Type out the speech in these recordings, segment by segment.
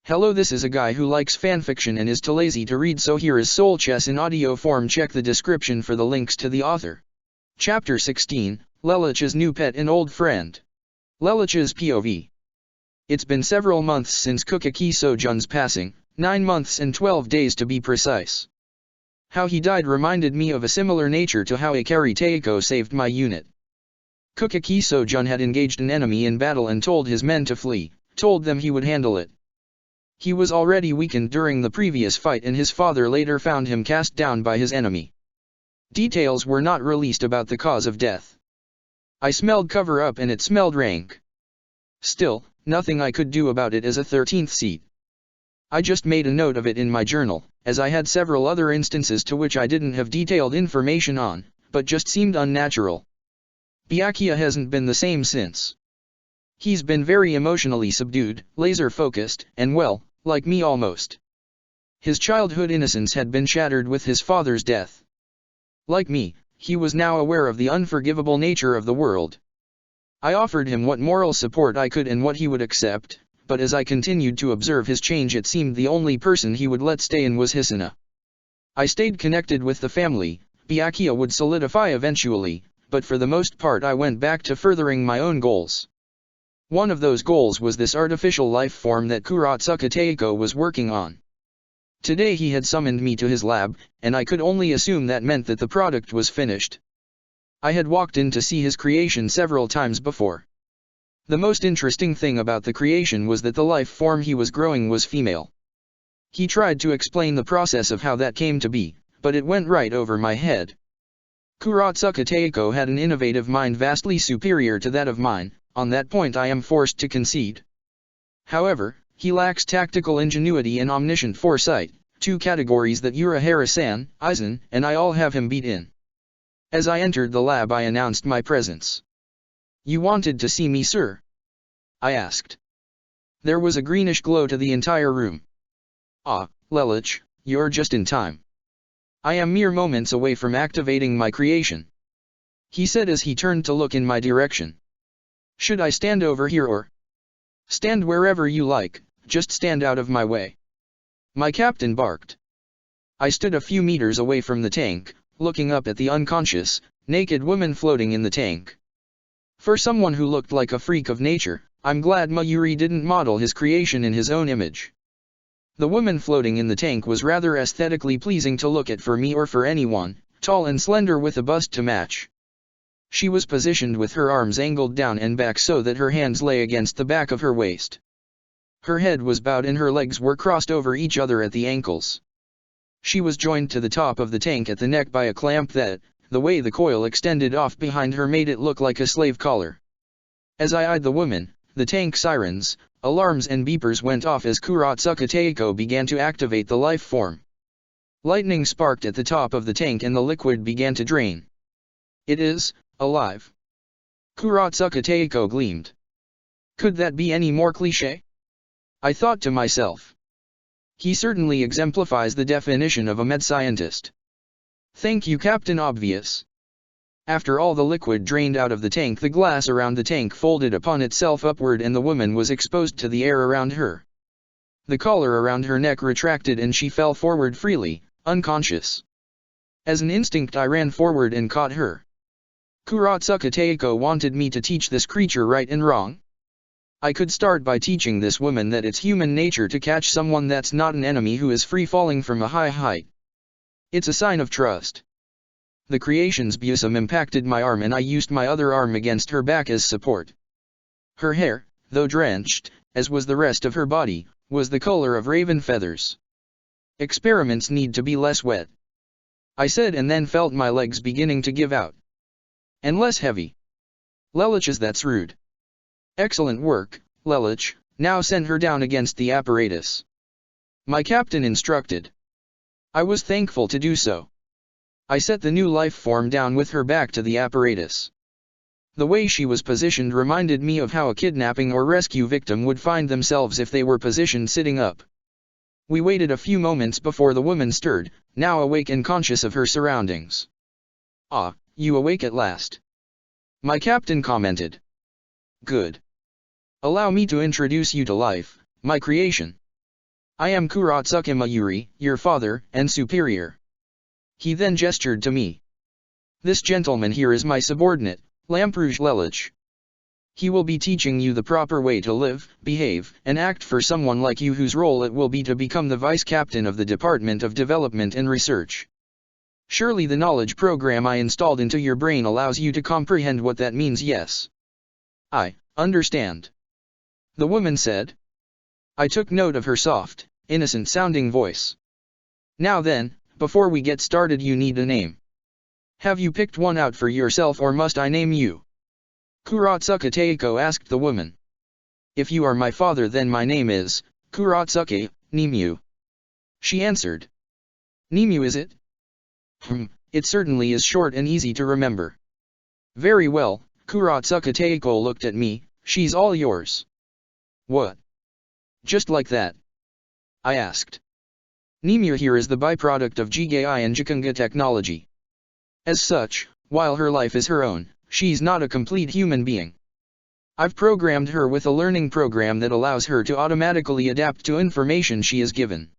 Hello, this is a guy who likes fanfiction and is too lazy to read, so here is Soul Chess in audio form. Check the description for the links to the author. Chapter 16, Lelich's new pet and old friend. Lelich's POV. It's been several months since Kukaki Sojun's passing, 9 months and 12 days to be precise. How he died reminded me of a similar nature to how Ikari Teiko saved my unit. Kukaki Sojun had engaged an enemy in battle and told his men to flee, told them he would handle it. He was already weakened during the previous fight, and his father later found him cast down by his enemy. Details were not released about the cause of death. I smelled cover-up and it smelled rank. Still, nothing I could do about it as a 13th seat. I just made a note of it in my journal, as I had several other instances to which I didn't have detailed information on, but just seemed unnatural. Byakuya hasn't been the same since. He's been very emotionally subdued, laser-focused, and well, like me almost. His childhood innocence had been shattered with his father's death. Like me, he was now aware of the unforgivable nature of the world. I offered him what moral support I could and what he would accept, but as I continued to observe his change, it seemed the only person he would let stay in was Hisuna. I stayed connected with the family. Byakuya would solidify eventually, but for the most part I went back to furthering my own goals. One of those goals was this artificial life form that Kuratsuka Teiko was working on. Today he had summoned me to his lab, and I could only assume that meant that the product was finished. I had walked in to see his creation several times before. The most interesting thing about the creation was that the life form he was growing was female. He tried to explain the process of how that came to be, but it went right over my head. Kuratsuka Teiko had an innovative mind vastly superior to that of mine. On that point I am forced to concede. However, he lacks tactical ingenuity and omniscient foresight, two categories that Urahara-san, Aizen, and I all have him beat in. As I entered the lab I announced my presence. "You wanted to see me, sir?" I asked. There was a greenish glow to the entire room. "Ah, Lelich, you're just in time. I am mere moments away from activating my creation," he said as he turned to look in my direction. "Should I stand over here or?" "Stand wherever you like, just stand out of my way," my captain barked. I stood a few meters away from the tank, looking up at the unconscious, naked woman floating in the tank. For someone who looked like a freak of nature, I'm glad Mayuri didn't model his creation in his own image. The woman floating in the tank was rather aesthetically pleasing to look at for me or for anyone, tall and slender with a bust to match. She was positioned with her arms angled down and back so that her hands lay against the back of her waist. Her head was bowed and her legs were crossed over each other at the ankles. She was joined to the top of the tank at the neck by a clamp that, the way the coil extended off behind her, made it look like a slave collar. As I eyed the woman, the tank sirens, alarms and beepers went off as Kuratsuka Teiko began to activate the life form. Lightning sparked at the top of the tank and the liquid began to drain. "It is alive." Kuratsuka Teiko gleamed. Could that be any more cliché? I thought to myself. He certainly exemplifies the definition of a med scientist. Thank you, Captain Obvious. After all the liquid drained out of the tank, the glass around the tank folded upon itself upward and the woman was exposed to the air around her. The collar around her neck retracted and she fell forward freely, unconscious. As an instinct I ran forward and caught her. Kuratsuka Teiko wanted me to teach this creature right and wrong. I could start by teaching this woman that it's human nature to catch someone that's not an enemy who is free falling from a high height. It's a sign of trust. The creation's bosom impacted my arm and I used my other arm against her back as support. Her hair, though drenched, as was the rest of her body, was the color of raven feathers. "Experiments need to be less wet," I said, and then felt my legs beginning to give out. "And less heavy." "Lelich, that's rude." "Excellent work, Lelich, now send her down against the apparatus," my captain instructed. I was thankful to do so. I set the new life form down with her back to the apparatus. The way she was positioned reminded me of how a kidnapping or rescue victim would find themselves if they were positioned sitting up. We waited a few moments before the woman stirred, now awake and conscious of her surroundings. "Ah, you awake at last," my captain commented. "Good. Allow me to introduce you to life, my creation." I am Kurotsuka Mayuri, your father and superior. He then gestured to me. This gentleman here is my subordinate, Lampuj Lelich. He will be teaching you the proper way to live, behave, and act for someone like you whose role it will be to become the vice captain of the Department of Development and Research. Surely the knowledge program I installed into your brain allows you to comprehend what that means, yes? I understand. The woman said. I took note of her soft, innocent-sounding voice. Now then, before we get started you need a name. Have you picked one out for yourself or must I name you? Kurotsuka Teiko asked the woman. If you are my father then my name is, Kurotsuke, Nimue. She answered. Nimue is it? It certainly is short and easy to remember. Very well, Kurotsuka Teiko looked at me, she's all yours. What? Just like that? I asked. Nimue here is the byproduct of Jigai and Jikunga technology. As such, while her life is her own, she's not a complete human being. I've programmed her with a learning program that allows her to automatically adapt to information she is given.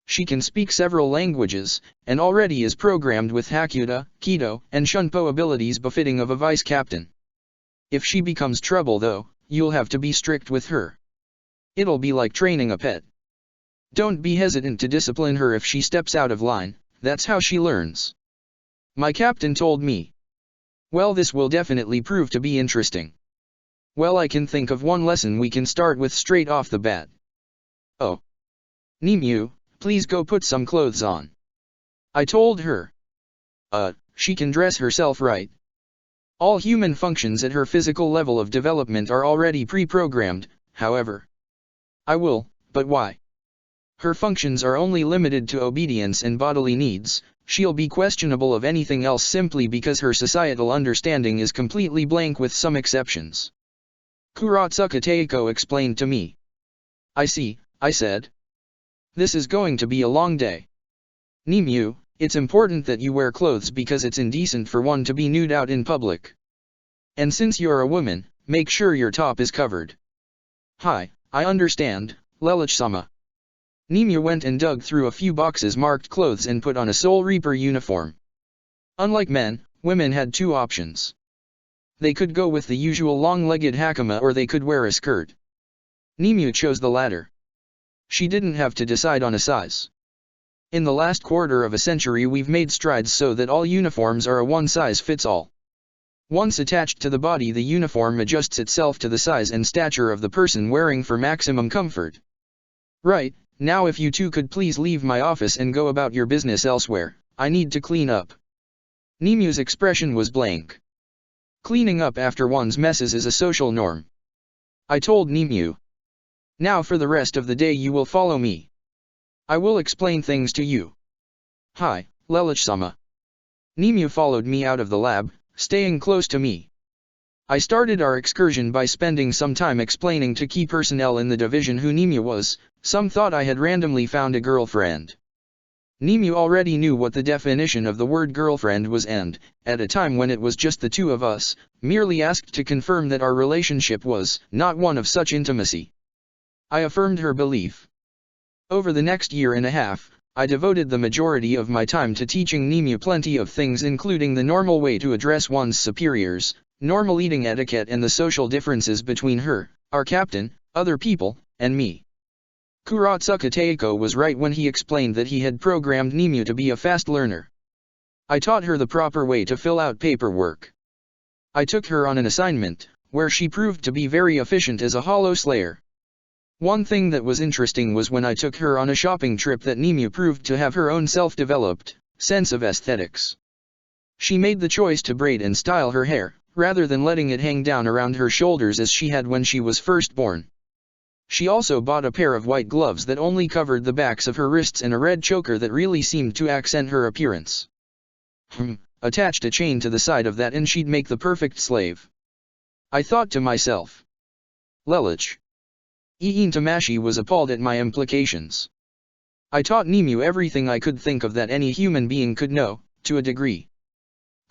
She can speak several languages, and already is programmed with Hakuda, Kido, and Shunpo abilities befitting of a vice captain. If she becomes trouble though, you'll have to be strict with her. It'll be like training a pet. Don't be hesitant to discipline her if she steps out of line, that's how she learns. My captain told me. Well, this will definitely prove to be interesting. Well, I can think of one lesson we can start with straight off the bat. Oh. Nimue, please go put some clothes on. I told her. She can dress herself right. All human functions at her physical level of development are already pre-programmed, however. I will, but why? Her functions are only limited to obedience and bodily needs. She'll be questionable of anything else simply because her societal understanding is completely blank with some exceptions. Kurotsuka Teiko explained to me. I see, I said. This is going to be a long day. Nimue, it's important that you wear clothes because it's indecent for one to be nude out in public. And since you're a woman, make sure your top is covered. Hi, I understand, Lelich-sama. Nimue went and dug through a few boxes marked clothes and put on a Soul Reaper uniform. Unlike men, women had two options. They could go with the usual long-legged hakama or they could wear a skirt. Nimue chose the latter. She didn't have to decide on a size. In the last quarter of a century we've made strides so that all uniforms are a one-size-fits-all. Once attached to the body the uniform adjusts itself to the size and stature of the person wearing for maximum comfort. Right. Now if you two could please leave my office and go about your business elsewhere, I need to clean up. Nimue's expression was blank. Cleaning up after one's messes is a social norm. I told Nimue. Now for the rest of the day you will follow me. I will explain things to you. Hi, Lelich-sama. Nimue followed me out of the lab, staying close to me. I started our excursion by spending some time explaining to key personnel in the division who Nimue was. Some thought I had randomly found a girlfriend. Nimue already knew what the definition of the word girlfriend was and, at a time when it was just the two of us, merely asked to confirm that our relationship was not one of such intimacy. I affirmed her belief. Over the next year and a half, I devoted the majority of my time to teaching Nimue plenty of things including the normal way to address one's superiors, normal eating etiquette and the social differences between her, our captain, other people, and me. Kurotsuka Teiko was right when he explained that he had programmed Nimue to be a fast learner. I taught her the proper way to fill out paperwork. I took her on an assignment, where she proved to be very efficient as a hollow slayer. One thing that was interesting was when I took her on a shopping trip that Nimue proved to have her own self-developed sense of aesthetics. She made the choice to braid and style her hair, rather than letting it hang down around her shoulders as she had when she was first born. She also bought a pair of white gloves that only covered the backs of her wrists and a red choker that really seemed to accent her appearance. Attached a chain to the side of that and she'd make the perfect slave. I thought to myself. Lelich. Iin Tamashi was appalled at my implications. I taught Nimue everything I could think of that any human being could know, to a degree.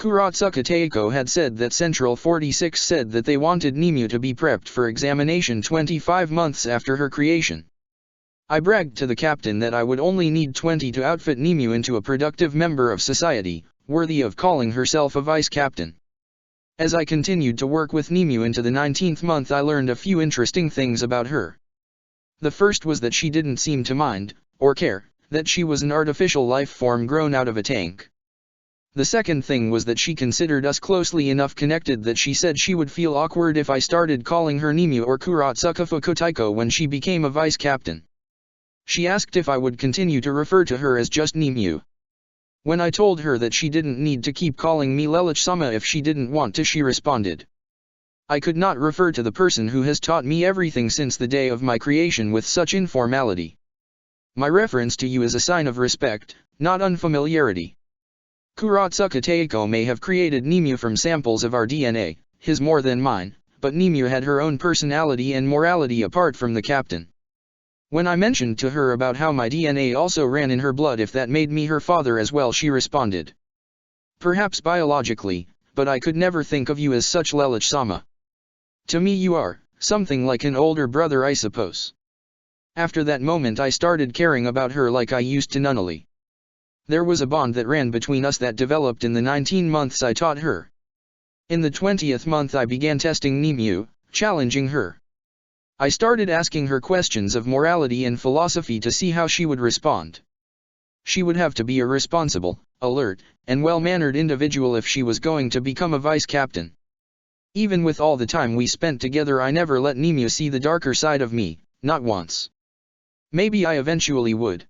Kurotsuka Teiko had said that Central 46 said that they wanted Nimue to be prepped for examination 25 months after her creation. I bragged to the captain that I would only need 20 to outfit Nimue into a productive member of society, worthy of calling herself a vice captain. As I continued to work with Nimue into the 19th month, I learned a few interesting things about her. The first was that she didn't seem to mind, or care, that she was an artificial life form grown out of a tank. The second thing was that she considered us closely enough connected that she said she would feel awkward if I started calling her Nimue or Kuratsuka Fukotaiko when she became a vice captain. She asked if I would continue to refer to her as just Nimue. When I told her that she didn't need to keep calling me Lelouch-sama if she didn't want to, she responded, "I could not refer to the person who has taught me everything since the day of my creation with such informality. My reference to you is a sign of respect, not unfamiliarity. Kuratsuka Taiko may have created Nimue from samples of our DNA, his more than mine, but Nimue had her own personality and morality apart from the captain." When I mentioned to her about how my DNA also ran in her blood, if that made me her father as well, she responded, "Perhaps biologically, but I could never think of you as such, Lelouch-sama. To me you are something like an older brother, I suppose." After that moment I started caring about her like I used to Nunnally. There was a bond that ran between us that developed in the 19 months I taught her. In the 20th month I began testing Nimue, challenging her. I started asking her questions of morality and philosophy to see how she would respond. She would have to be a responsible, alert, and well-mannered individual if she was going to become a vice captain. Even with all the time we spent together, I never let Nimue see the darker side of me, not once. Maybe I eventually would.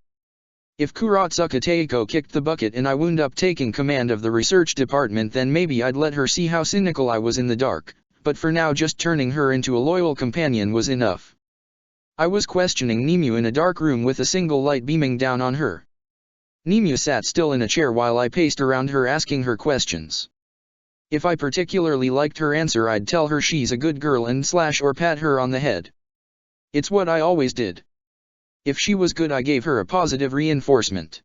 If Kuratsuka Taiko kicked the bucket and I wound up taking command of the research department, then maybe I'd let her see how cynical I was in the dark. But for now just turning her into a loyal companion was enough. I was questioning Nimue in a dark room with a single light beaming down on her. Nimue sat still in a chair while I paced around her asking her questions. If I particularly liked her answer, I'd tell her she's a good girl and or pat her on the head. It's what I always did. If she was good, I gave her a positive reinforcement.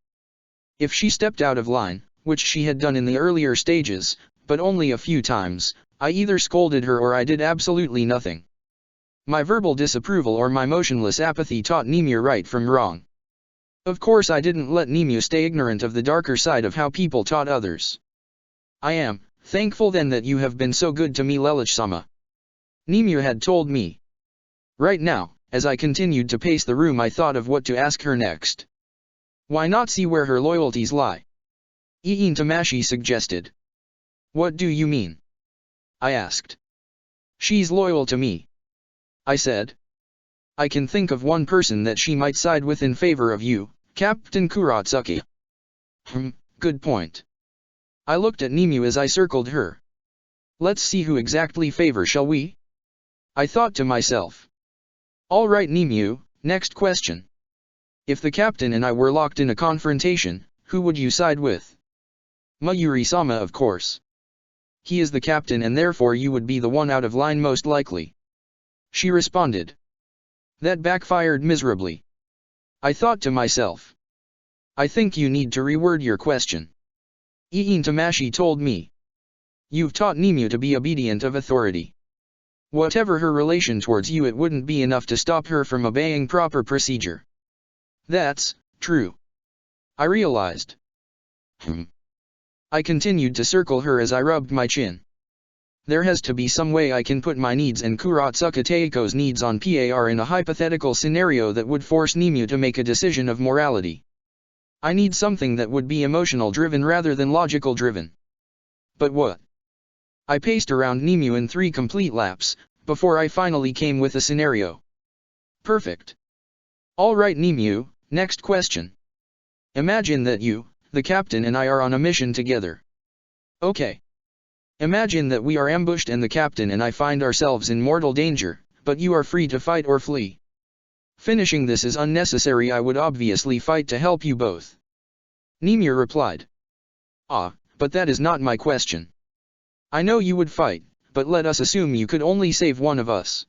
If she stepped out of line, which she had done in the earlier stages, but only a few times, I either scolded her or I did absolutely nothing. My verbal disapproval or my motionless apathy taught Nimue right from wrong. Of course I didn't let Nimue stay ignorant of the darker side of how people taught others. "I am thankful then that you have been so good to me, Lelouch-sama," Nimue had told me. Right now, as I continued to pace the room, I thought of what to ask her next. Why not see where her loyalties lie? Iin Tamashi suggested. "What do you mean?" I asked. "She's loyal to me," I said. "I can think of one person that she might side with in favor of you, Captain Kuratsuka." Good point. I looked at Nimue as I circled her. "Let's see who exactly favor, shall we?" I thought to myself. "All right, Nimue, next question. If the captain and I were locked in a confrontation, who would you side with?" "Mayuri-sama, of course. He is the captain and therefore you would be the one out of line most likely," she responded. That backfired miserably. I thought to myself. "I think you need to reword your question." Iin Tamashi told me. "You've taught Nimue to be obedient of authority. Whatever her relation towards you, it wouldn't be enough to stop her from obeying proper procedure." "That's true," I realized. I continued to circle her as I rubbed my chin. There has to be some way I can put my needs and Kuratsuka Taiko's needs on par in a hypothetical scenario that would force Nimue to make a decision of morality. I need something that would be emotional driven rather than logical driven. But what? I paced around Nimue in 3 complete laps, before I finally came with a scenario. Perfect. All right, Nimue, next question. Imagine that you, the captain, and I are on a mission together. Okay. Imagine that we are ambushed and the captain and I find ourselves in mortal danger, but you are free to fight or flee. Finishing this is unnecessary. I would obviously fight to help you both." Nimue replied. But that is not my question. I know you would fight, but let us assume you could only save one of us.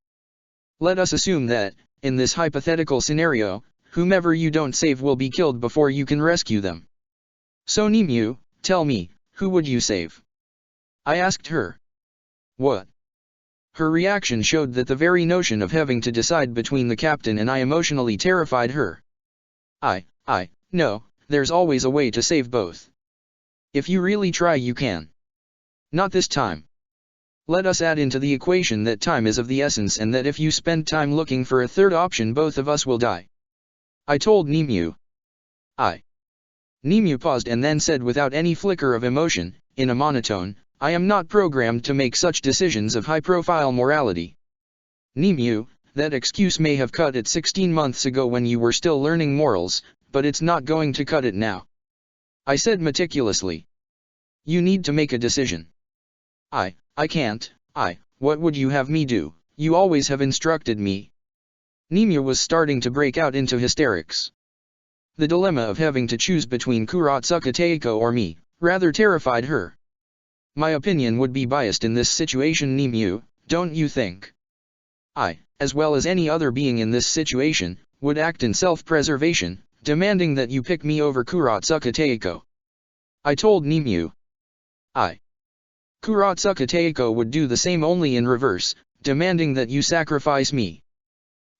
Let us assume that, in this hypothetical scenario, whomever you don't save will be killed before you can rescue them. So Nimue, tell me, who would you save?" I asked her. "What? Her reaction showed that the very notion of having to decide between the captain and I emotionally terrified her. No, there's always a way to save both. If you really try you can. Not this time. Let us add into the equation that time is of the essence and that if you spend time looking for a third option both of us will die. I told Nimue. Nimue paused and then said without any flicker of emotion, in a monotone, I am not programmed to make such decisions of high-profile morality. Nimue, that excuse may have cut it 16 months ago when you were still learning morals, but it's not going to cut it now. I said meticulously. You need to make a decision. I can't. What would you have me do? You always have instructed me. Nimue was starting to break out into hysterics. The dilemma of having to choose between Kurotsuka Teiko or me, rather terrified her. My opinion would be biased in this situation, Nimue, don't you think? I, as well as any other being in this situation, would act in self-preservation, demanding that you pick me over Kurotsuka Teiko. I told Nimue. Kurotsuka Teiko would do the same only in reverse, demanding that you sacrifice me.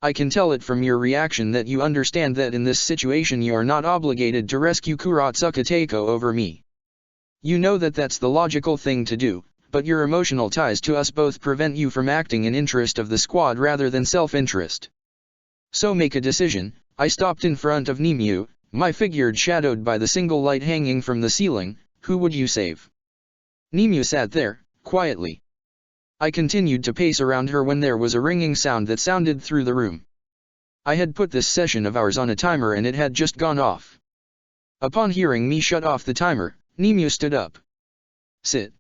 I can tell it from your reaction that you understand that in this situation you are not obligated to rescue Kurotsuka Teiko over me. You know that that's the logical thing to do, but your emotional ties to us both prevent you from acting in interest of the squad rather than self-interest. So make a decision. I stopped in front of Nimue, my figure shadowed by the single light hanging from the ceiling. Who would you save? Nimue sat there, quietly. I continued to pace around her when there was a ringing sound that sounded through the room. I had put this session of ours on a timer and it had just gone off. Upon hearing me shut off the timer, Nimue stood up. Sit.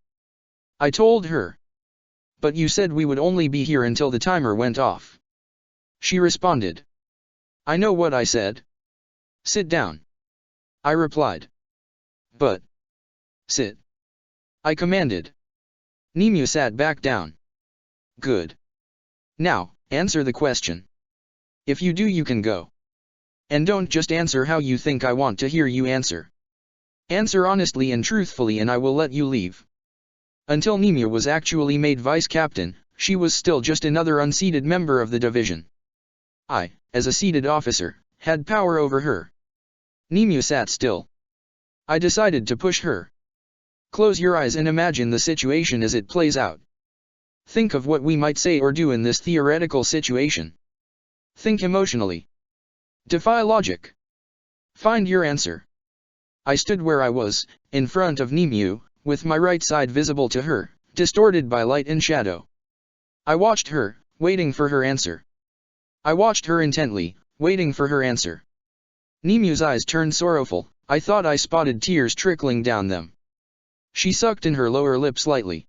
I told her. But you said we would only be here until the timer went off. She responded. I know what I said. Sit down. I replied. But. Sit. I commanded. Nimue sat back down. Good. Now, answer the question. If you do you can go. And don't just answer how you think I want to hear you answer. Answer honestly and truthfully and I will let you leave. Until Nimue was actually made vice captain, she was still just another unseated member of the division. I, as a seated officer, had power over her. Nimue sat still. I decided to push her. Close your eyes and imagine the situation as it plays out. Think of what we might say or do in this theoretical situation. Think emotionally. Defy logic. Find your answer. I stood where I was, in front of Nimue, with my right side visible to her, distorted by light and shadow. I watched her, waiting for her answer. I watched her intently, waiting for her answer. Nimue's eyes turned sorrowful. I thought I spotted tears trickling down them. She sucked in her lower lip slightly.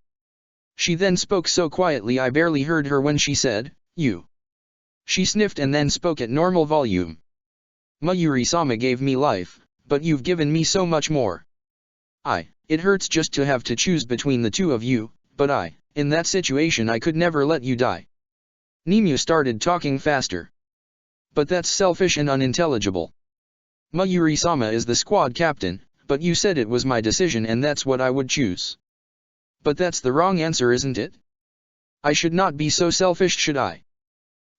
She then spoke so quietly I barely heard her when she said, You. She sniffed and then spoke at normal volume. Mayuri-sama gave me life, but you've given me so much more. It hurts just to have to choose between the two of you, but in that situation I could never let you die. Nimue started talking faster. But that's selfish and unintelligible. Mayuri-sama is the squad captain, but you said it was my decision and that's what I would choose. But that's the wrong answer, isn't it? I should not be so selfish, should I?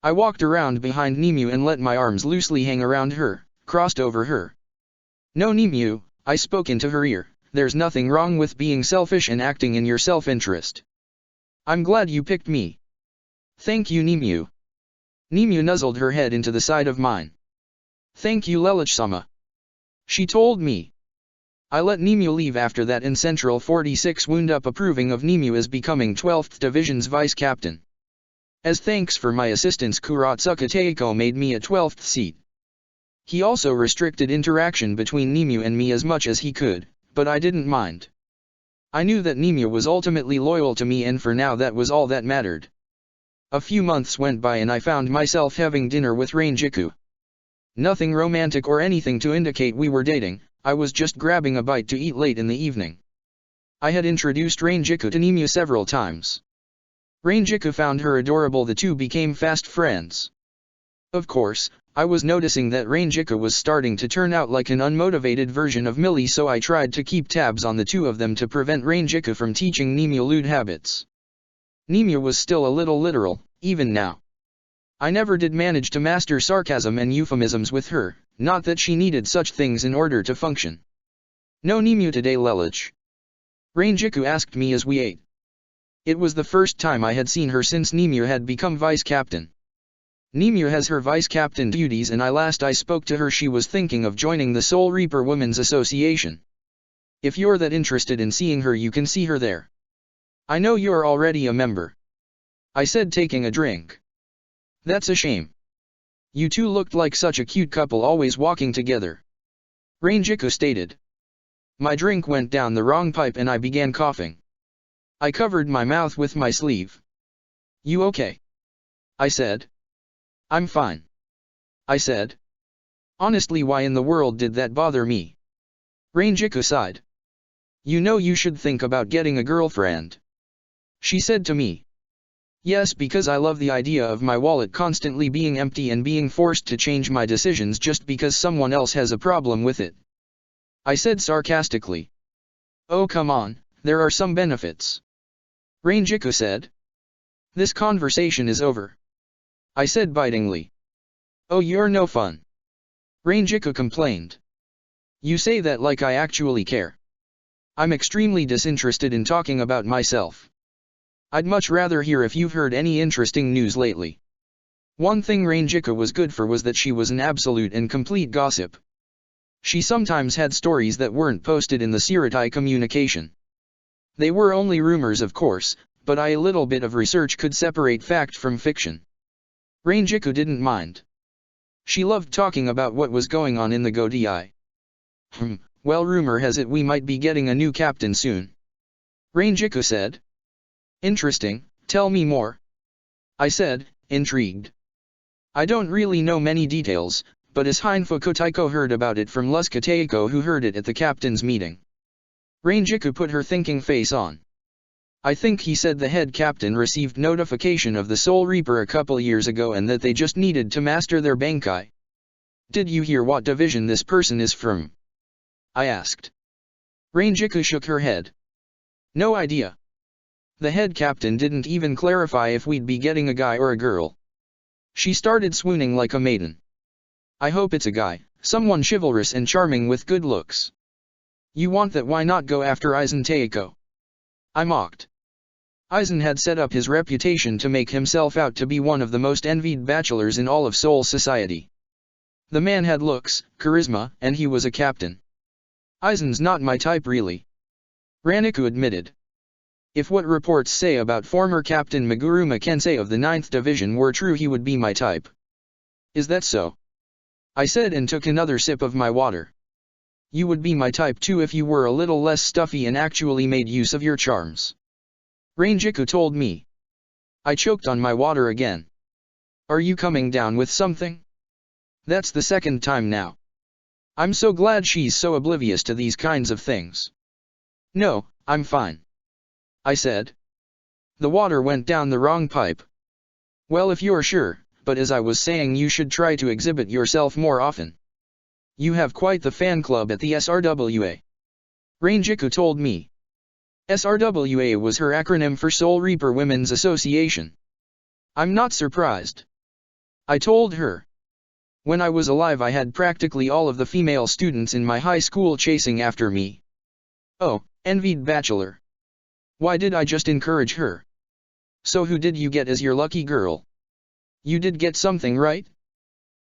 I walked around behind Nimue and let my arms loosely hang around her, crossed over her. No, Nimue, I spoke into her ear, there's nothing wrong with being selfish and acting in your self-interest. I'm glad you picked me. Thank you, Nimue. Nimue nuzzled her head into the side of mine. Thank you, Lelouch-sama. She told me. I let Nimue leave after that and Central 46 wound up approving of Nimue as becoming 12th Division's vice captain. As thanks for my assistance, Kurotsuka Teiko made me a 12th seat. He also restricted interaction between Nimue and me as much as he could, but I didn't mind. I knew that Nimue was ultimately loyal to me and for now that was all that mattered. A few months went by and I found myself having dinner with Rangiku. Nothing romantic or anything to indicate we were dating, I was just grabbing a bite to eat late in the evening. I had introduced Rangiku to Nimue several times. Rangiku found her adorable, the two became fast friends. Of course, I was noticing that Rangiku was starting to turn out like an unmotivated version of Millie, so I tried to keep tabs on the two of them to prevent Rangiku from teaching Nimue lewd habits. Nemia was still a little literal, even now. I never did manage to master sarcasm and euphemisms with her, not that she needed such things in order to function. No Nemia today, Lelich? Rangiku asked me as we ate. It was the first time I had seen her since Nemia had become vice captain. Nemia has her vice captain duties, and last I spoke to her she was thinking of joining the Soul Reaper Women's Association. If you're that interested in seeing her, you can see her there. I know you're already a member, I said, taking a drink. That's a shame. You two looked like such a cute couple, always walking together, Rangiku stated. My drink went down the wrong pipe and I began coughing. I covered my mouth with my sleeve. You okay? I said. I'm fine, I said. Honestly, why in the world did that bother me? Rangiku sighed. You know, you should think about getting a girlfriend, she said to me. Yes, because I love the idea of my wallet constantly being empty and being forced to change my decisions just because someone else has a problem with it, I said sarcastically. Oh come on, there are some benefits, Rangiku said. This conversation is over, I said bitingly. Oh, you're no fun, Rangiku complained. You say that like I actually care. I'm extremely disinterested in talking about myself. I'd much rather hear if you've heard any interesting news lately. One thing Rangiku was good for was that she was an absolute and complete gossip. She sometimes had stories that weren't posted in the Siratai communication. They were only rumors, of course, but a little bit of research could separate fact from fiction. Rangiku didn't mind. She loved talking about what was going on in the Godii. Well, rumor has it we might be getting a new captain soon, Rangiku said. Interesting, tell me more, I said, intrigued. I don't really know many details, but as Hinfuku Taiko heard about it from Luska Taiko, who heard it at the captain's meeting. Rangiku put her thinking face on. I think he said the head captain received notification of the Soul Reaper a couple years ago and that they just needed to master their Bankai. Did you hear what division this person is from? I asked. Rangiku shook her head. No idea. The head captain didn't even clarify if we'd be getting a guy or a girl. She started swooning like a maiden. I hope it's a guy, someone chivalrous and charming with good looks. You want that? Why not go after Aizen Taiko? I mocked. Aizen had set up his reputation to make himself out to be one of the most envied bachelors in all of Soul Society. The man had looks, charisma, and he was a captain. Aizen's not my type really, Rangiku admitted. If what reports say about former Captain Meguruma Kensei of the 9th Division were true, he would be my type. Is that so? I said and took another sip of my water. You would be my type too if you were a little less stuffy and actually made use of your charms, Rangiku told me. I choked on my water again. Are you coming down with something? That's the second time now. I'm so glad she's so oblivious to these kinds of things. No, I'm fine, I said. The water went down the wrong pipe. Well, if you're sure, but as I was saying, you should try to exhibit yourself more often. You have quite the fan club at the SRWA, Rangiku told me. SRWA was her acronym for Soul Reaper Women's Association. I'm not surprised, I told her. When I was alive, I had practically all of the female students in my high school chasing after me. Oh, envied bachelor. Why did I just encourage her? So who did you get as your lucky girl? You did get something, right?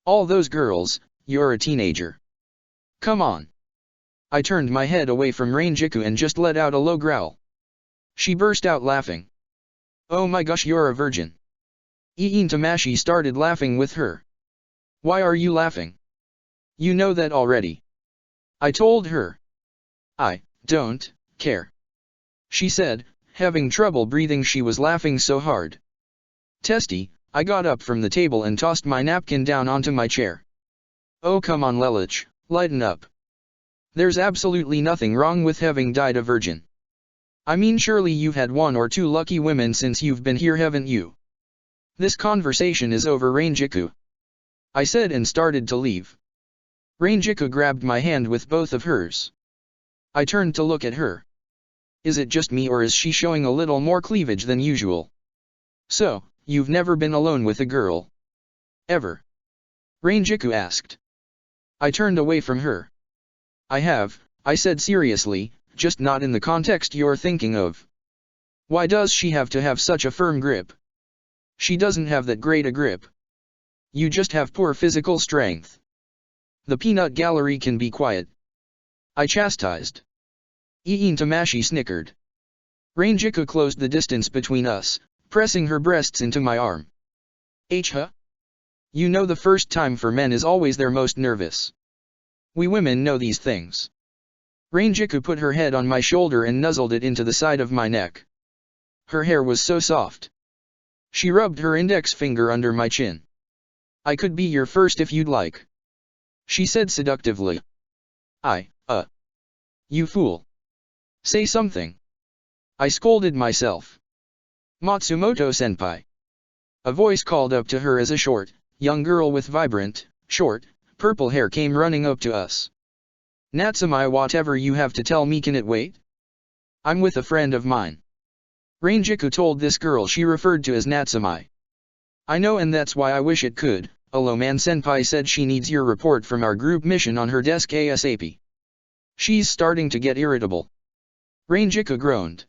All those girls, you're a teenager. Come on. I turned my head away from Rangiku and just let out a low growl. She burst out laughing. Oh my gosh, you're a virgin. Iin Tamashi started laughing with her. Why are you laughing? You know that already, I told her. I don't care, she said, having trouble breathing. She was laughing so hard. Testy, I got up from the table and tossed my napkin down onto my chair. Oh come on Lelich, lighten up. There's absolutely nothing wrong with having died a virgin. I mean, surely you've had 1 or 2 lucky women since you've been here, haven't you? This conversation is over, Rangiku, I said and started to leave. Rangiku grabbed my hand with both of hers. I turned to look at her. Is it just me, or is she showing a little more cleavage than usual? So, you've never been alone with a girl? Ever? Rangiku asked. I turned away from her. I have, I said seriously, just not in the context you're thinking of. Why does she have to have such a firm grip? She doesn't have that great a grip. You just have poor physical strength. The peanut gallery can be quiet, I chastised. Iin Tamashi snickered. Rangiku closed the distance between us, pressing her breasts into my arm. Huh? You know the first time for men is always their most nervous. We women know these things. Rangiku put her head on my shoulder and nuzzled it into the side of my neck. Her hair was so soft. She rubbed her index finger under my chin. I could be your first if you'd like, she said seductively. You fool. Say something. I scolded myself. Matsumoto-senpai. A voice called up to her as a short, young girl with vibrant, short, purple hair came running up to us. Natsumi, whatever you have to tell me, can it wait? I'm with a friend of mine. Rangiku told this girl she referred to as Natsumi. I know, and that's why I wish it could. Aloman-senpai said she needs your report from our group mission on her desk ASAP. She's starting to get irritable. Rangiku groaned.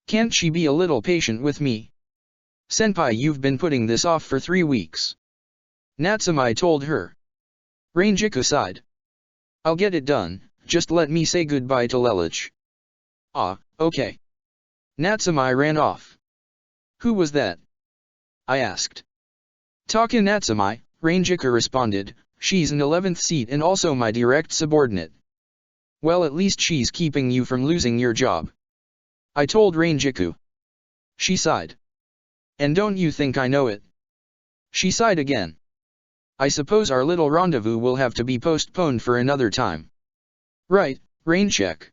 Can't she be a little patient with me? Senpai, you've been putting this off for 3 weeks. Natsumi told her. Rangiku sighed. I'll get it done, just let me say goodbye to Lelich. Okay. Natsumi ran off. Who was that? I asked. Taka Natsumi, Rangiku responded. She's an 11th seat and also my direct subordinate. Well, at least she's keeping you from losing your job, I told Rangiku. She sighed. And don't you think I know it? She sighed again. I suppose our little rendezvous will have to be postponed for another time. Right, Raincheck,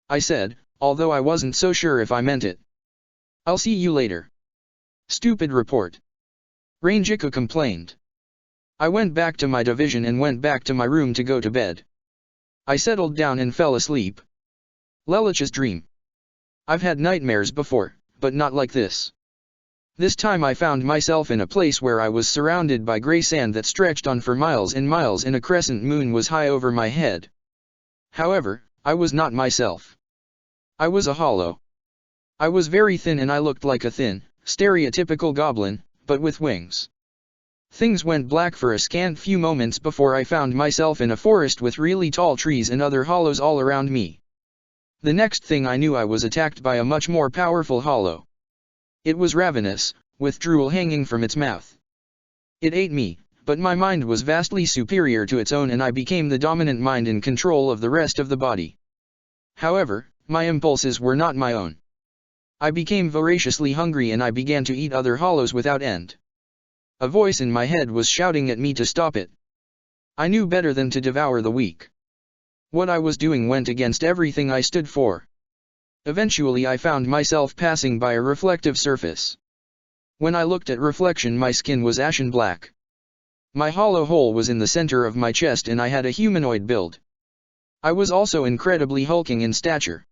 I said, although I wasn't so sure if I meant it. I'll see you later. Stupid report, Rangiku complained. I went back to my division and went back to my room to go to bed. I settled down and fell asleep. Lelich's dream. I've had nightmares before, but not like this. This time I found myself in a place where I was surrounded by gray sand that stretched on for miles and miles, and a crescent moon was high over my head. However, I was not myself. I was a hollow. I was very thin and I looked like a thin, stereotypical goblin, but with wings. Things went black for a scant few moments before I found myself in a forest with really tall trees and other hollows all around me. The next thing I knew, I was attacked by a much more powerful hollow. It was ravenous, with drool hanging from its mouth. It ate me, but my mind was vastly superior to its own and I became the dominant mind in control of the rest of the body. However, my impulses were not my own. I became voraciously hungry and I began to eat other hollows without end. A voice in my head was shouting at me to stop it. I knew better than to devour the weak. What I was doing went against everything I stood for. Eventually I found myself passing by a reflective surface. When I looked at reflection, my skin was ashen black. My hollow hole was in the center of my chest and I had a humanoid build. I was also incredibly hulking in stature.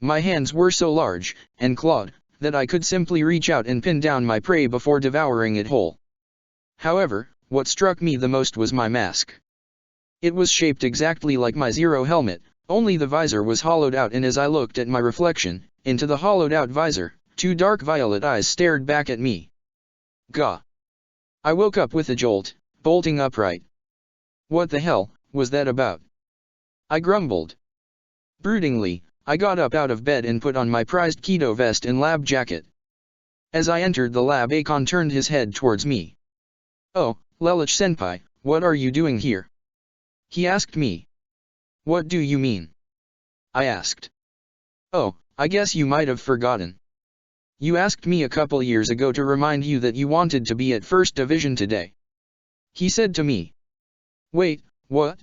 My hands were so large, and clawed, that I could simply reach out and pin down my prey before devouring it whole. However, what struck me the most was my mask. It was shaped exactly like my Zero helmet, only the visor was hollowed out, and as I looked at my reflection, into the hollowed-out visor, 2 dark violet eyes stared back at me. Gah! I woke up with a jolt, bolting upright. What the hell was that about? I grumbled. Broodingly, I got up out of bed and put on my prized keto vest and lab jacket. As I entered the lab, Akon turned his head towards me. Oh, Lelich-senpai, what are you doing here? He asked me. What do you mean? I asked. Oh, I guess you might have forgotten. You asked me a couple years ago to remind you that you wanted to be at First Division today, he said to me. Wait, what?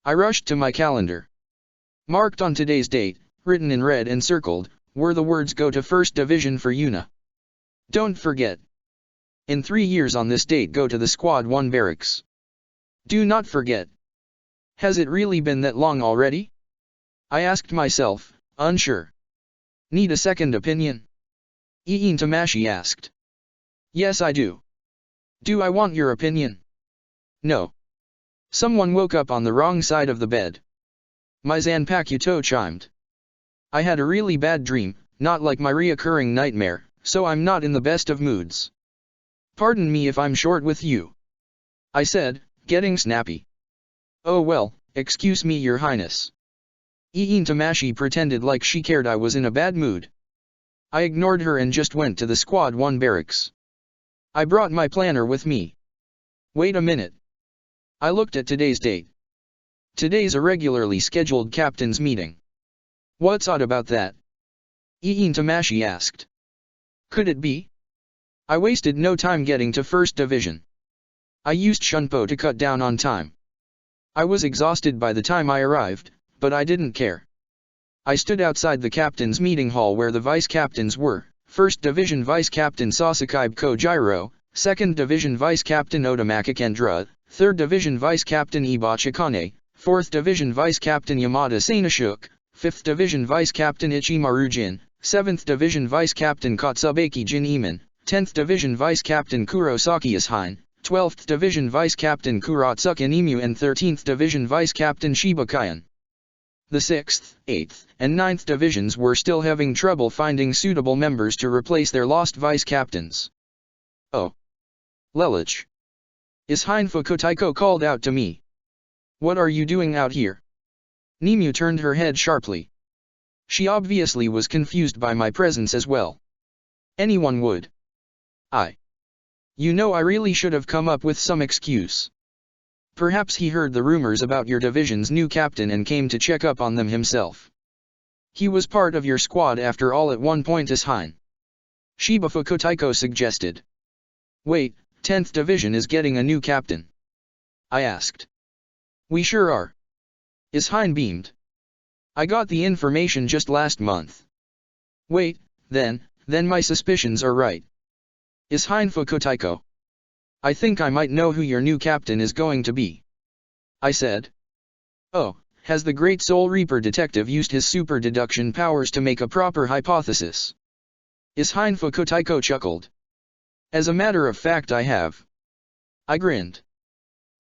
I rushed to my calendar. Marked on today's date, written in red and circled, were the words "Go to First Division for Yuna. Don't forget. In 3 years on this date, go to the Squad 1 barracks. Do not forget." Has it really been that long already? I asked myself, unsure. Need a second opinion? Iin Tamashi asked. Yes, I do. Do I want your opinion? No. Someone woke up on the wrong side of the bed. My Zanpakuto chimed. I had a really bad dream, not like my reoccurring nightmare, so I'm not in the best of moods. Pardon me if I'm short with you, I said, getting snappy. Oh well, excuse me, Your Highness. Iin Tamashi pretended like she cared I was in a bad mood. I ignored her and just went to the Squad 1 barracks. I brought my planner with me. Wait a minute. I looked at today's date. Today's a regularly scheduled captain's meeting. What's odd about that? Iin Tamashi asked. Could it be? I wasted no time getting to First Division. I used Shunpo to cut down on time. I was exhausted by the time I arrived, but I didn't care. I stood outside the captain's meeting hall where the vice-captains were, 1st Division Vice-Captain Sasaki Kojiro, 2nd Division Vice-Captain Otamaka Kendra, 3rd Division Vice-Captain Ibachi Kane, 4th Division Vice-Captain Yamada Sanashuk, 5th Division Vice-Captain Ichimaru Jin, 7th Division Vice-Captain Katsubaki Jin Iman, 10th Division Vice-Captain Kurosaki Ishine, 12th Division Vice-Captain Kuratsuka Nemu and 13th Division Vice-Captain Shiba Kayan. The 6th, 8th, and 9th Divisions were still having trouble finding suitable members to replace their lost vice-captains. Oh. Lelich. Ishine Fukutaiko called out to me. What are you doing out here? Nemu turned her head sharply. She obviously was confused by my presence as well. Anyone would. You know, I really should have come up with some excuse. Perhaps he heard the rumors about your division's new captain and came to check up on them himself. He was part of your squad after all at one point, Ishine. Shiba Fukutaiko suggested. Wait, 10th Division is getting a new captain? I asked. We sure are. Ishine beamed. I got the information just last month. Wait, then my suspicions are right. Ishine Fukutaiko. I think I might know who your new captain is going to be. I said. Oh, has the great Soul Reaper detective used his super deduction powers to make a proper hypothesis? Ishine Fukutaiko chuckled. As a matter of fact, I have. I grinned.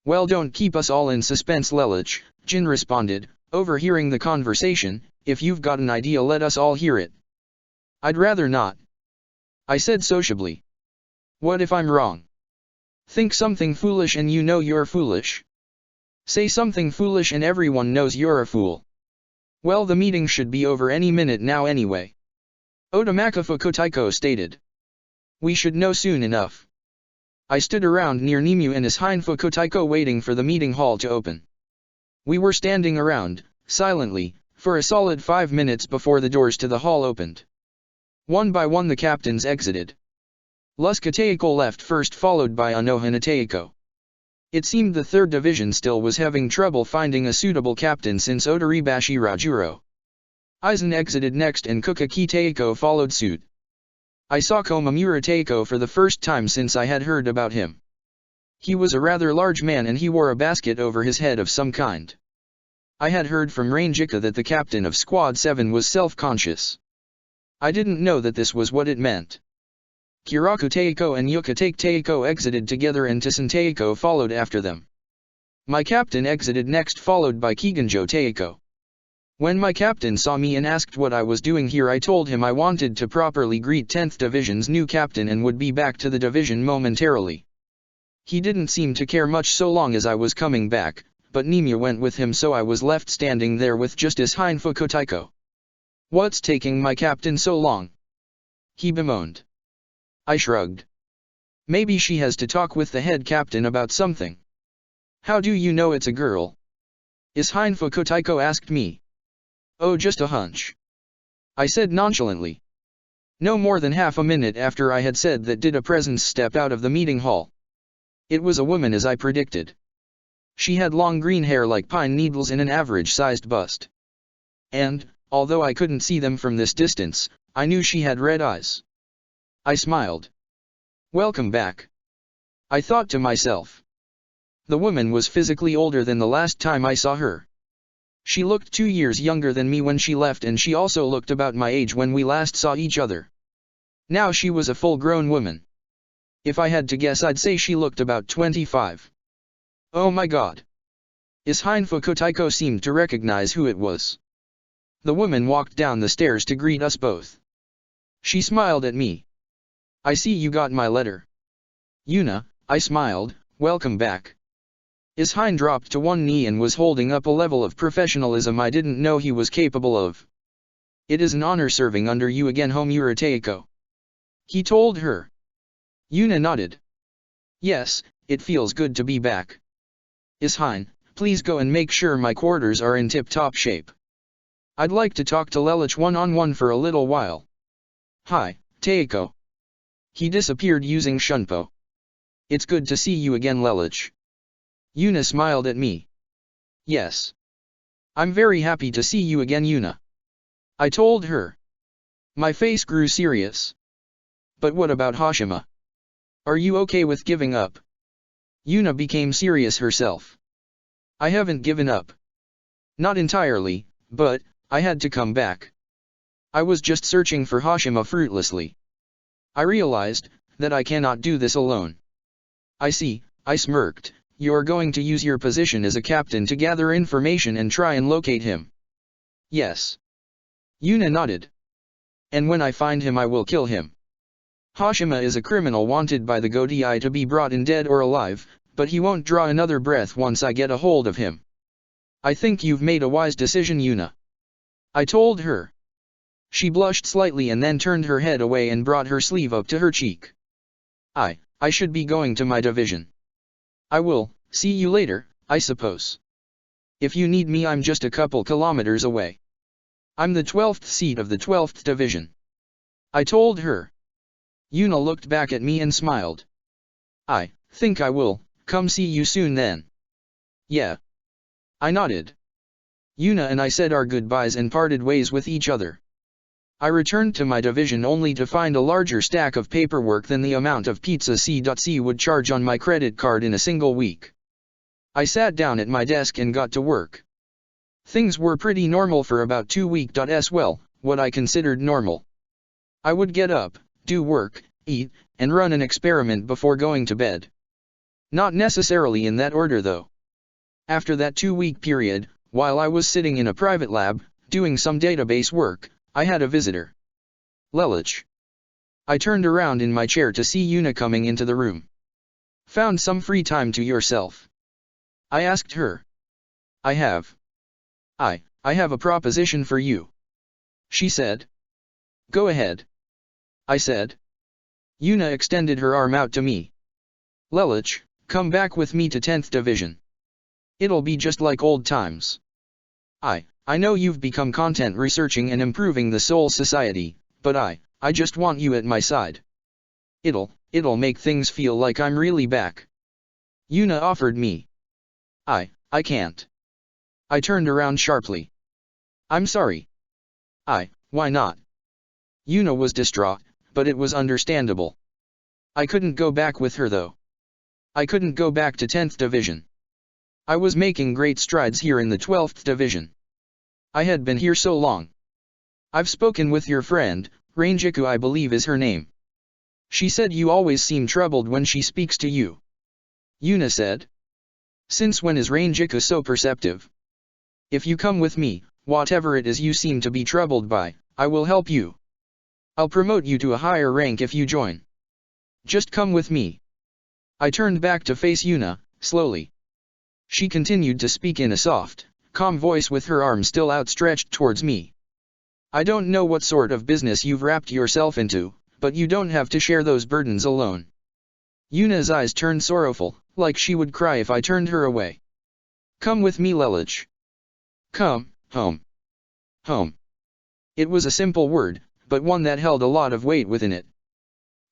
Well, don't keep us all in suspense, Lelich, Jin responded, overhearing the conversation. If you've got an idea, let us all hear it. I'd rather not. I said sociably. What if I'm wrong? Think something foolish and you know you're foolish. Say something foolish and everyone knows you're a fool. Well, the meeting should be over any minute now anyway. Otamaka Fukutaiko stated. We should know soon enough. I stood around near Nemu and Ishine Fukutaiko waiting for the meeting hall to open. We were standing around, silently, for a solid 5 minutes before the doors to the hall opened. One by one the captains exited. Luska Teiko left first, followed by Anohana Teiko. It seemed the 3rd Division still was having trouble finding a suitable captain since Otoribashi Rajuro. Aizen exited next and Kukaki Teiko followed suit. I saw Komamura Teiko for the first time since I had heard about him. He was a rather large man and he wore a basket over his head of some kind. I had heard from Rangika that the captain of Squad 7 was self-conscious. I didn't know that this was what it meant. Kiraku Teiko and Yukatake Teiko exited together and Taisen Teiko followed after them. My captain exited next, followed by Kiganjo Teiko. When my captain saw me and asked what I was doing here, I told him I wanted to properly greet 10th Division's new captain and would be back to the division momentarily. He didn't seem to care much so long as I was coming back, but Nemu went with him, so I was left standing there with just Ishine Fukutaiko. What's taking my captain so long? He bemoaned. I shrugged. Maybe she has to talk with the head captain about something. How do you know it's a girl? Ishine Fukutaiko asked me. Oh, just a hunch. I said nonchalantly. No more than half a minute after I had said that did a presence step out of the meeting hall. It was a woman, as I predicted. She had long green hair like pine needles and an average-sized bust. And, although I couldn't see them from this distance, I knew she had red eyes. I smiled. Welcome back. I thought to myself. The woman was physically older than the last time I saw her. She looked 2 years younger than me when she left, and she also looked about my age when we last saw each other. Now she was a full-grown woman. If I had to guess, I'd say she looked about 25. Oh my god. Ishine Fukutiko seemed to recognize who it was. The woman walked down the stairs to greet us both. She smiled at me. I see you got my letter. Yuna, I smiled, welcome back. Ishine dropped to one knee and was holding up a level of professionalism I didn't know he was capable of. It is an honor serving under you again, Homura Teiko. He told her. Yuna nodded. Yes, it feels good to be back. Ishine, please go and make sure my quarters are in tip-top shape. I'd like to talk to Lelich one-on-one for a little while. Hi, Teiko. He disappeared using Shunpo. It's good to see you again, Lelich. Yuna smiled at me. Yes. I'm very happy to see you again, Yuna. I told her. My face grew serious. But what about Hashima? Are you okay with giving up? Yuna became serious herself. I haven't given up. Not entirely, but I had to come back. I was just searching for Hashima fruitlessly. I realized that I cannot do this alone. I see, I smirked. You're going to use your position as a captain to gather information and try and locate him. Yes. Yuna nodded. And when I find him, I will kill him. Hashima is a criminal wanted by the Godei to be brought in dead or alive, but he won't draw another breath once I get a hold of him. I think you've made a wise decision, Yuna. I told her. She blushed slightly and then turned her head away and brought her sleeve up to her cheek. I should be going to my division. I will, see you later, I suppose. If you need me, I'm just a couple kilometers away. I'm the 12th seat of the 12th division. I told her. Yuna looked back at me and smiled. I think I will, come see you soon then. Yeah. I nodded. Yuna and I said our goodbyes and parted ways with each other. I returned to my division only to find a larger stack of paperwork than the amount of pizza C.C would charge on my credit card in a single week. I sat down at my desk and got to work. Things were pretty normal for about 2 weeks. Well, what I considered normal. I would get up, do work, eat, and run an experiment before going to bed. Not necessarily in that order though. After that 2-week period, while I was sitting in a private lab, doing some database work, I had a visitor. Lelich. I turned around in my chair to see Yuna coming into the room. Found some free time to yourself? I asked her. I have. I have a proposition for you. She said. Go ahead. I said. Yuna extended her arm out to me. Lelich, come back with me to 10th Division. It'll be just like old times. I know you've become content researching and improving the Soul Society, but I just want you at my side. It'll make things feel like I'm really back. Yuna offered me. I can't. I turned around sharply. I'm sorry. Why not? Yuna was distraught, but it was understandable. I couldn't go back with her though. I couldn't go back to 10th Division. I was making great strides here in the 12th Division. I had been here so long. I've spoken with your friend, Rangiku I believe is her name. She said you always seem troubled when she speaks to you. Yuna said. Since when is Rangiku so perceptive? If you come with me, whatever it is you seem to be troubled by, I will help you. I'll promote you to a higher rank if you join. Just come with me. I turned back to face Yuna, slowly. She continued to speak in a soft, calm voice with her arm still outstretched towards me. I don't know what sort of business you've wrapped yourself into, but you don't have to share those burdens alone. Yuna's eyes turned sorrowful, like she would cry if I turned her away. Come with me, Lelich. Come, home. Home. It was a simple word, but one that held a lot of weight within it.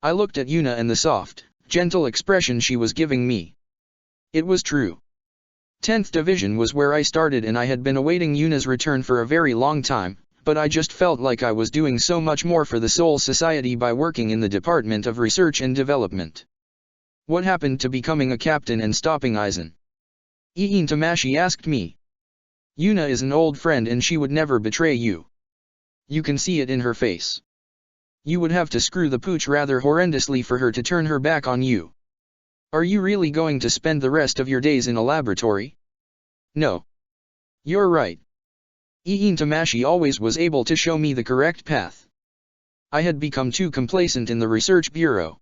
I looked at Yuna and the soft, gentle expression she was giving me. It was true. 10th Division was where I started and I had been awaiting Yuna's return for a very long time, but I just felt like I was doing so much more for the Soul Society by working in the Department of Research and Development. What happened to becoming a captain and stopping Aizen? Iin Tamashi asked me. Yuna is an old friend and she would never betray you. You can see it in her face. You would have to screw the pooch rather horrendously for her to turn her back on you. Are you really going to spend the rest of your days in a laboratory? No. You're right. Iin Tamashi always was able to show me the correct path. I had become too complacent in the research bureau.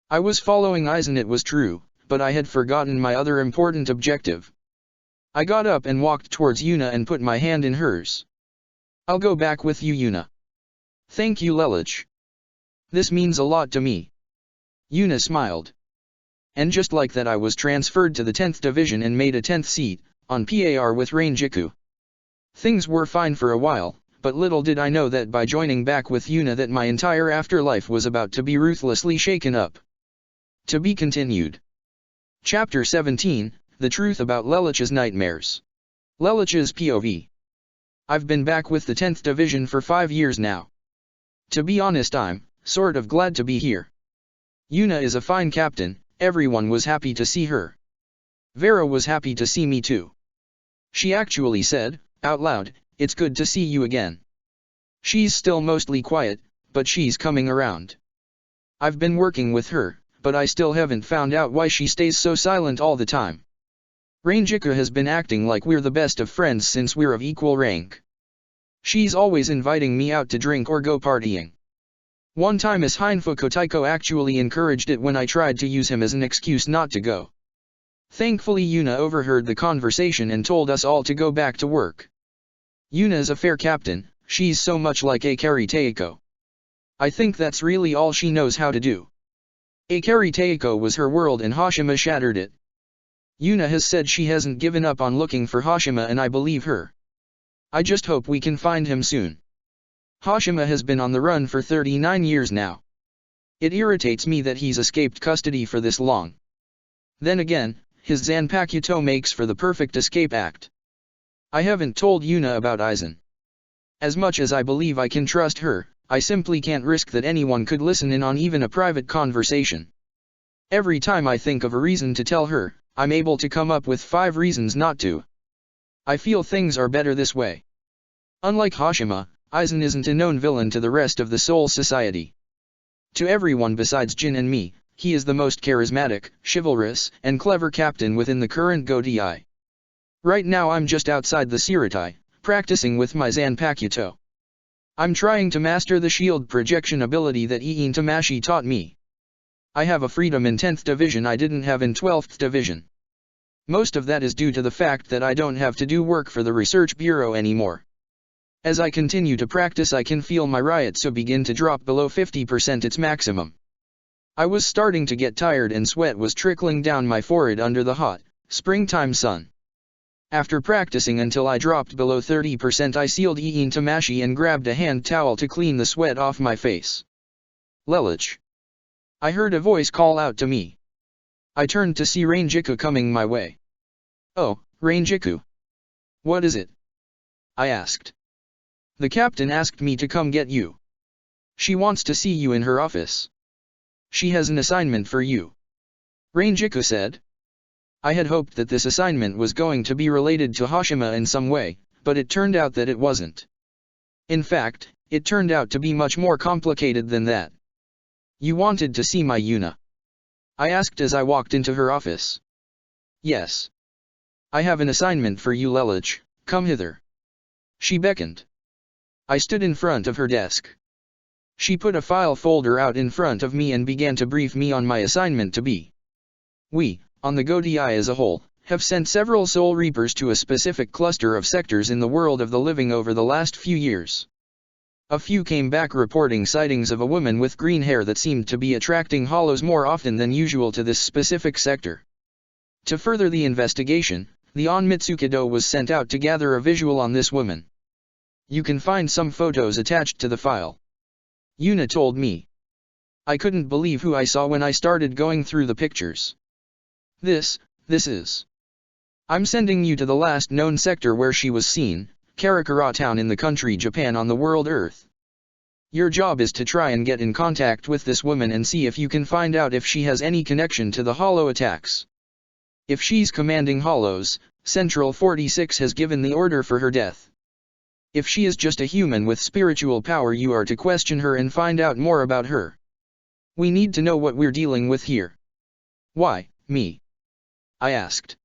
I was following Aizen, it was true, but I had forgotten my other important objective. I got up and walked towards Yuna and put my hand in hers. I'll go back with you, Yuna. Thank you, Lelouch. This means a lot to me. Yuna smiled. And just like that I was transferred to the 10th Division and made a 10th seat, on PAR with Rainjiku. Things were fine for a while, but little did I know that by joining back with Yuna that my entire afterlife was about to be ruthlessly shaken up. To be continued. Chapter 17, The Truth About Lelouch's Nightmares. Lelouch's POV. I've been back with the 10th Division for 5 years now. To be honest, I'm sort of glad to be here. Yuna is a fine captain, everyone was happy to see her. Vera was happy to see me too. She actually said, out loud, "It's good to see you again." She's still mostly quiet, but she's coming around. I've been working with her, but I still haven't found out why she stays so silent all the time. Rainjiku has been acting like we're the best of friends since we're of equal rank. She's always inviting me out to drink or go partying. One time Miss Heinfuku Taiko actually encouraged it when I tried to use him as an excuse not to go. Thankfully Yuna overheard the conversation and told us all to go back to work. Yuna is a fair captain, she's so much like Akari Taiko. I think that's really all she knows how to do. Akari Taiko was her world and Hashima shattered it. Yuna has said she hasn't given up on looking for Hashima and I believe her. I just hope we can find him soon. Hashima has been on the run for 39 years now. It irritates me that he's escaped custody for this long. Then again, his Zanpakuto makes for the perfect escape act. I haven't told Yuna about Aizen. As much as I believe I can trust her, I simply can't risk that anyone could listen in on even a private conversation. Every time I think of a reason to tell her, I'm able to come up with 5 reasons not to. I feel things are better this way. Unlike Hashima, Aizen isn't a known villain to the rest of the Soul Society. To everyone besides Jin and me, he is the most charismatic, chivalrous, and clever captain within the current Go-Di. Right now I'm just outside the Siratai, practicing with my Zanpakuto. I'm trying to master the shield projection ability that Iin Tamashi taught me. I have a freedom in 10th Division I didn't have in 12th Division. Most of that is due to the fact that I don't have to do work for the Research Bureau anymore. As I continue to practice I can feel my Ryotsu begin to drop below 50% its maximum. I was starting to get tired and sweat was trickling down my forehead under the hot, springtime sun. After practicing until I dropped below 30% I sealed Iin Tamashi and grabbed a hand towel to clean the sweat off my face. Lelouch. I heard a voice call out to me. I turned to see Rainjiku coming my way. Oh, Rainjiku. What is it? I asked. The captain asked me to come get you. She wants to see you in her office. She has an assignment for you. Rainjiku said. I had hoped that this assignment was going to be related to Hashima in some way, but it turned out that it wasn't. In fact, it turned out to be much more complicated than that. You wanted to see my Yuna? I asked as I walked into her office. Yes. I have an assignment for you, Lelouch, come hither. She beckoned. I stood in front of her desk. She put a file folder out in front of me and began to brief me on my assignment to be. We, on the Go-Di as a whole, have sent several Soul Reapers to a specific cluster of sectors in the world of the living over the last few years. A few came back reporting sightings of a woman with green hair that seemed to be attracting hollows more often than usual to this specific sector. To further the investigation, the On Mitsukido was sent out to gather a visual on this woman. You can find some photos attached to the file. Yuna told me. I couldn't believe who I saw when I started going through the pictures. This is. I'm sending you to the last known sector where she was seen, Karakura town in the country Japan on the world Earth. Your job is to try and get in contact with this woman and see if you can find out if she has any connection to the hollow attacks. If she's commanding hollows, Central 46 has given the order for her death. If she is just a human with spiritual power, you are to question her and find out more about her. We need to know what we're dealing with here. Why, me? I asked.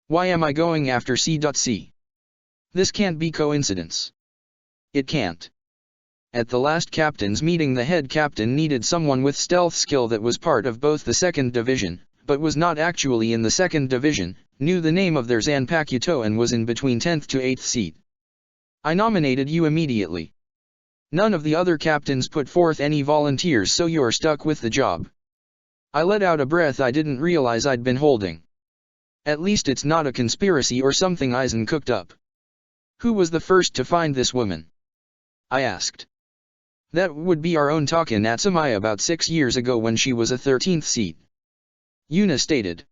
Why am I going after C.C? This can't be coincidence. It can't. At the last captain's meeting, the head captain needed someone with stealth skill that was part of both the 2nd Division, but was not actually in the 2nd Division, knew the name of their Zanpakuto and was in between 10th to 8th seat. I nominated you immediately. None of the other captains put forth any volunteers, so you're stuck with the job. I let out a breath I didn't realize I'd been holding. At least it's not a conspiracy or something Eisen cooked up. Who was the first to find this woman? I asked. That would be our own Taka Natsumaya about 6 years ago when she was a 13th seat. Yuna stated.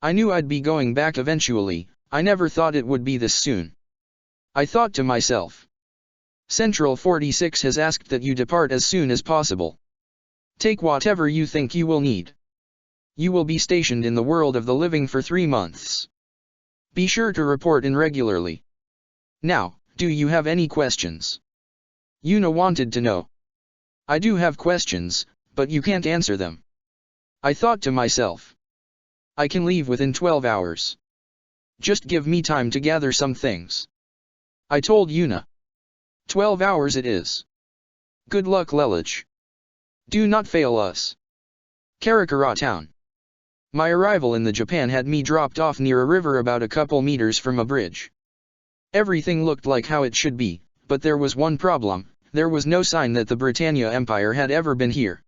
I knew I'd be going back eventually, I never thought it would be this soon. I thought to myself. Central 46 has asked that you depart as soon as possible. Take whatever you think you will need. You will be stationed in the world of the living for 3 months. Be sure to report in regularly. Now, do you have any questions? Yuna wanted to know. I do have questions, but you can't answer them. I thought to myself. I can leave within 12 hours. Just give me time to gather some things. I told Yuna. 12 hours it is. Good luck, Lelich. Do not fail us. Karakura Town. My arrival in the Japan had me dropped off near a river about a couple meters from a bridge. Everything looked like how it should be, but there was one problem. There was no sign that the Britannia Empire had ever been here.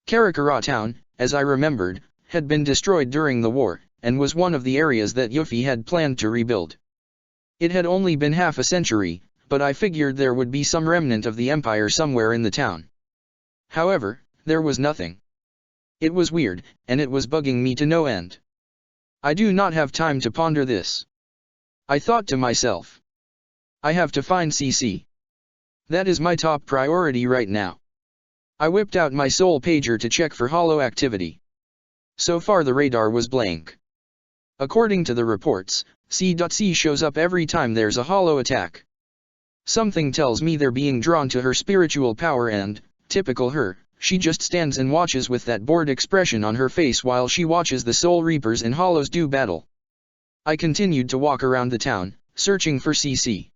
Karakura Town, as I remembered, had been destroyed during the war, and was one of the areas that Yuffie had planned to rebuild. It had only been half a century, but I figured there would be some remnant of the empire somewhere in the town. However, there was nothing. It was weird, and it was bugging me to no end. I do not have time to ponder this. I thought to myself. I have to find CC. That is my top priority right now. I whipped out my soul pager to check for holo activity. So far the radar was blank. According to the reports, C.C shows up every time there's a holo attack. Something tells me they're being drawn to her spiritual power and, typical her, she just stands and watches with that bored expression on her face while she watches the Soul Reapers and Hollows do battle. I continued to walk around the town, searching for CC.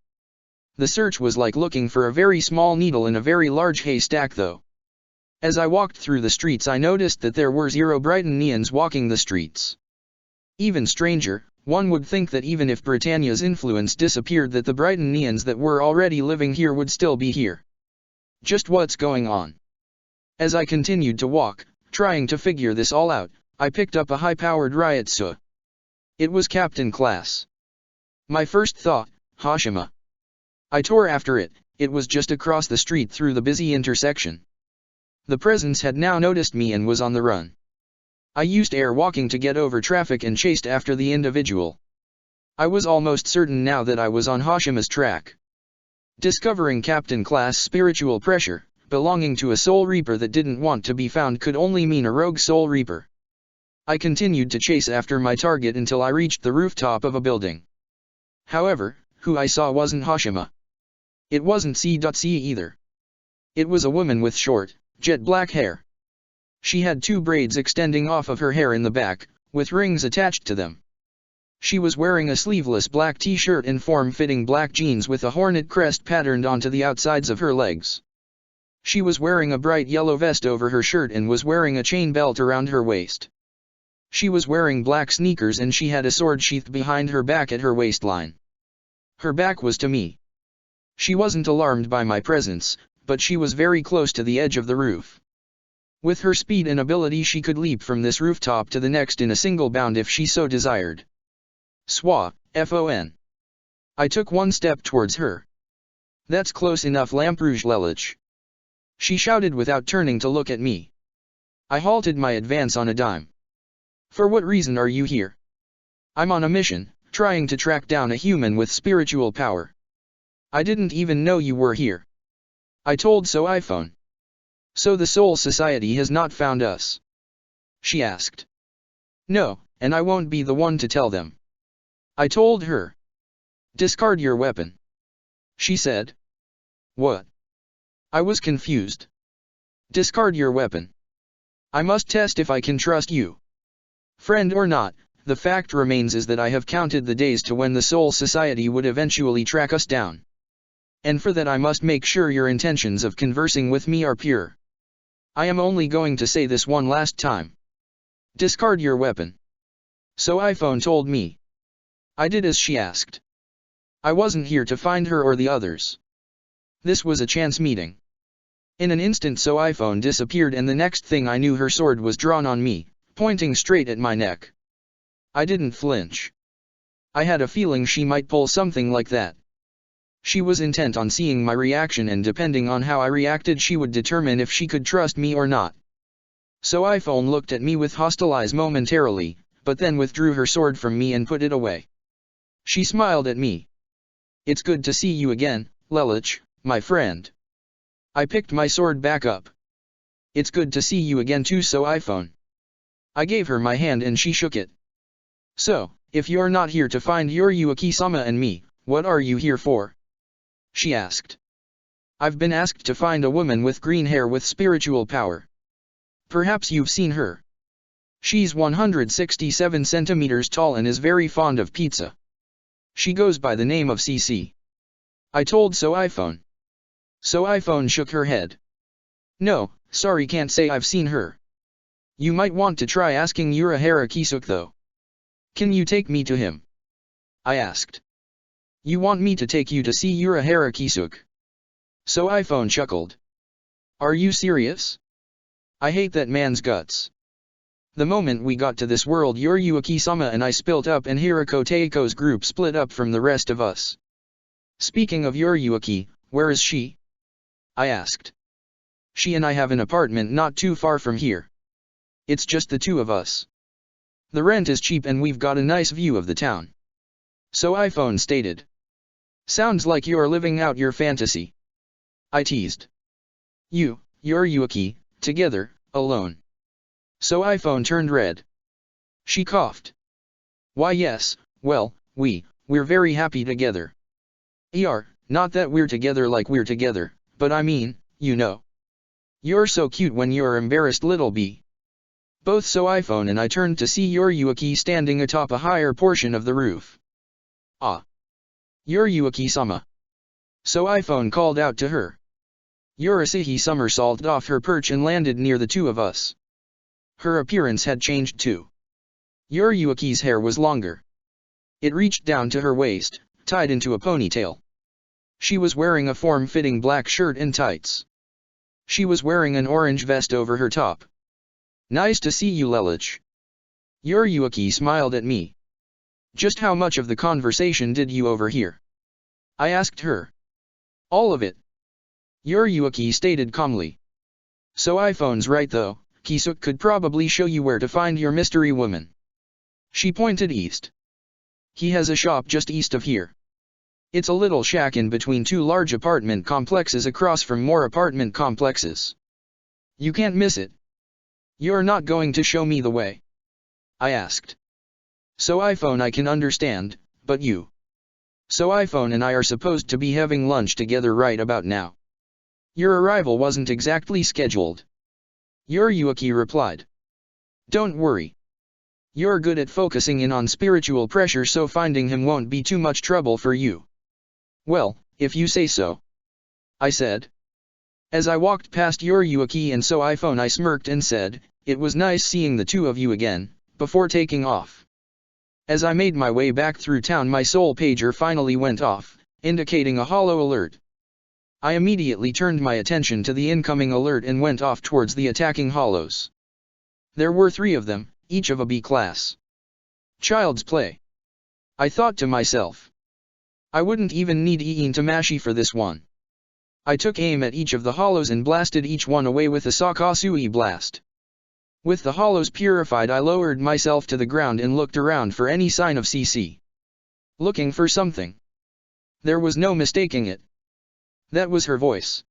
The search was like looking for a very small needle in a very large haystack though. As I walked through the streets I noticed that there were 0 Britannians walking the streets. Even stranger, one would think that even if Britannia's influence disappeared that the Britannians that were already living here would still be here. Just what's going on? As I continued to walk, trying to figure this all out, I picked up a high-powered Ryotsu. It was Captain Class. My first thought, Hashima. I tore after it, it was just across the street through the busy intersection. The presence had now noticed me and was on the run. I used air walking to get over traffic and chased after the individual. I was almost certain now that I was on Hashima's track. Discovering Captain Class' spiritual pressure, belonging to a Soul Reaper that didn't want to be found could only mean a rogue Soul Reaper. I continued to chase after my target until I reached the rooftop of a building. However, who I saw wasn't Hashima. It wasn't C.C either. It was a woman with short, jet black hair. She had 2 braids extending off of her hair in the back, with rings attached to them. She was wearing a sleeveless black t-shirt and form-fitting black jeans with a hornet crest patterned onto the outsides of her legs. She was wearing a bright yellow vest over her shirt and was wearing a chain belt around her waist. She was wearing black sneakers and she had a sword sheathed behind her back at her waistline. Her back was to me. She wasn't alarmed by my presence, but she was very close to the edge of the roof. With her speed and ability she could leap from this rooftop to the next in a single bound if she so desired. Swa, Fon. I took 1 step towards her. That's close enough, Lamperouge Lelich. She shouted without turning to look at me. I halted my advance on a dime. For what reason are you here? I'm on a mission, trying to track down a human with spiritual power. I didn't even know you were here. I told So iPhone. So the Soul Society has not found us? She asked. No, and I won't be the one to tell them. I told her. Discard your weapon. she said. What? I was confused. Discard your weapon. I must test if I can trust you. Friend or not, the fact remains is that I have counted the days to when the Soul Society would eventually track us down. And for that I must make sure your intentions of conversing with me are pure. I am only going to say this one last time. Discard your weapon. So iPhone told me. I did as she asked. I wasn't here to find her or the others. This was a chance meeting. In an instant so iPhone disappeared and the next thing I knew her sword was drawn on me, pointing straight at my neck. I didn't flinch. I had a feeling she might pull something like that. She was intent on seeing my reaction and depending on how I reacted she would determine if she could trust me or not. So iPhone looked at me with hostile eyes momentarily, but then withdrew her sword from me and put it away. She smiled at me. It's good to see you again, Lelich, my friend. I picked my sword back up. It's good to see you again too so iPhone. I gave her my hand and she shook it. So, if you're not here to find Yoriuki-sama and me, what are you here for? She asked. I've been asked to find a woman with green hair with spiritual power. Perhaps you've seen her. She's 167 centimeters tall and is very fond of pizza. She goes by the name of CC. I told So iPhone. So iPhone shook her head. No, sorry can't say I've seen her. You might want to try asking Urahara Kisuk though. Can you take me to him? I asked. You want me to take you to see Urahara Kisuk? So iPhone chuckled. Are you serious? I hate that man's guts. The moment we got to this world Yoriuki-sama and I split up and Hirako Teiko's group split up from the rest of us. Speaking of Yoriuki, where is she? I asked. She and I have an apartment not too far from here. It's just the two of us. The rent is cheap and we've got a nice view of the town. So iPhone stated. Sounds like you're living out your fantasy. I teased. Yoriuki, together, alone. So iPhone turned red. She coughed. Why yes, well, we're very happy together. Not that we're together like we're together, but I mean, you know. You're so cute when you're embarrassed little bee. Both So iPhone and I turned to see Yoriuki standing atop a higher portion of the roof. Ah. Yoriuki-sama. So iPhone called out to her. Yorisahi somersaulted off her perch and landed near the two of us. Her appearance had changed too. Yoriuki's hair was longer. It reached down to her waist, tied into a ponytail. She was wearing a form-fitting black shirt and tights. She was wearing an orange vest over her top. Nice to see you Lelich. Yoriuki smiled at me. Just how much of the conversation did you overhear? I asked her. All of it. Yoriuki stated calmly. So iPhone's right though, Kisuk could probably show you where to find your mystery woman. She pointed east. He has a shop just east of here. It's a little shack in between two large apartment complexes across from more apartment complexes. You can't miss it. You're not going to show me the way? I asked. So iPhone I can understand, but you. So iPhone and I are supposed to be having lunch together right about now. Your arrival wasn't exactly scheduled. Yoriuki replied. Don't worry. You're good at focusing in on spiritual pressure so finding him won't be too much trouble for you. Well, if you say so. I said. As I walked past Yoriuki and So iPhone I smirked and said, it was nice seeing the two of you again, before taking off. As I made my way back through town my soul pager finally went off, indicating a hollow alert. I immediately turned my attention to the incoming alert and went off towards the attacking hollows. There were 3 of them, each of a B class. Child's play. I thought to myself. I wouldn't even need Iin Tamashi for this one. I took aim at each of the hollows and blasted each one away with a Sakasui blast. With the hollows purified I lowered myself to the ground and looked around for any sign of CC. Looking for something. There was no mistaking it. That was her voice.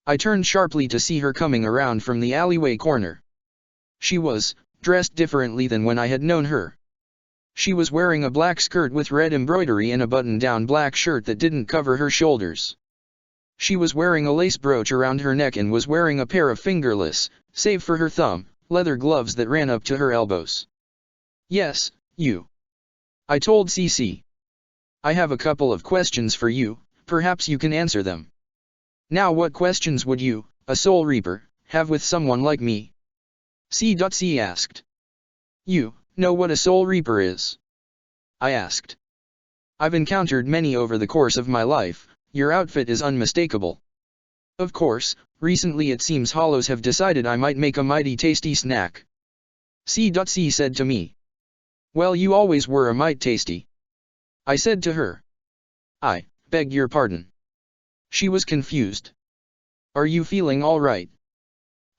I turned sharply to see her coming around from the alleyway corner. She was dressed differently than when I had known her. She was wearing a black skirt with red embroidery and a button-down black shirt that didn't cover her shoulders. She was wearing a lace brooch around her neck and was wearing a pair of fingerless, save for her thumb, leather gloves that ran up to her elbows. Yes, you. I told Cece. I have a couple of questions for you, perhaps you can answer them. Now what questions would you, a Soul Reaper, have with someone like me? C.C. asked. You know what a Soul Reaper is? I asked. I've encountered many over the course of my life, your outfit is unmistakable. Of course, recently it seems Hollows have decided I might make a mighty tasty snack. C.C. said to me. Well, you always were a mite tasty. I said to her. I beg your pardon. She was confused. Are you feeling all right?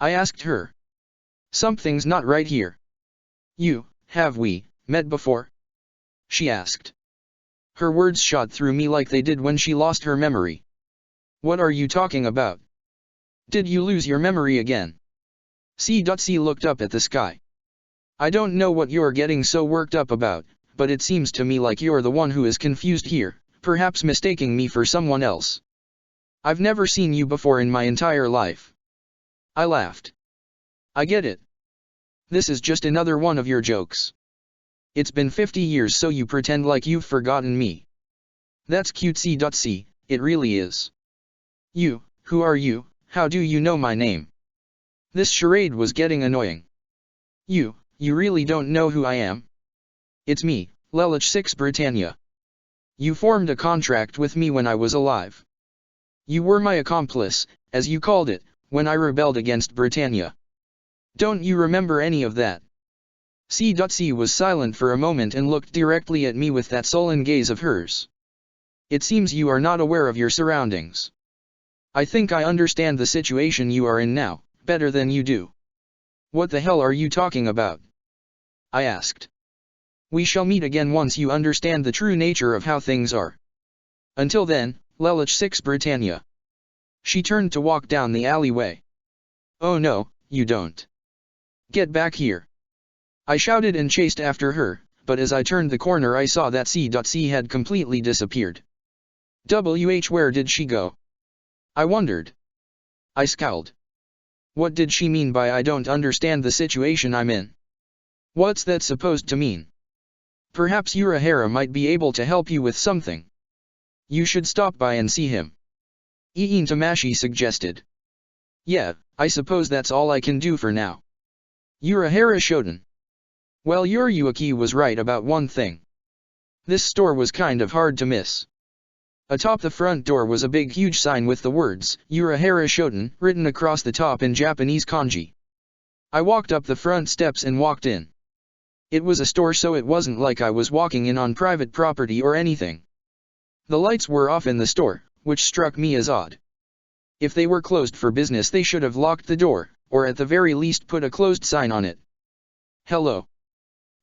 I asked her. Something's not right here. Have we met before? She asked. Her words shot through me like they did when she lost her memory. What are you talking about? Did you lose your memory again? C.C. looked up at the sky. I don't know what you're getting so worked up about, but it seems to me like you're the one who is confused here, perhaps mistaking me for someone else. I've never seen you before in my entire life. I laughed. I get it. This is just another one of your jokes. It's been 50 years so you pretend like you've forgotten me. That's cute C.C., it really is. Who are you, how do you know my name? This charade was getting annoying. You really don't know who I am? It's me, Lelich 6 Britannia. You formed a contract with me when I was alive. You were my accomplice, as you called it, when I rebelled against Britannia. Don't you remember any of that? C.C. was silent for a moment and looked directly at me with that sullen gaze of hers. It seems you are not aware of your surroundings. I think I understand the situation you are in now, better than you do. What the hell are you talking about? I asked. We shall meet again once you understand the true nature of how things are. Until then, Lelich 6 Britannia. She turned to walk down the alleyway. Oh no, you don't. Get back here. I shouted and chased after her, but as I turned the corner I saw that C.C. had completely disappeared. Where did she go? I wondered. I scowled. What did she mean by I don't understand the situation I'm in? What's that supposed to mean? Perhaps Urahara might be able to help you with something. You should stop by and see him. Iin Tamashi suggested. Yeah, I suppose that's all I can do for now. Urahara Shoten. Well, Yuaki was right about one thing. This store was kind of hard to miss. Atop the front door was a big huge sign with the words, Urahara Shoten, written across the top in Japanese kanji. I walked up the front steps and walked in. It was a store so it wasn't like I was walking in on private property or anything. The lights were off in the store, which struck me as odd. If they were closed for business they should have locked the door, or at the very least put a closed sign on it. Hello.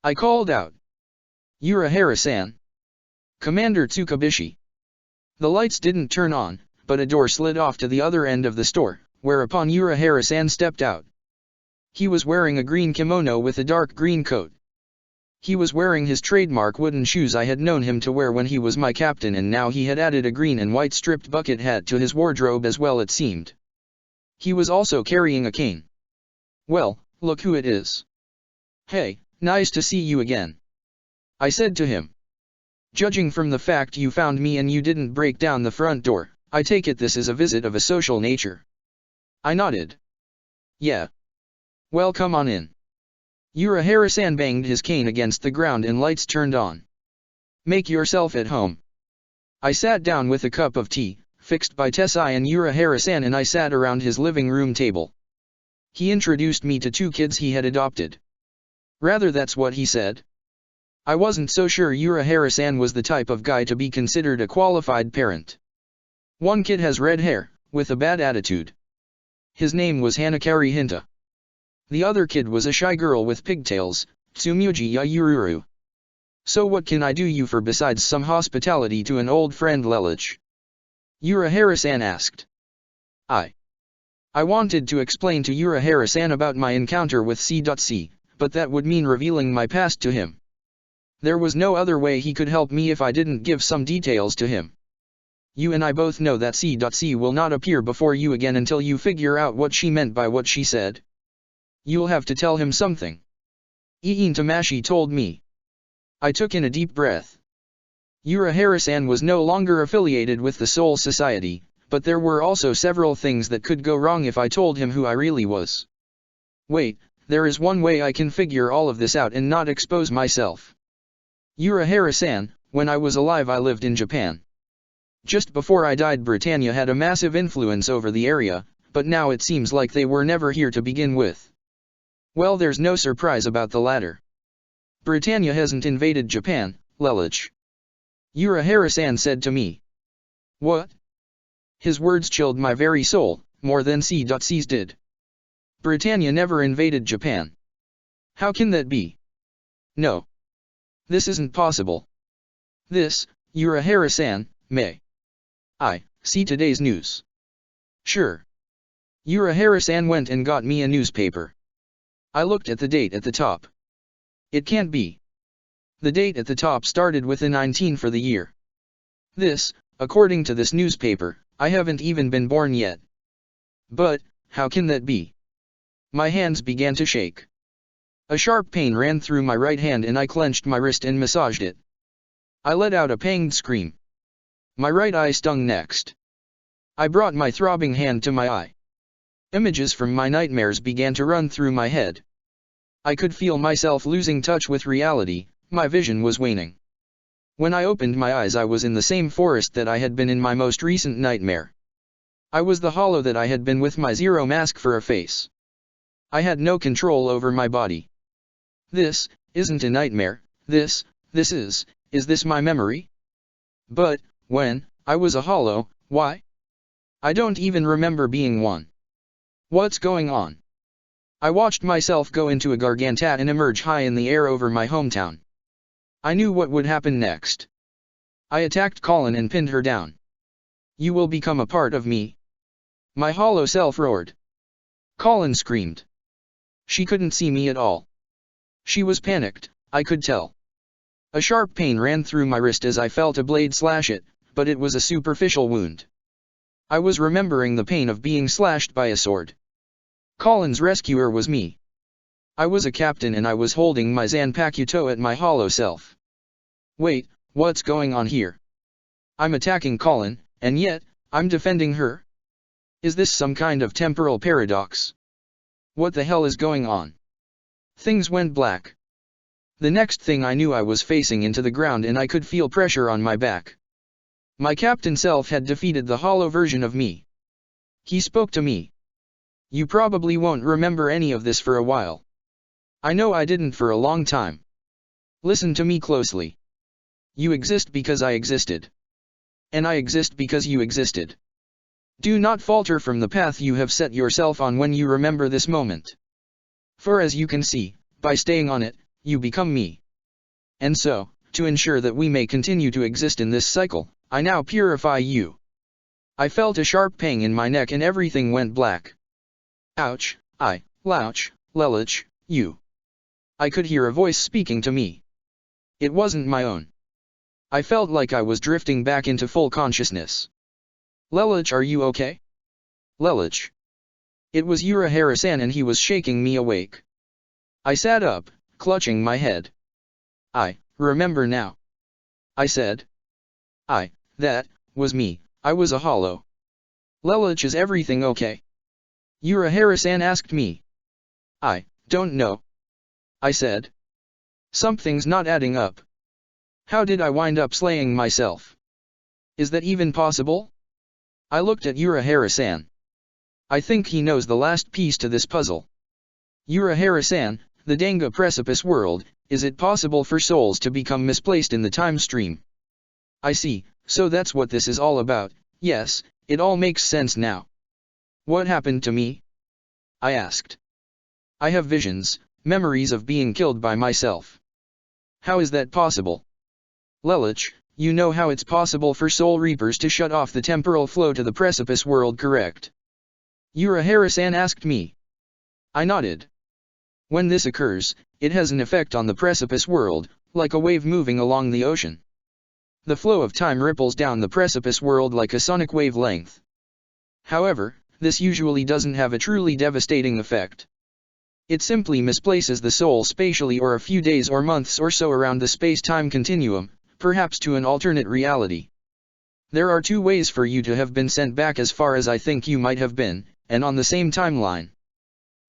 I called out. Urahara-san. Commander Tsukabishi. The lights didn't turn on, but a door slid off to the other end of the store, whereupon Urahara-san stepped out. He was wearing a green kimono with a dark green coat. He was wearing his trademark wooden shoes I had known him to wear when he was my captain, and now he had added a green and white striped bucket hat to his wardrobe as well, it seemed. He was also carrying a cane. Well, look who it is. Hey, nice to see you again. I said to him. Judging from the fact you found me and you didn't break down the front door, I take it this is a visit of a social nature. I nodded. Yeah. Well, come on in. Urahara-san banged his cane against the ground and lights turned on. Make yourself at home. I sat down with a cup of tea, fixed by Tessai and Urahara-san, and I sat around his living room table. He introduced me to 2 kids he had adopted. Rather, that's what he said. I wasn't so sure Urahara-san was the type of guy to be considered a qualified parent. One kid has red hair, with a bad attitude. His name was Hanakari Hinta. The other kid was a shy girl with pigtails, Tsumuji Yayururu. So what can I do you for besides some hospitality to an old friend Lelich? Urahara-san asked. I wanted to explain to Urahara-san about my encounter with C.C., but that would mean revealing my past to him. There was no other way he could help me if I didn't give some details to him. You and I both know that C.C will not appear before you again until you figure out what she meant by what she said. You'll have to tell him something. Iin Tamashi told me. I took in a deep breath. Urahara-san was no longer affiliated with the Soul Society, but there were also several things that could go wrong if I told him who I really was. Wait, there is one way I can figure all of this out and not expose myself. Urahara-san, when I was alive I lived in Japan. Just before I died Britannia had a massive influence over the area, but now it seems like they were never here to begin with. Well, there's no surprise about the latter. Britannia hasn't invaded Japan, Lelouch. Urahara-san said to me. What? His words chilled my very soul, more than C.C's did. Britannia never invaded Japan. How can that be? No. This isn't possible. This, Urahara-san, may I see today's news? Sure. Urahara-san went and got me a newspaper. I looked at the date at the top. It can't be. The date at the top started with a 19 for the year. This, according to this newspaper, I haven't even been born yet. But, how can that be? My hands began to shake. A sharp pain ran through my right hand and I clenched my wrist and massaged it. I let out a panged scream. My right eye stung next. I brought my throbbing hand to my eye. Images from my nightmares began to run through my head. I could feel myself losing touch with reality, my vision was waning. When I opened my eyes I was in the same forest that I had been in my most recent nightmare. I was the hollow that I had been with my zero mask for a face. I had no control over my body. This isn't a nightmare, this is this my memory? But, when I was a hollow, why? I don't even remember being one. What's going on? I watched myself go into a Garganta and emerge high in the air over my hometown. I knew what would happen next. I attacked Colin and pinned her down. You will become a part of me. My hollow self roared. Colin screamed. She couldn't see me at all. She was panicked, I could tell. A sharp pain ran through my wrist as I felt a blade slash it, but it was a superficial wound. I was remembering the pain of being slashed by a sword. Colin's rescuer was me. I was a captain and I was holding my Zanpakuto at my hollow self. Wait, what's going on here? I'm attacking Colin, and yet, I'm defending her? Is this some kind of temporal paradox? What the hell is going on? Things went black. The next thing I knew I was facing into the ground and I could feel pressure on my back. My captain self had defeated the hollow version of me. He spoke to me. You probably won't remember any of this for a while. I know I didn't for a long time. Listen to me closely. You exist because I existed. And I exist because you existed. Do not falter from the path you have set yourself on when you remember this moment. For as you can see, by staying on it, you become me. And so, to ensure that we may continue to exist in this cycle, I now purify you. I felt a sharp pang in my neck and everything went black. Ouch, Lelouch, you. I could hear a voice speaking to me. It wasn't my own. I felt like I was drifting back into full consciousness. Lelouch, are you okay? Lelouch. It was Urahara-san and he was shaking me awake. I sat up, clutching my head. I remember now. I said. That was me, I was a hollow. Lelouch, is everything okay? Urahara-san asked me. I don't know. I said. Something's not adding up. How did I wind up slaying myself? Is that even possible? I looked at Urahara-san. I think he knows the last piece to this puzzle. Urahara-san, the Danga Precipice world, is it possible for souls to become misplaced in the time stream? I see, so that's what this is all about. Yes, it all makes sense now. What happened to me? I asked. I have visions, memories of being killed by myself. How is that possible? Lelouch, you know how it's possible for soul reapers to shut off the temporal flow to the precipice world, correct? Urahara-san asked me. I nodded. When this occurs, it has an effect on the precipice world, like a wave moving along the ocean. The flow of time ripples down the precipice world like a sonic wavelength. However, this usually doesn't have a truly devastating effect. It simply misplaces the soul spatially or a few days or months or so around the space-time continuum, perhaps to an alternate reality. There are two ways for you to have been sent back as far as I think you might have been, and on the same timeline.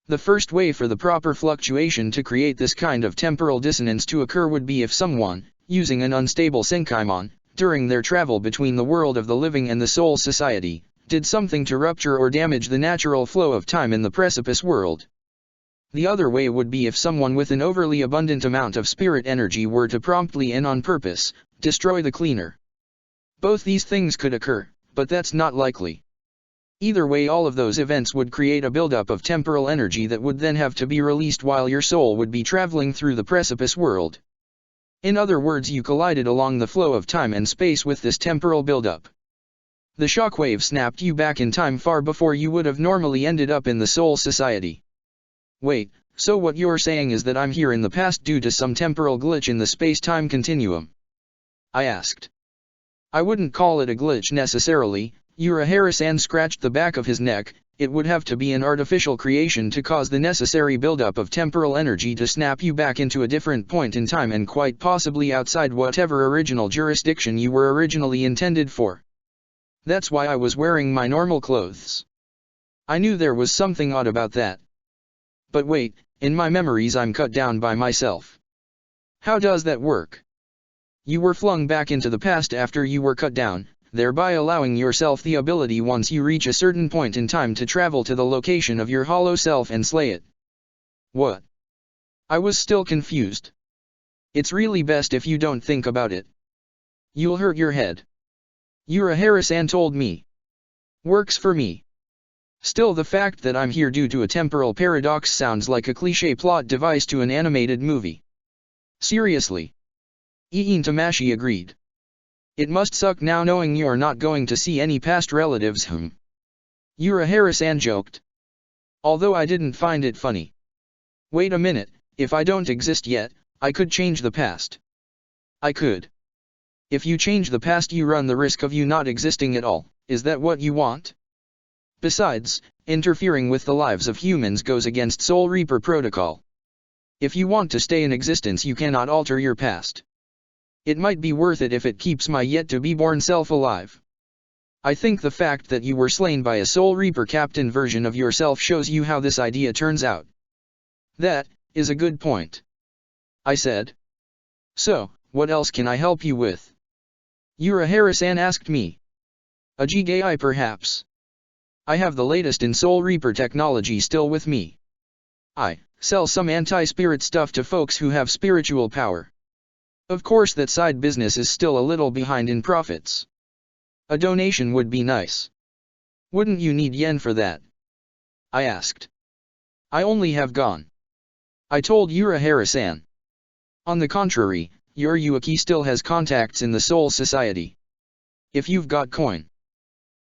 The first way for the proper fluctuation to create this kind of temporal dissonance to occur would be if someone, using an unstable Senkaimon, during their travel between the world of the living and the soul society, did something to rupture or damage the natural flow of time in the precipice world. The other way would be if someone with an overly abundant amount of spirit energy were to promptly and on purpose, destroy the cleaner. Both these things could occur, but that's not likely. Either way, all of those events would create a buildup of temporal energy that would then have to be released while your soul would be traveling through the precipice world. In other words, you collided along the flow of time and space with this temporal buildup. The shockwave snapped you back in time far before you would have normally ended up in the soul society. Wait, so what you're saying is that I'm here in the past due to some temporal glitch in the space-time continuum? I asked. I wouldn't call it a glitch necessarily. Urahara-san scratched the back of his neck. It would have to be an artificial creation to cause the necessary buildup of temporal energy to snap you back into a different point in time and quite possibly outside whatever original jurisdiction you were originally intended for. That's why I was wearing my normal clothes. I knew there was something odd about that. But wait, in my memories I'm cut down by myself. How does that work? You were flung back into the past after you were cut down, thereby allowing yourself the ability once you reach a certain point in time to travel to the location of your hollow self and slay it. What? I was still confused. It's really best if you don't think about it. You'll hurt your head. Urahara-san told me. Works for me. Still, the fact that I'm here due to a temporal paradox sounds like a cliché plot device to an animated movie. Seriously. Iin Tamashi agreed. It must suck now knowing you're not going to see any past relatives. Urahara-san joked. Although I didn't find it funny. Wait a minute, if I don't exist yet, I could change the past. I could. If you change the past, you run the risk of you not existing at all. Is that what you want? Besides, interfering with the lives of humans goes against Soul Reaper protocol. If you want to stay in existence, you cannot alter your past. It might be worth it if it keeps my yet-to-be-born self alive. I think the fact that you were slain by a Soul Reaper captain version of yourself shows you how this idea turns out. That is a good point, I said. So, what else can I help you with? Urahara-san asked me. A Jigai perhaps? I have the latest in Soul Reaper technology still with me. I sell some anti-spirit stuff to folks who have spiritual power. Of course that side business is still a little behind in profits. A donation would be nice. Wouldn't you need yen for that? I asked. I only have gone. I told Urahara-san. On the contrary, Yuruaki still has contacts in the Soul Society. If you've got coin.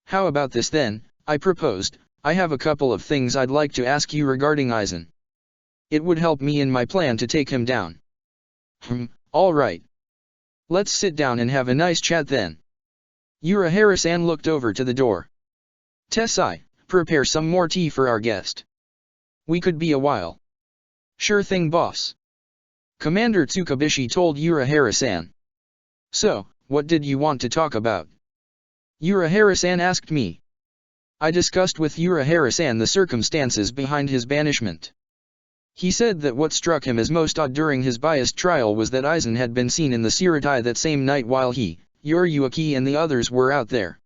How about this then, I proposed. I have a couple of things I'd like to ask you regarding Aizen. It would help me in my plan to take him down. All right. Let's sit down and have a nice chat then. Urahara-san looked over to the door. Tessai, prepare some more tea for our guest. We could be a while. Sure thing, boss. Commander Tsukabishi told Urahara-san. So, what did you want to talk about? Urahara-san asked me. I discussed with Urahara-san the circumstances behind his banishment. He said that what struck him as most odd during his biased trial was that Aizen had been seen in the Siratai that same night while he, Yuruaki and the others were out there.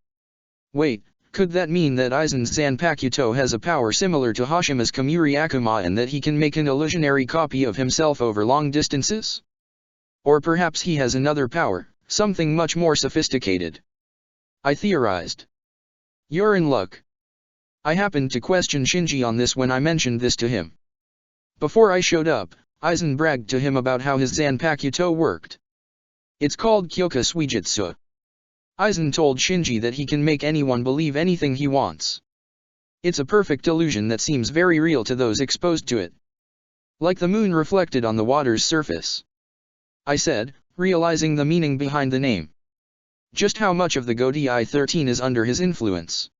Wait, could that mean that Aizen's Zanpakuto has a power similar to Hashima's Kamuri Akuma and that he can make an illusionary copy of himself over long distances? Or perhaps he has another power, something much more sophisticated. I theorized. You're in luck. I happened to question Shinji on this when I mentioned this to him. Before I showed up, Aizen bragged to him about how his Zanpakuto worked. It's called Kyoka Suijutsu. Aizen told Shinji that he can make anyone believe anything he wants. It's a perfect illusion that seems very real to those exposed to it. Like the moon reflected on the water's surface. I said, realizing the meaning behind the name. Just how much of the Godi 13 is under his influence?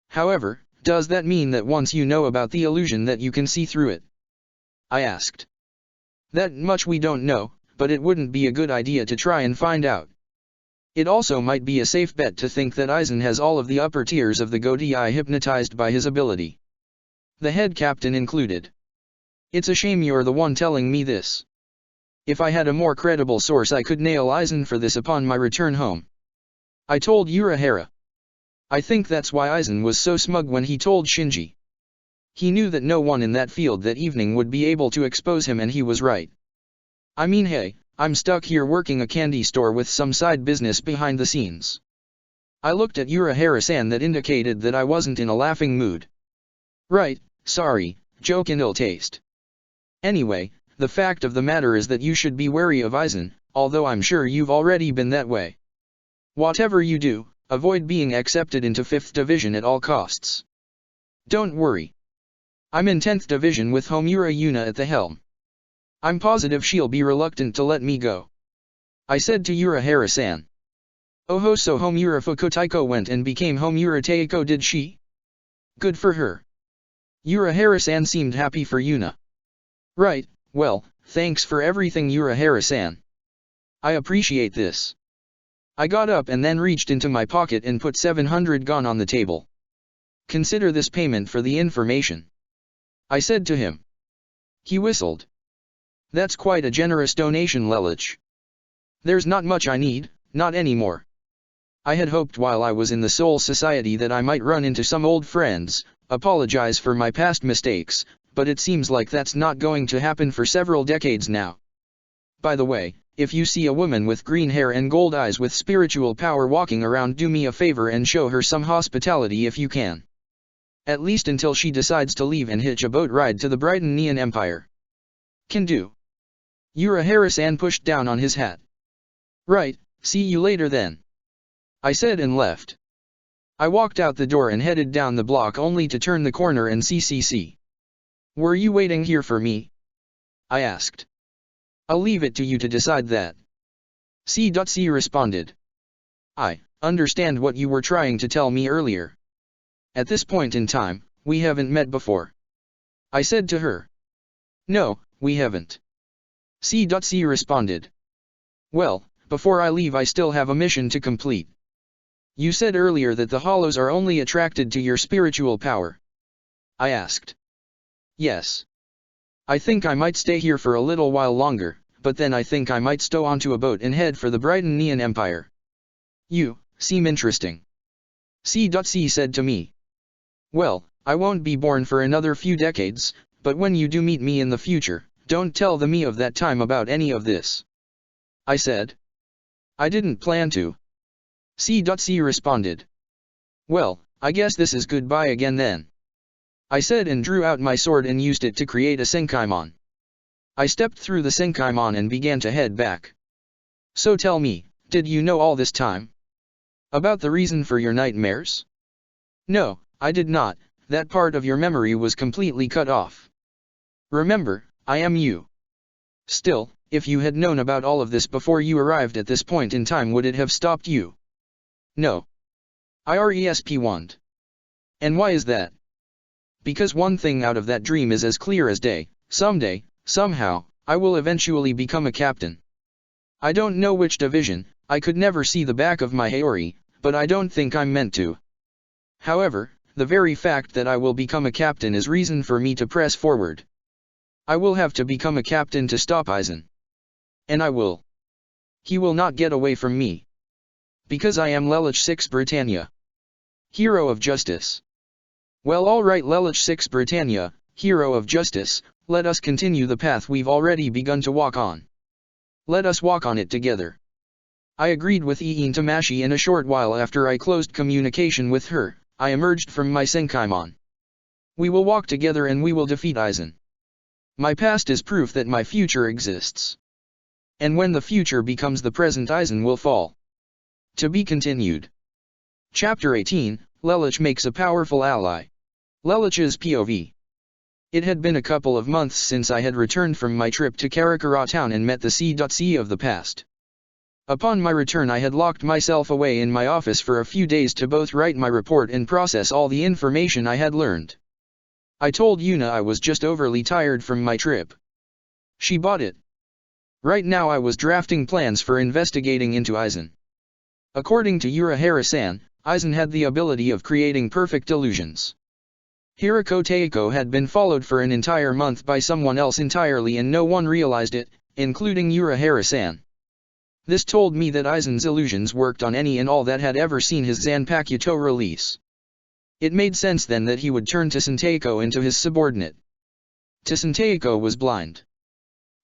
However, does that mean that once you know about the illusion that you can see through it? I asked. That much we don't know, but it wouldn't be a good idea to try and find out. It also might be a safe bet to think that Aizen has all of the upper tiers of the Godi hypnotized by his ability. The head captain included. It's a shame you're the one telling me this. If I had a more credible source I could nail Aizen for this upon my return home. I told Urahara. I think that's why Aizen was so smug when he told Shinji. He knew that no one in that field that evening would be able to expose him, and he was right. I mean, hey, I'm stuck here working a candy store with some side business behind the scenes. I looked at Urahara-san, that indicated that I wasn't in a laughing mood. Right, sorry, joke in ill taste. Anyway, the fact of the matter is that you should be wary of Aizen, although I'm sure you've already been that way. Whatever you do, avoid being accepted into 5th Division at all costs. Don't worry. I'm in 10th Division with Homura Yuna at the helm. I'm positive she'll be reluctant to let me go. I said to Urahara-san. Oh, so Homura Fukutaiko went and became Homura Teiko, did she? Good for her. Urahara-san seemed happy for Yuna. Right, well, thanks for everything, Urahara-san. I appreciate this. I got up and then reached into my pocket and put 700 gon on the table. Consider this payment for the information. I said to him. He whistled. That's quite a generous donation, Lelich. There's not much I need, not anymore. I had hoped while I was in the Soul Society that I might run into some old friends, apologize for my past mistakes, but it seems like that's not going to happen for several decades now. By the way, if you see a woman with green hair and gold eyes with spiritual power walking around, do me a favor and show her some hospitality if you can. At least until she decides to leave and hitch a boat ride to the Brighton Neon Empire. Can do. Urahara-san pushed down on his hat. Right, see you later then. I said and left. I walked out the door and headed down the block only to turn the corner and see CC. Were you waiting here for me? I asked. I'll leave it to you to decide that. C.C. responded. I understand what you were trying to tell me earlier. At this point in time, we haven't met before. I said to her. No, we haven't. C.C. responded. Well, before I leave I still have a mission to complete. You said earlier that the Hollows are only attracted to your spiritual power. I asked. Yes. I think I might stay here for a little while longer, but then I think I might stow onto a boat and head for the Brighton Neon Empire. You seem interesting. C.C. said to me. Well, I won't be born for another few decades, but when you do meet me in the future, don't tell the me of that time about any of this. I said. I didn't plan to. C.C. responded. Well, I guess this is goodbye again then. I said and drew out my sword and used it to create a Senkaimon. I stepped through the Senkaimon and began to head back. So tell me, did you know all this time? About the reason for your nightmares? No, I did not, that part of your memory was completely cut off. Remember, I am you. Still, if you had known about all of this before you arrived at this point in time, would it have stopped you? No. I resp1'd. And why is that? Because one thing out of that dream is as clear as day, someday, somehow, I will eventually become a captain. I don't know which division, I could never see the back of my Haori, but I don't think I'm meant to. However, the very fact that I will become a captain is reason for me to press forward. I will have to become a captain to stop Aizen. And I will. He will not get away from me. Because I am Lelich 6 Britannia. Hero of Justice. Well, alright, Lelich 6 Britannia, Hero of Justice, let us continue the path we've already begun to walk on. Let us walk on it together. I agreed with Iin Tamashi, and a short while after I closed communication with her, I emerged from my Senkaimon. We will walk together and we will defeat Aizen. My past is proof that my future exists. And when the future becomes the present, Aizen will fall. To be continued. Chapter 18, Lelich makes a powerful ally. Lelich's POV. It had been a couple of months since I had returned from my trip to Karakura town and met the C.C of the past. Upon my return I had locked myself away in my office for a few days to both write my report and process all the information I had learned. I told Yuna I was just overly tired from my trip. She bought it. Right now I was drafting plans for investigating into Aizen. According to Urahara-san, Aizen had the ability of creating perfect illusions. Hirako Teiko had been followed for an entire month by someone else entirely and no one realized it, including Urahara-san. This told me that Aizen's illusions worked on any and all that had ever seen his Zanpakuto release. It made sense then that he would turn Teiko into his subordinate. Teiko was blind.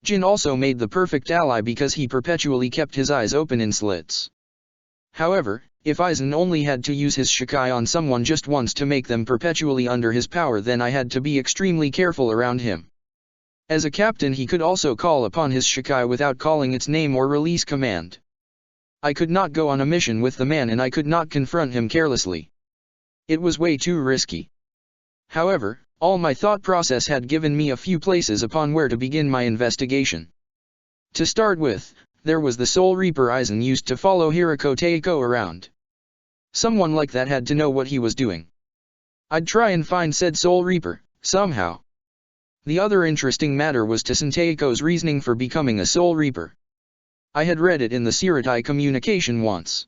Jin also made the perfect ally because he perpetually kept his eyes open in slits. However, if Aizen only had to use his Shikai on someone just once to make them perpetually under his power, then I had to be extremely careful around him. As a captain he could also call upon his Shikai without calling its name or release command. I could not go on a mission with the man and I could not confront him carelessly. It was way too risky. However, all my thought process had given me a few places upon where to begin my investigation. To start with, there was the Soul Reaper Aizen used to follow Hirako Teiko around. Someone like that had to know what he was doing. I'd try and find said Soul Reaper, somehow. The other interesting matter was Teiko's reasoning for becoming a Soul Reaper. I had read it in the Siratai communication once.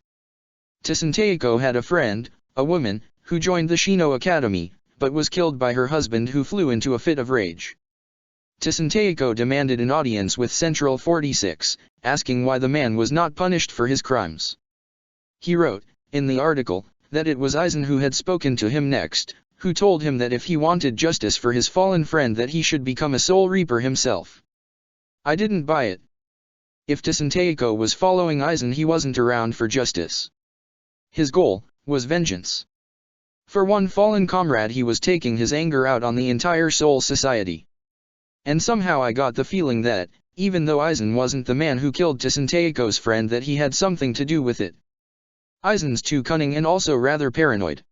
Teiko had a friend, a woman, who joined the Shino Academy, but was killed by her husband who flew into a fit of rage. Teiko demanded an audience with Central 46, asking why the man was not punished for his crimes. He wrote, in the article, that it was Aizen who had spoken to him next, who told him that if he wanted justice for his fallen friend that he should become a Soul Reaper himself. I didn't buy it. If Teiko was following Aizen, he wasn't around for justice. His goal was vengeance. For one fallen comrade he was taking his anger out on the entire Soul Society. And somehow I got the feeling that, even though Aizen wasn't the man who killed Teiko's friend, that he had something to do with it. Aizen's too cunning and also rather paranoid.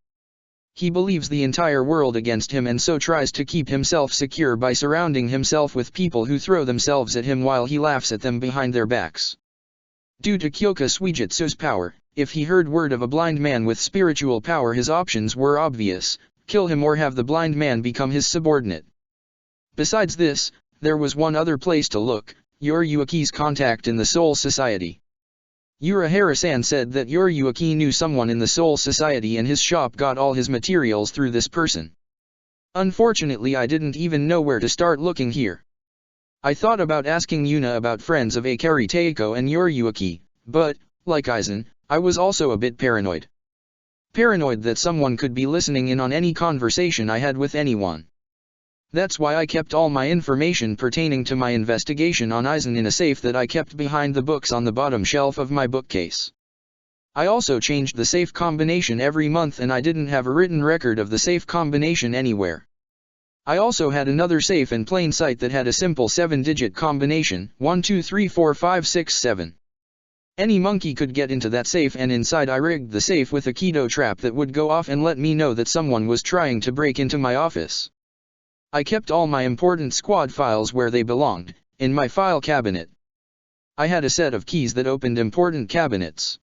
He believes the entire world against him and so tries to keep himself secure by surrounding himself with people who throw themselves at him while he laughs at them behind their backs. Due to Kyoka Suijutsu's power, if he heard word of a blind man with spiritual power, his options were obvious: kill him or have the blind man become his subordinate. Besides this, there was one other place to look: Yoruiki's contact in the Soul Society. Urahara-san said that Yoruiki knew someone in the Soul Society and his shop got all his materials through this person. Unfortunately I didn't even know where to start looking here. I thought about asking Yuna about friends of Akari Teiko and Yoruiki, but, like Aizen, I was also a bit paranoid. Paranoid that someone could be listening in on any conversation I had with anyone. That's why I kept all my information pertaining to my investigation on Aizen in a safe that I kept behind the books on the bottom shelf of my bookcase. I also changed the safe combination every month and I didn't have a written record of the safe combination anywhere. I also had another safe in plain sight that had a simple 7-digit combination, 12345667. Any monkey could get into that safe, and inside I rigged the safe with a Kido trap that would go off and let me know that someone was trying to break into my office. I kept all my important squad files where they belonged, in my file cabinet. I had a set of keys that opened important cabinets.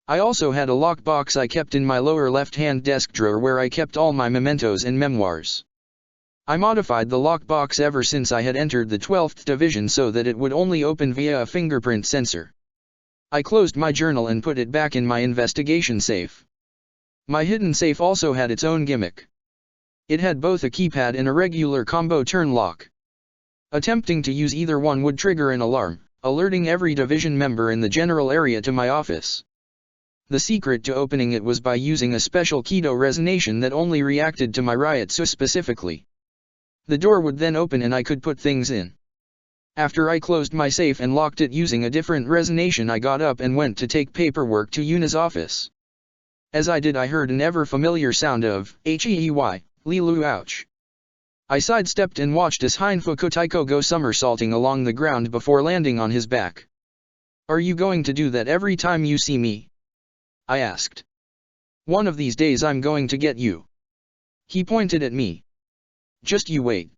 I also had a lockbox I kept in my lower left-hand desk drawer where I kept all my mementos and memoirs. I modified the lockbox ever since I had entered the 12th Division so that it would only open via a fingerprint sensor. I closed my journal and put it back in my investigation safe. My hidden safe also had its own gimmick. It had both a keypad and a regular combo turn lock. Attempting to use either one would trigger an alarm, alerting every division member in the general area to my office. The secret to opening it was by using a special Kido resonation that only reacted to my Ryutsu specifically. The door would then open and I could put things in. After I closed my safe and locked it using a different resonation, I got up and went to take paperwork to Yuna's office. As I did, I heard an ever-familiar sound of "Heey, Lilu ouch." I sidestepped and watched as Hinfuku Taiko go somersaulting along the ground before landing on his back. "Are you going to do that every time you see me?" I asked. "One of these days I'm going to get you." He pointed at me. "Just you wait,"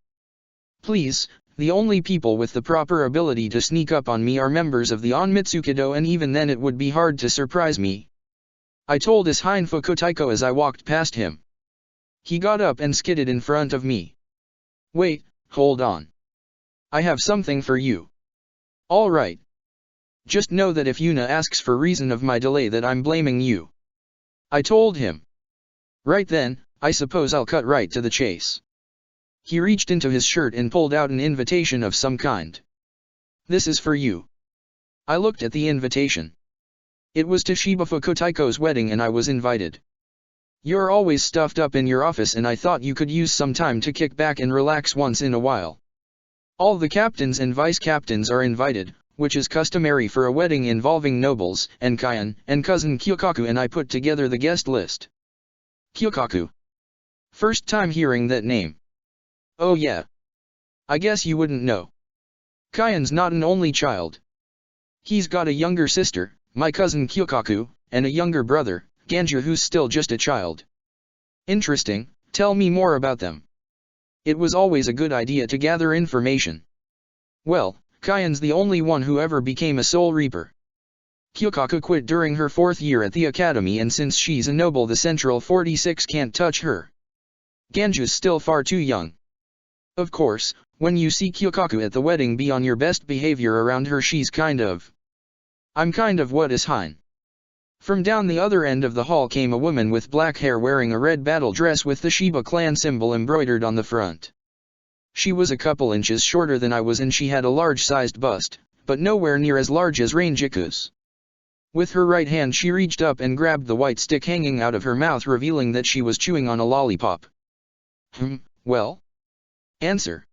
Please, the only people with the proper ability to sneak up on me are members of the Onmitsukido, and even then it would be hard to surprise me. I told Ishine Fukutaiko as I walked past him. He got up and skidded in front of me. Wait, hold on. I have something for you. Alright. Just know that if Yuna asks for reason of my delay that I'm blaming you. I told him. Right then, I suppose I'll cut right to the chase. He reached into his shirt and pulled out an invitation of some kind. This is for you. I looked at the invitation. It was to Shiba Fukutaiko's wedding and I was invited. You're always stuffed up in your office and I thought you could use some time to kick back and relax once in a while. All the captains and vice captains are invited, which is customary for a wedding involving nobles, and Kyan and cousin Kyokaku and I put together the guest list. Kyokaku. First time hearing that name. Oh yeah. I guess you wouldn't know. Kyan's not an only child. He's got a younger sister, my cousin Kyokaku, and a younger brother, Ganju, who's still just a child. Interesting, tell me more about them. It was always a good idea to gather information. Well, Kyan's the only one who ever became a Soul Reaper. Kyokaku quit during her 4th year at the academy, and since she's a noble the Central 46 can't touch her. Ganju's still far too young. Of course, when you see Kyokaku at the wedding, be on your best behavior around her. I'm kind of what is Hein. From down the other end of the hall came a woman with black hair wearing a red battle dress with the Shiba clan symbol embroidered on the front. She was a couple inches shorter than I was and she had a large-sized bust, but nowhere near as large as Rangiku's. With her right hand she reached up and grabbed the white stick hanging out of her mouth, revealing that she was chewing on a lollipop. Well? Answer.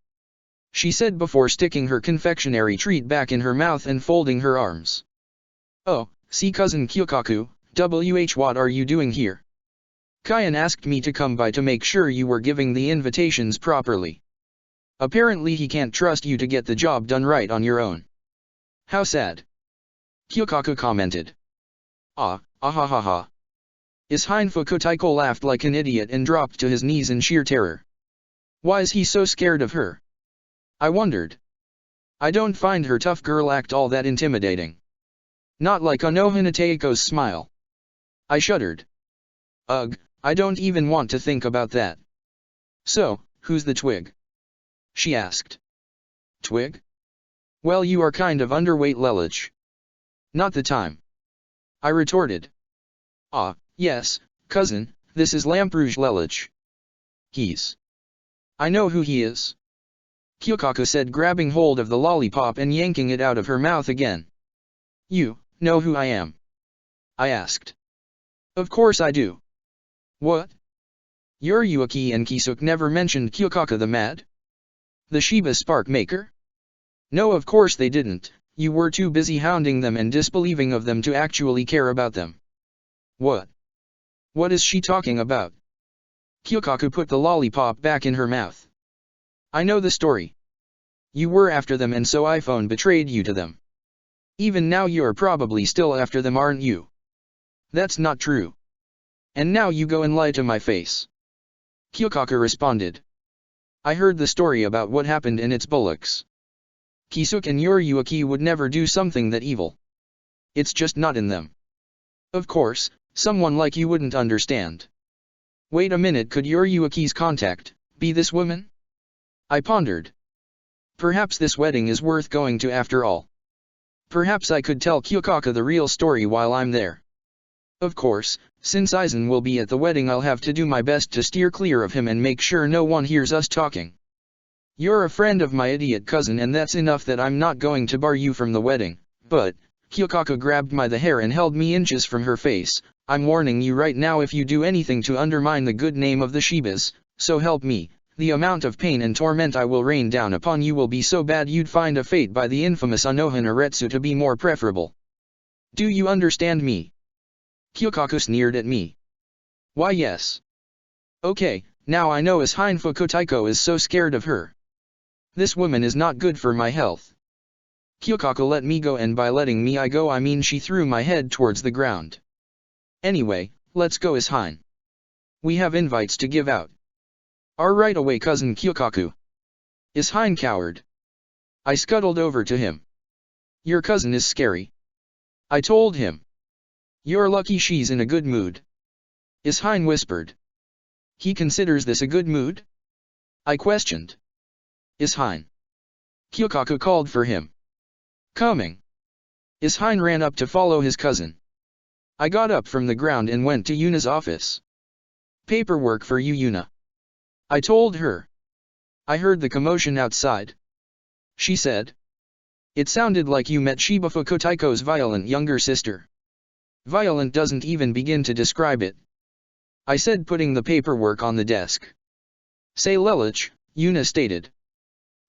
She said before sticking her confectionery treat back in her mouth and folding her arms. Oh, see cousin Kyokaku, what are you doing here? Kyan asked me to come by to make sure you were giving the invitations properly. Apparently he can't trust you to get the job done right on your own. How sad. Kyokaku commented. Ahahaha. Ishine Fukutaiko laughed like an idiot and dropped to his knees in sheer terror. Why is he so scared of her? I wondered. I don't find her tough girl act all that intimidating. Not like Anohana Teiko's smile. I shuddered. Ugh, I don't even want to think about that. So, who's the twig? She asked. Twig? Well, you are kind of underweight, Lelich. Not the time. I retorted. Ah, yes, cousin, this is Lamperouge Lelich. He's. I know who he is. Kyokaku said, grabbing hold of the lollipop and yanking it out of her mouth again. You know who I am? I asked. Of course I do. What? Yuruaki and Kisuk never mentioned Kyokaku the Mad? The Shiba Spark Maker? No, of course they didn't. You were too busy hounding them and disbelieving of them to actually care about them. What? What is she talking about? Kyokaku put the lollipop back in her mouth. I know the story. You were after them and so iPhone betrayed you to them. Even now you're probably still after them, aren't you? That's not true. And now you go and lie to my face. Kyokaku responded. I heard the story about what happened in its bullocks. Kisuk and Yuruaki would never do something that evil. It's just not in them. Of course, someone like you wouldn't understand. Wait a minute, could Yuruaki's contact be this woman? I pondered. Perhaps this wedding is worth going to after all. Perhaps I could tell Kyokaku the real story while I'm there. Of course, since Aizen will be at the wedding, I'll have to do my best to steer clear of him and make sure no one hears us talking. You're a friend of my idiot cousin and that's enough that I'm not going to bar you from the wedding, but, Kyokaku grabbed my the hair and held me inches from her face. I'm warning you right now, if you do anything to undermine the good name of the Shibas, so help me, the amount of pain and torment I will rain down upon you will be so bad you'd find a fate by the infamous Anohana Retsu to be more preferable. Do you understand me? Kyokaku sneered at me. Why yes. Okay, now I know Ishine Fukutaiko is so scared of her. This woman is not good for my health. Kyokaku let me go, and by letting me I go I mean she threw my head towards the ground. Anyway, let's go Ishine. We have invites to give out. Right away cousin Kyokaku. Ishain cowered. I scuttled over to him. Your cousin is scary. I told him. You're lucky she's in a good mood. Ishain whispered. He considers this a good mood? I questioned. Ishain. Kyukaku called for him. Coming. Ishain ran up to follow his cousin. I got up from the ground and went to Yuna's office. Paperwork for you, Yuna. I told her. I heard the commotion outside. She said. It sounded like you met Shibafuku Taiko's violent younger sister. Violent doesn't even begin to describe it. I said, putting the paperwork on the desk. Say Lelich, Yuna stated.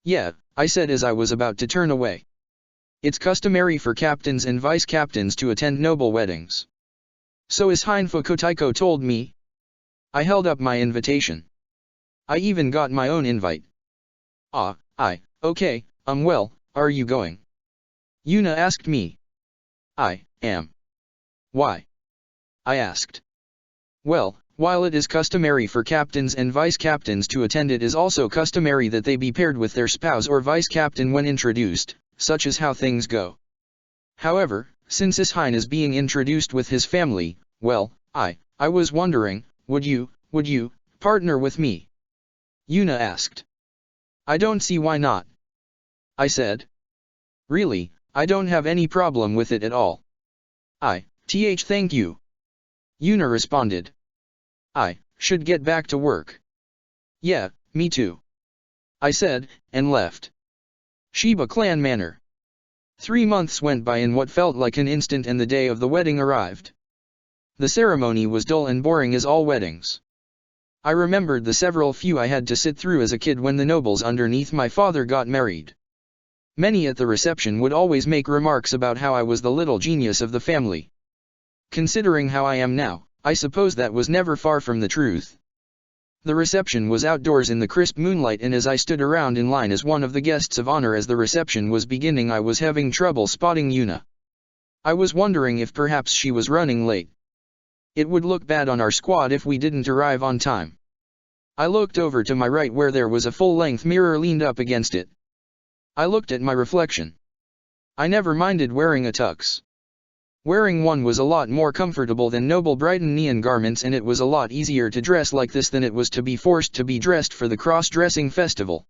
Yeah, I said as I was about to turn away. It's customary for captains and vice-captains to attend noble weddings. So Ishain Fukutaiko told me. I held up my invitation. I even got my own invite. Okay, well, are you going? Yuna asked me. I am. Why? I asked. Well, while it is customary for captains and vice-captains to attend, it is also customary that they be paired with their spouse or vice-captain when introduced, such is how things go. However, since Ishain is being introduced with his family, well, I was wondering, would you, partner with me? Yuna asked. I don't see why not. I said. Really, I don't have any problem with it at all. Thank you. Yuna responded. I should get back to work. Yeah, me too. I said, and left. Shiba Clan Manor. 3 months went by in what felt like an instant, and the day of the wedding arrived. The ceremony was dull and boring as all weddings. I remembered the several few I had to sit through as a kid when the nobles underneath my father got married. Many at the reception would always make remarks about how I was the little genius of the family. Considering how I am now, I suppose that was never far from the truth. The reception was outdoors in the crisp moonlight, and as I stood around in line as one of the guests of honor as the reception was beginning, I was having trouble spotting Yuna. I was wondering if perhaps she was running late. It would look bad on our squad if we didn't arrive on time. I looked over to my right where there was a full-length mirror leaned up against it. I looked at my reflection. I never minded wearing a tux. Wearing one was a lot more comfortable than noble Brighton neon garments, and it was a lot easier to dress like this than it was to be forced to be dressed for the cross-dressing festival.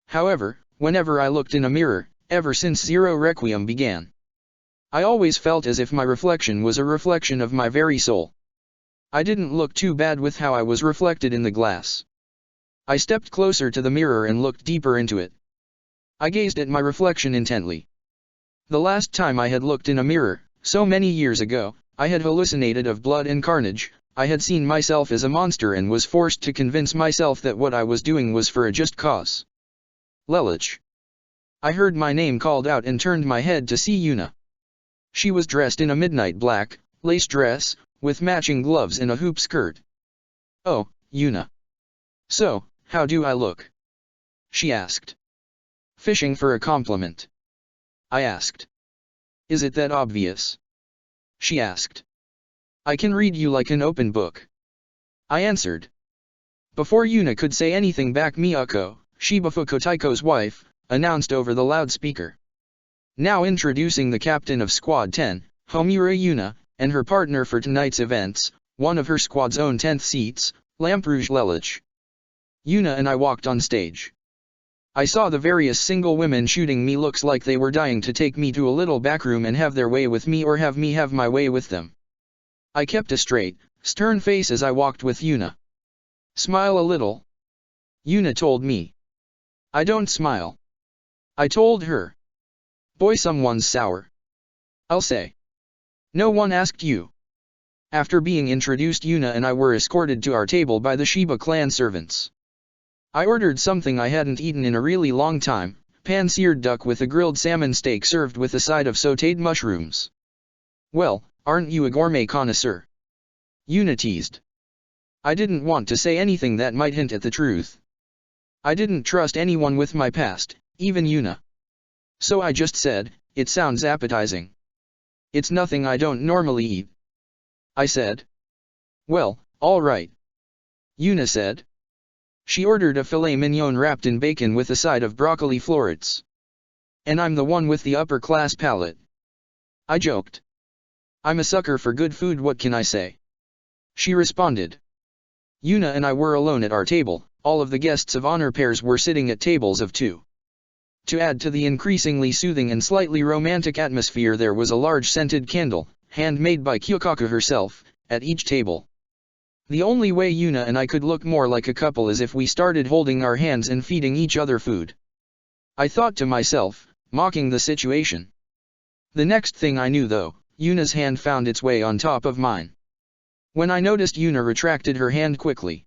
However, whenever I looked in a mirror, ever since Zero Requiem began, I always felt as if my reflection was a reflection of my very soul. I didn't look too bad with how I was reflected in the glass. I stepped closer to the mirror and looked deeper into it. I gazed at my reflection intently. The last time I had looked in a mirror, so many years ago, I had hallucinated of blood and carnage. I had seen myself as a monster and was forced to convince myself that what I was doing was for a just cause. Lelich. I heard my name called out and turned my head to see Yuna. She was dressed in a midnight black, lace dress, with matching gloves and a hoop skirt. Oh, Yuna. So, how do I look? She asked. Fishing for a compliment. I asked. Is it that obvious? She asked. I can read you like an open book. I answered. Before Yuna could say anything back, Miyako, Shibafuku Taiko's wife, announced over the loudspeaker. Now introducing the captain of Squad 10, Homura Yuna, and her partner for tonight's events, one of her squad's own 10th seats, Lamprough Lelich. Yuna and I walked on stage. I saw the various single women shooting me looks like they were dying to take me to a little backroom and have their way with me, or have me have my way with them. I kept a straight, stern face as I walked with Yuna. Smile a little. Yuna told me. I don't smile. I told her. Boy, someone's sour. I'll say. No one asked you. After being introduced, Yuna and I were escorted to our table by the Shiba clan servants. I ordered something I hadn't eaten in a really long time, pan-seared duck with a grilled salmon steak served with a side of sautéed mushrooms. Well, aren't you a gourmet connoisseur? Yuna teased. I didn't want to say anything that might hint at the truth. I didn't trust anyone with my past, even Yuna. So I just said, it sounds appetizing. It's nothing I don't normally eat. I said. Well, all right. Yuna said. She ordered a filet mignon wrapped in bacon with a side of broccoli florets. And I'm the one with the upper-class palate. I joked. I'm a sucker for good food, what can I say? She responded. Yuna and I were alone at our table, all of the guests of honor pairs were sitting at tables of two. To add to the increasingly soothing and slightly romantic atmosphere, there was a large scented candle, handmade by Kyokaku herself, at each table. The only way Yuna and I could look more like a couple is if we started holding our hands and feeding each other food. I thought to myself, mocking the situation. The next thing I knew though, Yuna's hand found its way on top of mine. When I noticed, Yuna retracted her hand quickly.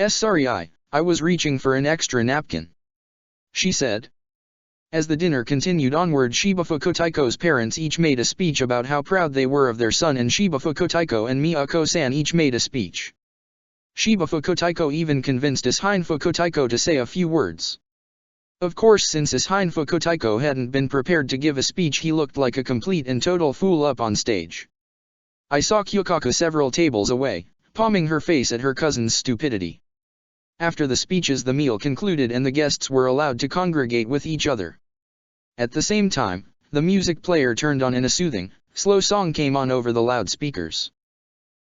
Sorry, I was reaching for an extra napkin," she said. As the dinner continued onward, Shibufuku Taiko's parents each made a speech about how proud they were of their son, and Shibufuku Taiko and Miyako-san each made a speech. Shibufuku Taiko even convinced Ishinfuku Taiko to say a few words. Of course, since Ishinfuku Taiko hadn't been prepared to give a speech, he looked like a complete and total fool up on stage. I saw Kyokaku several tables away, palming her face at her cousin's stupidity. After the speeches, the meal concluded and the guests were allowed to congregate with each other. At the same time, the music player turned on and a soothing, slow song came on over the loudspeakers.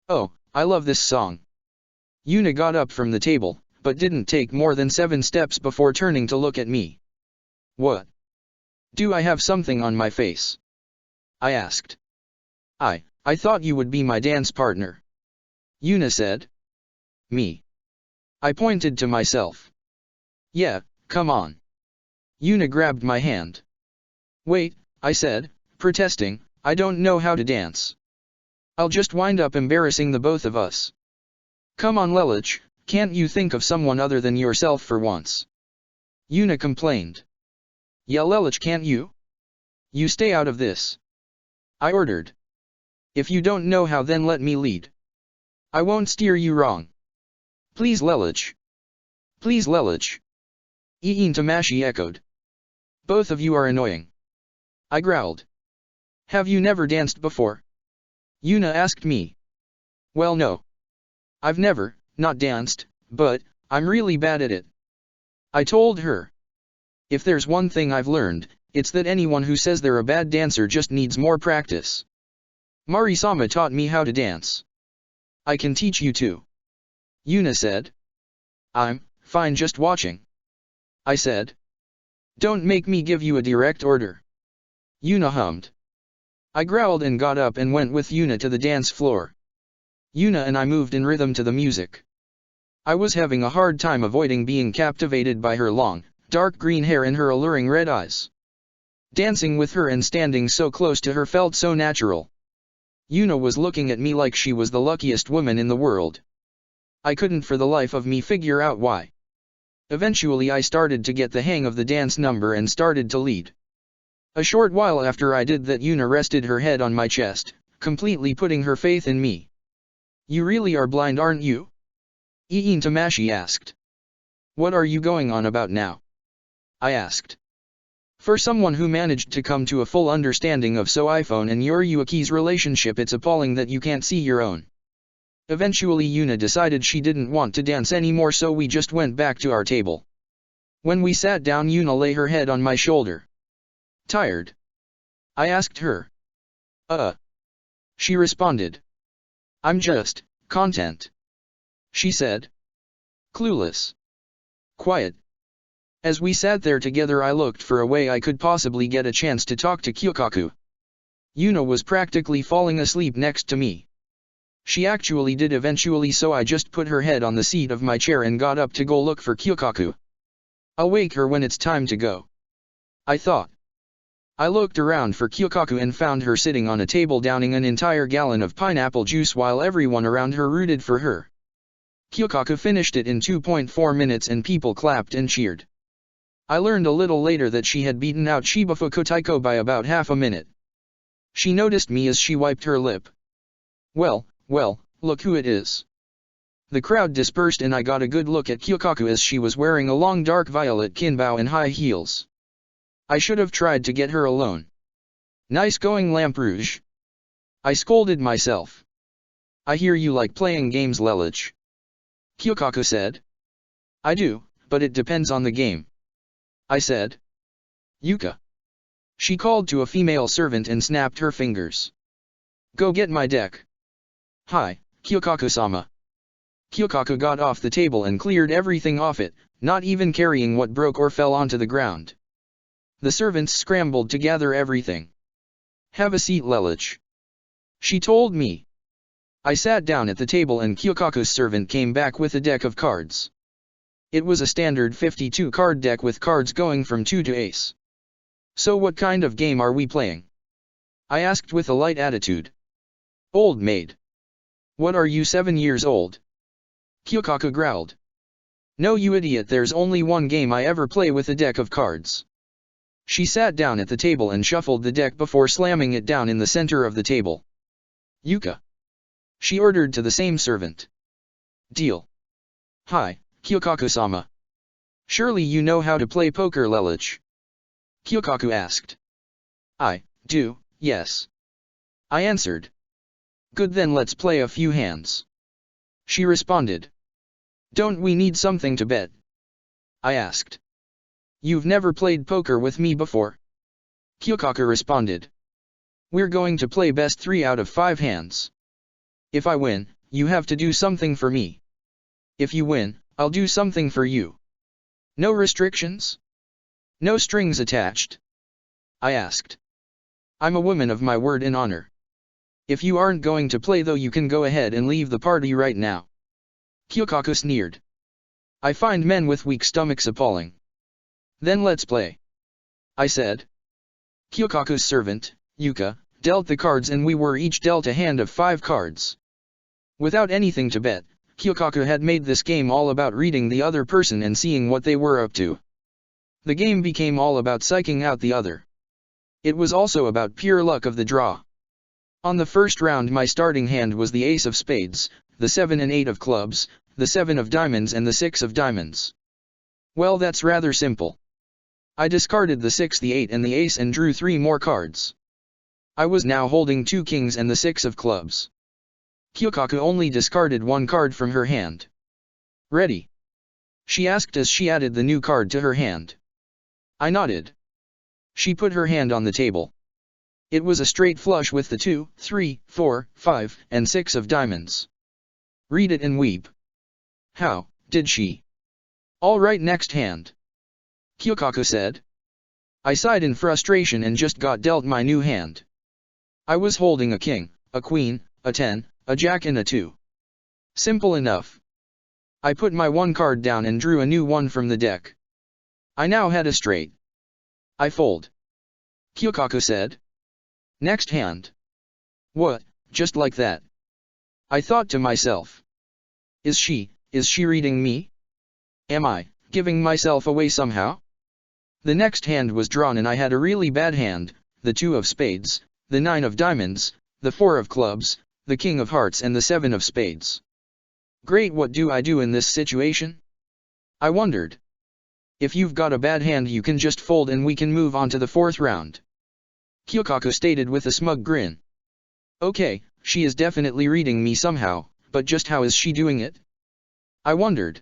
"Oh, I love this song." Yuna got up from the table, but didn't take more than 7 steps before turning to look at me. "What? Do I have something on my face?" I asked. I thought you would be my dance partner," Yuna said. "Me?" I pointed to myself. "Yeah, come on." Yuna grabbed my hand. "Wait," I said, protesting, "I don't know how to dance. I'll just wind up embarrassing the both of us." "Come on, Lelich, can't you think of someone other than yourself for once?" Yuna complained. "Yeah, Lelich, can't you? You stay out of this," I ordered. "If you don't know how, then let me lead. I won't steer you wrong. Please, Lelich. Please, Lelich." Iin Tamashi echoed. "Both of you are annoying," I growled. "Have you never danced before?" Yuna asked me. "Well, no. I've never, not danced, but I'm really bad at it," I told her. If there's one thing I've learned, it's that anyone who says they're a bad dancer just needs more practice. Mari-sama taught me how to dance. "I can teach you too," Yuna said. "I'm fine just watching," I said. "Don't make me give you a direct order," Yuna hummed. I growled and got up and went with Yuna to the dance floor. Yuna and I moved in rhythm to the music. I was having a hard time avoiding being captivated by her long, dark green hair and her alluring red eyes. Dancing with her and standing so close to her felt so natural. Yuna was looking at me like she was the luckiest woman in the world. I couldn't for the life of me figure out why. Eventually I started to get the hang of the dance number and started to lead. A short while after I did that, Yuna rested her head on my chest, completely putting her faith in me. "You really are blind, aren't you?" Iin Tamashi asked. "What are you going on about now?" I asked. For someone who managed to come to a full understanding of Soifone and Yoriyuki's relationship, it's appalling that you can't see your own. Eventually Yuna decided she didn't want to dance anymore, so we just went back to our table. When we sat down, Yuna lay her head on my shoulder. "Tired?" I asked her. She responded. "I'm just content," she said. Clueless. Quiet. As we sat there together, I looked for a way I could possibly get a chance to talk to Kyokaku. Yuna was practically falling asleep next to me. She actually did eventually, so I just put her head on the seat of my chair and got up to go look for Kyokaku. "I'll wake her when it's time to go," I thought. I looked around for Kyokaku and found her sitting on a table downing an entire gallon of pineapple juice while everyone around her rooted for her. Kyokaku finished it in 2.4 minutes and people clapped and cheered. I learned a little later that she had beaten out Shibufuku Taiko by about half a minute. She noticed me as she wiped her lip. Well, look who it is." The crowd dispersed and I got a good look at Kyokaku as she was wearing a long dark violet kinbao and high heels. I should have tried to get her alone. "Nice going, Lamp Rouge," I scolded myself. "I hear you like playing games, Lelich," Kyokaku said. I do, but it depends on the game, I said. Yuka. She called to a female servant and snapped her fingers. Go get my deck. Hi, Kyokaku-sama. Kyokaku got off the table and cleared everything off it, not even carrying what broke or fell onto the ground. The servants scrambled to gather everything. Have a seat, Lelich. She told me. I sat down at the table and Kyokaku's servant came back with a deck of cards. It was a standard 52 card deck with cards going from 2 to ace. So what kind of game are we playing? I asked with a light attitude. Old maid. What are you, 7 years old? Kyokaku growled. No, you idiot, there's only one game I ever play with a deck of cards. She sat down at the table and shuffled the deck before slamming it down in the center of the table. Yuka. She ordered to the same servant. Deal. Hi, Kyokaku-sama. Surely you know how to play poker, Lelich? Kyokaku asked. I do, yes. I answered. Good, then let's play a few hands. She responded. Don't we need something to bet? I asked. You've never played poker with me before? Kyokaku responded. We're going to play best 3 out of 5 hands. If I win, you have to do something for me. If you win, I'll do something for you. No restrictions? No strings attached? I asked. I'm a woman of my word and honor. If you aren't going to play though, you can go ahead and leave the party right now. Kyokaku sneered. I find men with weak stomachs appalling. Then let's play. I said. Kyokaku's servant, Yuka, dealt the cards and we were each dealt a hand of 5 cards. Without anything to bet, Kyokaku had made this game all about reading the other person and seeing what they were up to. The game became all about psyching out the other. It was also about pure luck of the draw. On the first round my starting hand was the ace of spades, the 7 and 8 of clubs, the 7 of diamonds and the 6 of diamonds. Well, that's rather simple. I discarded the 6, the 8 and the ace and drew 3 more cards. I was now holding 2 kings and the 6 of clubs. Kyokaku only discarded 1 card from her hand. Ready? She asked as she added the new card to her hand. I nodded. She put her hand on the table. It was a straight flush with the 2, 3, 4, 5, and 6 of diamonds. Read it and weep. How did she? All right, next hand. Kyokaku said. I sighed in frustration and just got dealt my new hand. I was holding a king, a queen, a 10, a jack and a 2. Simple enough. I put my 1 card down and drew a new one from the deck. I now had a straight. I fold. Kyokaku said. Next hand. What, just like that? I thought to myself. Is she reading me? Am I giving myself away somehow? The next hand was drawn and I had a really bad hand, the 2 of spades, the 9 of diamonds, the 4 of clubs, the king of hearts and the 7 of spades. Great, what do I do in this situation? I wondered. If you've got a bad hand you can just fold and we can move on to the 4th round. Kyokaku stated with a smug grin. Okay, she is definitely reading me somehow, but just how is she doing it? I wondered.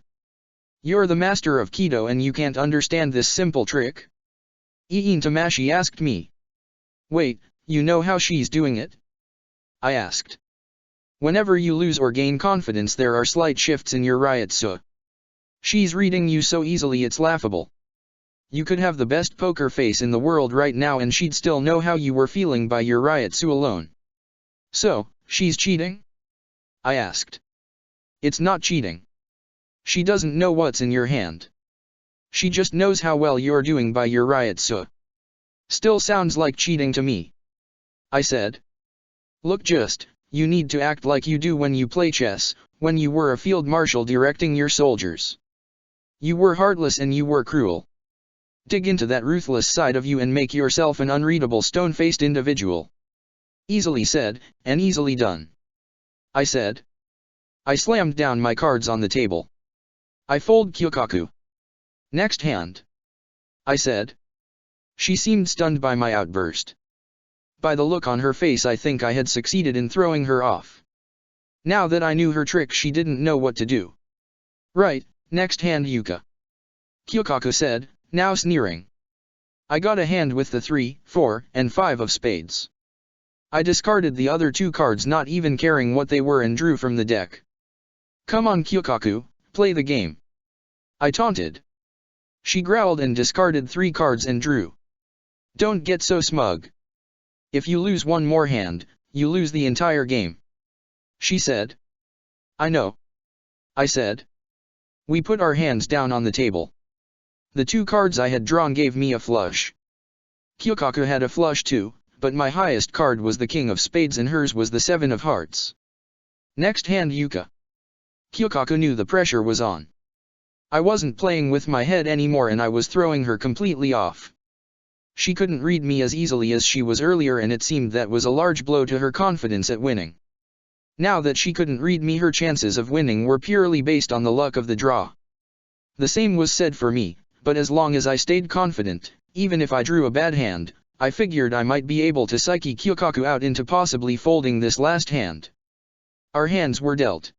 You're the master of Kido and you can't understand this simple trick? Iin Tamashi asked me. Wait, you know how she's doing it? I asked. Whenever you lose or gain confidence there are slight shifts in your Ryatsu. She's reading you so easily it's laughable. You could have the best poker face in the world right now and she'd still know how you were feeling by your Ryatsu alone. So, she's cheating? I asked. It's not cheating. She doesn't know what's in your hand. She just knows how well you're doing by your Ryatsu. Still sounds like cheating to me. I said. Look, you need to act like you do when you play chess, when you were a field marshal directing your soldiers. You were heartless and you were cruel. Dig into that ruthless side of you and make yourself an unreadable stone-faced individual. Easily said, and easily done. I said. I slammed down my cards on the table. I fold Kyokaku. Next hand. I said. She seemed stunned by my outburst. By the look on her face I think I had succeeded in throwing her off. Now that I knew her trick she didn't know what to do. Right, Next hand Yuka. Kyokaku said, now sneering. I got a hand with the 3, 4, and 5 of spades. I discarded the other 2 cards not even caring what they were and drew from the deck. Come on Kyokaku, play the game. I taunted. She growled and discarded 3 cards and drew. Don't get so smug. If you lose one more hand, you lose the entire game. She said. I know. I said. We put our hands down on the table. The 2 cards I had drawn gave me a flush. Kyokaku had a flush too, but my highest card was the king of spades and hers was the 7 of hearts. Next hand Yuka. Kyokaku knew the pressure was on. I wasn't playing with my head anymore and I was throwing her completely off. She couldn't read me as easily as she was earlier and it seemed that was a large blow to her confidence at winning. Now that she couldn't read me, her chances of winning were purely based on the luck of the draw. The same was said for me, but as long as I stayed confident, even if I drew a bad hand, I figured I might be able to psyche Kyokaku out into possibly folding this last hand. Our hands were dealt.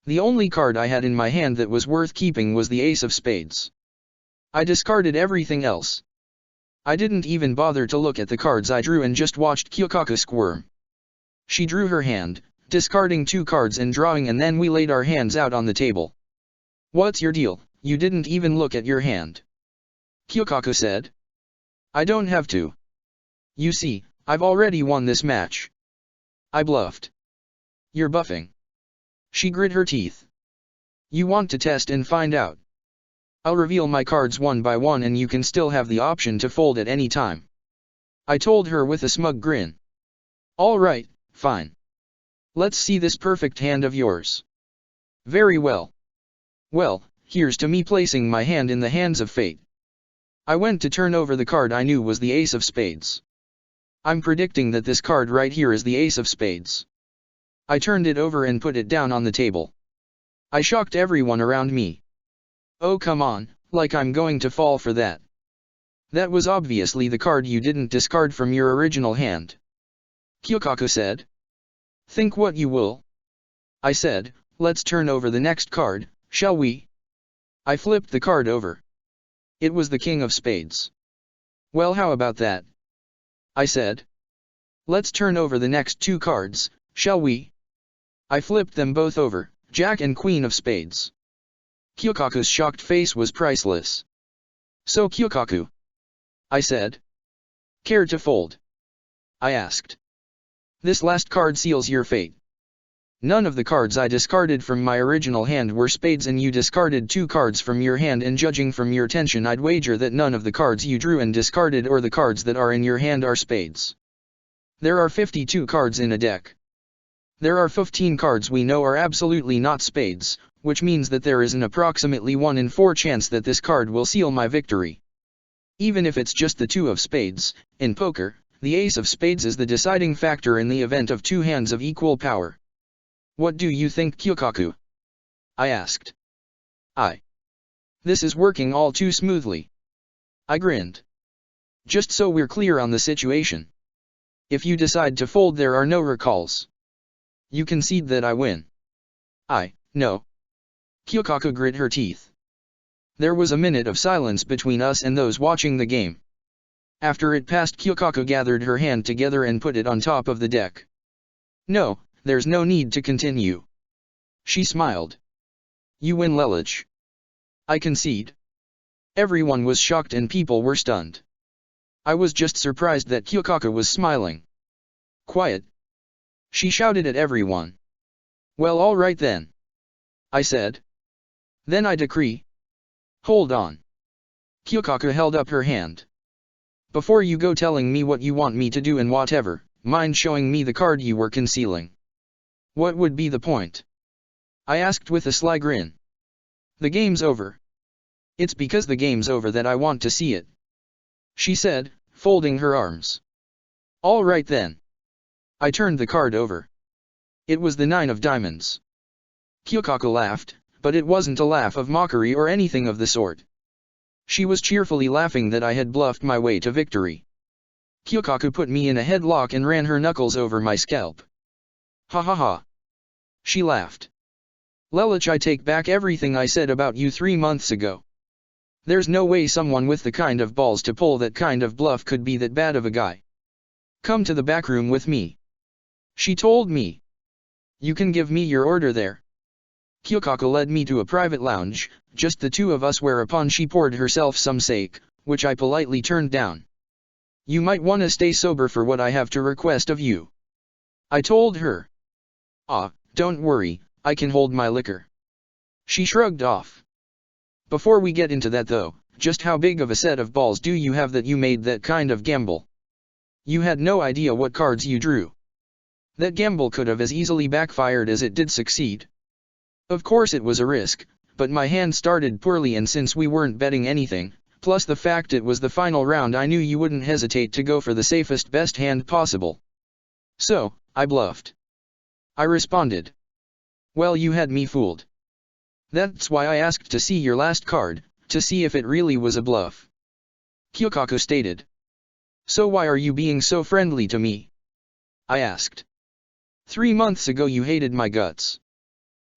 The only card I had in my hand that was worth keeping was the ace of spades. I discarded everything else. I didn't even bother to look at the cards I drew and just watched Kyokaku squirm. She drew her hand, discarding 2 cards and drawing, and then we laid our hands out on the table. What's your deal? You didn't even look at your hand. Kyokaku said. I don't have to. You see, I've already won this match. I bluffed. You're bluffing. She grit her teeth. You want to test and find out. I'll reveal my cards one by one and you can still have the option to fold at any time. I told her with a smug grin. All right, fine. Let's see this perfect hand of yours. Very well. Well, here's to me placing my hand in the hands of fate. I went to turn over the card I knew was the ace of spades. I'm predicting that this card right here is the ace of spades. I turned it over and put it down on the table. I shocked everyone around me. Oh come on, like I'm going to fall for that. That was obviously the card you didn't discard from your original hand. Kyokaku said. Think what you will. I said, let's turn over the next card, shall we? I flipped the card over. It was the king of spades. Well, how about that? I said. Let's turn over the next 2 cards, shall we? I flipped them both over, jack and queen of spades. Kyokaku's shocked face was priceless. So Kyokaku? I said. Care to fold? I asked. This last card seals your fate. None of the cards I discarded from my original hand were spades and you discarded 2 cards from your hand, and judging from your tension I'd wager that none of the cards you drew and discarded or the cards that are in your hand are spades. There are 52 cards in a deck. There are 15 cards we know are absolutely not spades, which means that there is an approximately 1 in 4 chance that this card will seal my victory. Even if it's just the 2 of spades, in poker, the ace of spades is the deciding factor in the event of 2 hands of equal power. What do you think, Kyokaku? I asked. This is working all too smoothly. I grinned. Just so we're clear on the situation. If you decide to fold, there are no recalls. You concede that I win. No. Kyokaku grit her teeth. There was a minute of silence between us and those watching the game. After it passed, Kyokaku gathered her hand together and put it on top of the deck. No, there's no need to continue. She smiled. You win, Lelich. I concede. Everyone was shocked and people were stunned. I was just surprised that Kyokaku was smiling. Quiet. She shouted at everyone. Well, all right then. I said. Then I decree. Hold on. Kyokaku held up her hand. Before you go telling me what you want me to do and whatever, mind showing me the card you were concealing? What would be the point? I asked with a sly grin. The game's over. It's because the game's over that I want to see it. She said, folding her arms. All right then. I turned the card over. It was the 9 of diamonds. Kyokaku laughed, but it wasn't a laugh of mockery or anything of the sort. She was cheerfully laughing that I had bluffed my way to victory. Kyokaku put me in a headlock and ran her knuckles over my scalp. Ha ha ha. She laughed. Lelich, I take back everything I said about you 3 months ago. There's no way someone with the kind of balls to pull that kind of bluff could be that bad of a guy. Come to the back room with me. She told me. You can give me your order there. Kyokako led me to a private lounge, just the two of us, whereupon she poured herself some sake, which I politely turned down. You might want to stay sober for what I have to request of you, I told her. Ah, don't worry, I can hold my liquor. She shrugged off. Before we get into that though, just how big of a set of balls do you have that you made that kind of gamble? You had no idea what cards you drew. That gamble could have as easily backfired as it did succeed. Of course it was a risk, but my hand started poorly, and since we weren't betting anything, plus the fact it was the final round, I knew you wouldn't hesitate to go for the safest best hand possible. So, I bluffed. I responded. Well, you had me fooled. That's why I asked to see your last card, to see if it really was a bluff. Kyokako stated. So why are you being so friendly to me? I asked. 3 months ago you hated my guts.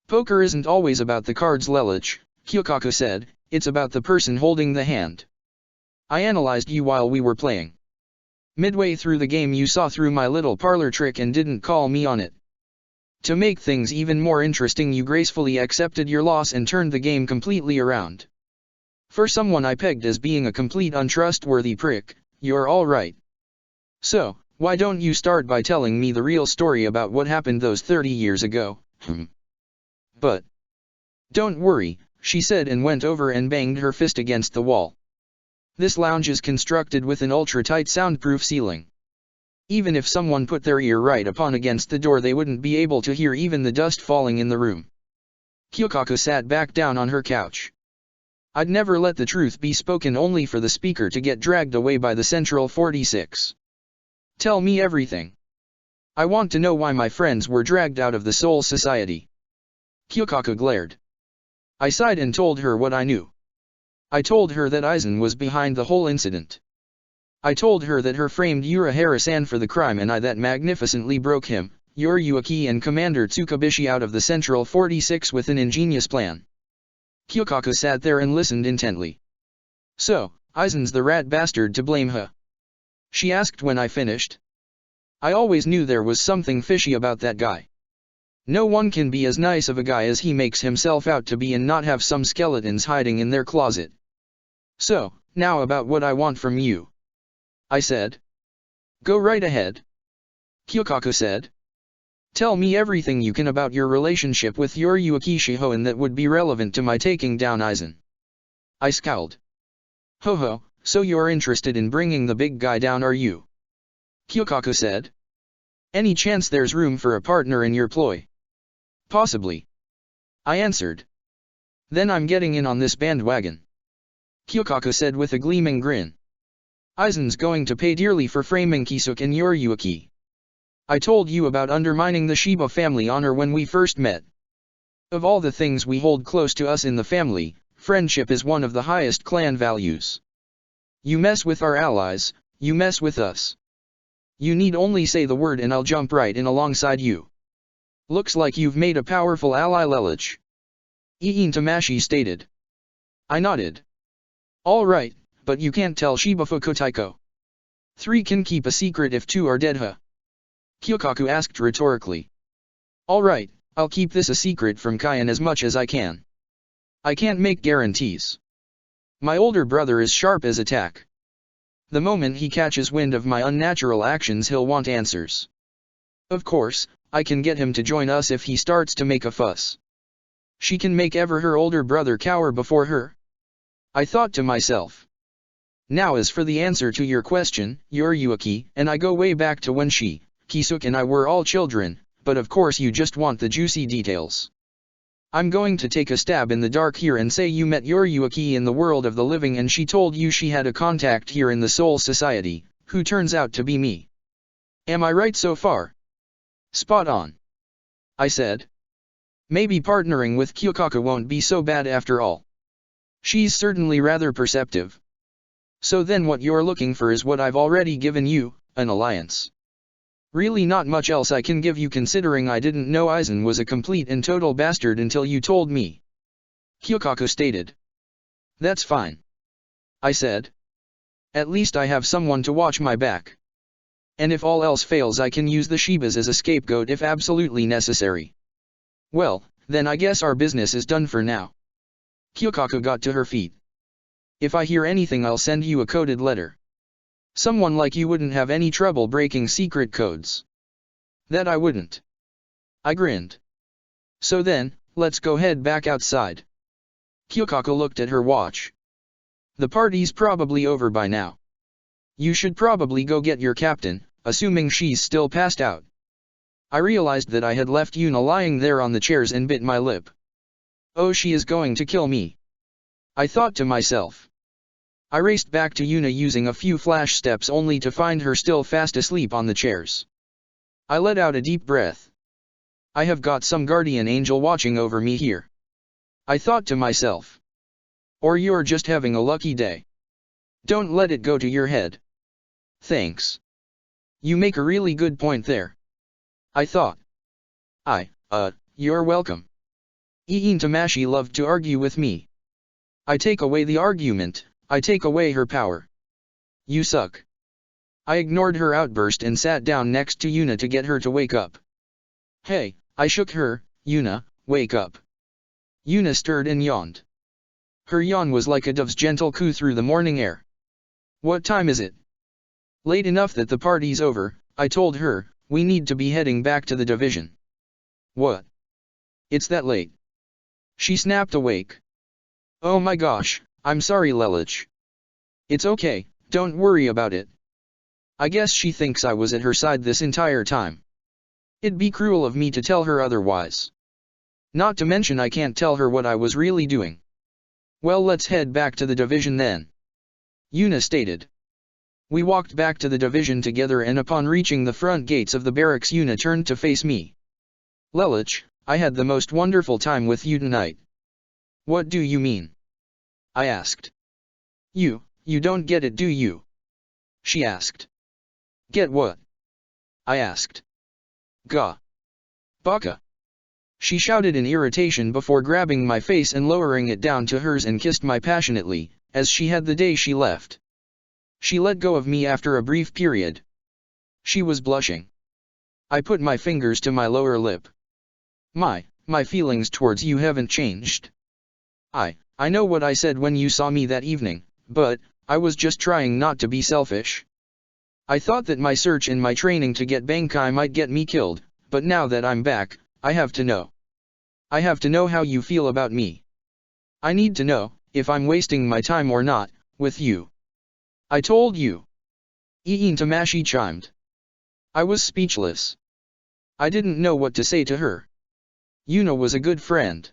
Poker isn't always about the cards, Lelich, Kyokako said, it's about the person holding the hand. I analyzed you while we were playing. Midway through the game you saw through my little parlor trick and didn't call me on it. To make things even more interesting, you gracefully accepted your loss and turned the game completely around. For someone I pegged as being a complete untrustworthy prick, you're all right. So, why don't you start by telling me the real story about what happened those 30 years ago? But don't worry, she said and went over and banged her fist against the wall. This lounge is constructed with an ultra-tight soundproof ceiling. Even if someone put their ear right upon against the door, they wouldn't be able to hear even the dust falling in the room. Kyokako sat back down on her couch. I'd never let the truth be spoken only for the speaker to get dragged away by the Central 46. Tell me everything. I want to know why my friends were dragged out of the Soul Society. Kyokako glared. I sighed and told her what I knew. I told her that Aizen was behind the whole incident. I told her that her framed Urahara-san for the crime and I that magnificently broke him, Yoriyuki and Commander Tsukabishi out of the Central 46 with an ingenious plan. Kyokako sat there and listened intently. So, Aizen's the rat bastard to blame, huh? She asked when I finished. I always knew there was something fishy about that guy. No one can be as nice of a guy as he makes himself out to be and not have some skeletons hiding in their closet. So, now about what I want from you. I said. Go right ahead. Kyokako said. Tell me everything you can about your relationship with Yoriyuki Shihoin that would be relevant to my taking down Aizen. I scowled. Ho ho, so you're interested in bringing the big guy down, are you? Kyokako said. Any chance there's room for a partner in your ploy? Possibly. I answered. Then I'm getting in on this bandwagon. Kyokako said with a gleaming grin. Aizen's going to pay dearly for framing Kisuke and Yoriyuki. I told you about undermining the Shiba family honor when we first met. Of all the things we hold close to us in the family, friendship is one of the highest clan values. You mess with our allies, you mess with us. You need only say the word and I'll jump right in alongside you. Looks like you've made a powerful ally, Lelich. Iin Tamashi stated. I nodded. All right, but you can't tell Shibafuku Taiko. 3 can keep a secret if 2 are dead, huh? Kyokako asked rhetorically. All right, I'll keep this a secret from Kyan as much as I can. I can't make guarantees. My older brother is sharp as a tack. The moment he catches wind of my unnatural actions, he'll want answers. Of course, I can get him to join us if he starts to make a fuss. She can make ever her older brother cower before her? I thought to myself. Now as for the answer to your question, Yoriyuki and I go way back to when she, Kisuke and I were all children, but of course you just want the juicy details. I'm going to take a stab in the dark here and say you met Yoriyuki in the world of the living and she told you she had a contact here in the Soul Society, who turns out to be me. Am I right so far? Spot on. I said. Maybe partnering with Kyokako won't be so bad after all. She's certainly rather perceptive. So then what you're looking for is what I've already given you, an alliance. Really not much else I can give you considering I didn't know Aizen was a complete and total bastard until you told me. Hyukaku stated. That's fine. I said. At least I have someone to watch my back. And if all else fails I can use the Shibas as a scapegoat if absolutely necessary. Well, then I guess our business is done for now. Hyukaku got to her feet. If I hear anything I'll send you a coded letter. Someone like you wouldn't have any trouble breaking secret codes. That I wouldn't. I grinned. So then, let's go head back outside. Hyukaku looked at her watch. The party's probably over by now. You should probably go get your captain, assuming she's still passed out. I realized that I had left Yuna lying there on the chairs and bit my lip. Oh, she is going to kill me. I thought to myself. I raced back to Yuna using a few flash steps only to find her still fast asleep on the chairs. I let out a deep breath. I have got some guardian angel watching over me here. I thought to myself. Or you're just having a lucky day. Don't let it go to your head. Thanks. You make a really good point there. I thought. You're welcome. Iin Tamashi loved to argue with me. I take away the argument, I take away her power. You suck. I ignored her outburst and sat down next to Yuna to get her to wake up. Hey, I shook her. Yuna, wake up. Yuna stirred and yawned. Her yawn was like a dove's gentle coo through the morning air. What time is it? Late enough that the party's over, I told her. We need to be heading back to the division. What? It's that late. She snapped awake. Oh my gosh, I'm sorry Lelouch. It's okay, don't worry about it. I guess she thinks I was at her side this entire time. It'd be cruel of me to tell her otherwise. Not to mention I can't tell her what I was really doing. Well, let's head back to the division then. Yuna stated. We walked back to the division together and upon reaching the front gates of the barracks Yuna turned to face me. Lelouch, I had the most wonderful time with you tonight. What do you mean? I asked. You don't get it do you? She asked. Get what? I asked. Gah. Baka. She shouted in irritation before grabbing my face and lowering it down to hers and kissed me passionately, as she had the day she left. She let go of me after a brief period. She was blushing. I put my fingers to my lower lip. My feelings towards you haven't changed. I know what I said when you saw me that evening, but I was just trying not to be selfish. I thought that my search and my training to get Bankai might get me killed, but now that I'm back, I have to know. I have to know how you feel about me. I need to know, if I'm wasting my time or not, with you. I told you. Iin Tamashi chimed. I was speechless. I didn't know what to say to her. Yuna was a good friend.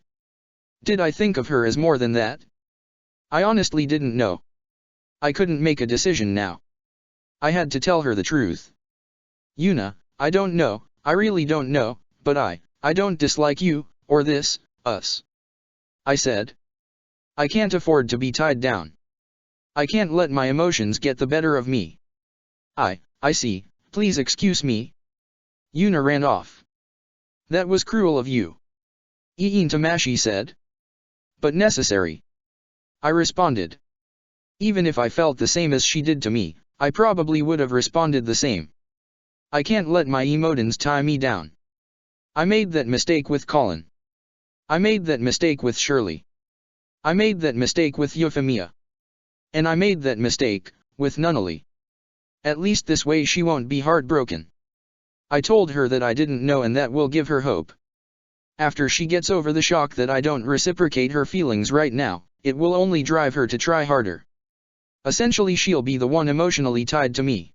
Did I think of her as more than that? I honestly didn't know. I couldn't make a decision now. I had to tell her the truth. Yuna, I don't know, I really don't know, but I don't dislike you, or this, us. I said. I can't afford to be tied down. I can't let my emotions get the better of me. I see, please excuse me. Yuna ran off. That was cruel of you. Iin Tamashi said. But necessary. I responded. Even if I felt the same as she did to me, I probably would have responded the same. I can't let my emotions tie me down. I made that mistake with Colin. I made that mistake with Shirley. I made that mistake with Euphemia. And I made that mistake, with Nunnally. At least this way she won't be heartbroken. I told her that I didn't know and that will give her hope. After she gets over the shock that I don't reciprocate her feelings right now, it will only drive her to try harder. Essentially she'll be the one emotionally tied to me.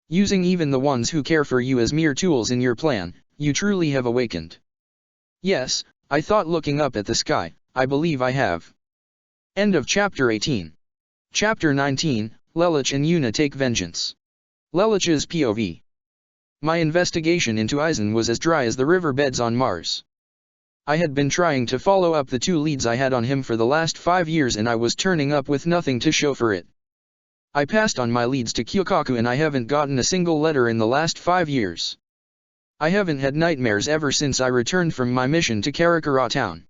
Using even the ones who care for you as mere tools in your plan, you truly have awakened. Yes, I thought looking up at the sky, I believe I have. End of chapter 18. Chapter 19, Lelouch and Yuna take vengeance. Lelouch's POV. My investigation into Aizen was as dry as the riverbeds on Mars. I had been trying to follow up the 2 leads I had on him for the last 5 years and I was turning up with nothing to show for it. I passed on my leads to Kyokaku and I haven't gotten a single letter in the last 5 years. I haven't had nightmares ever since I returned from my mission to Karakura town.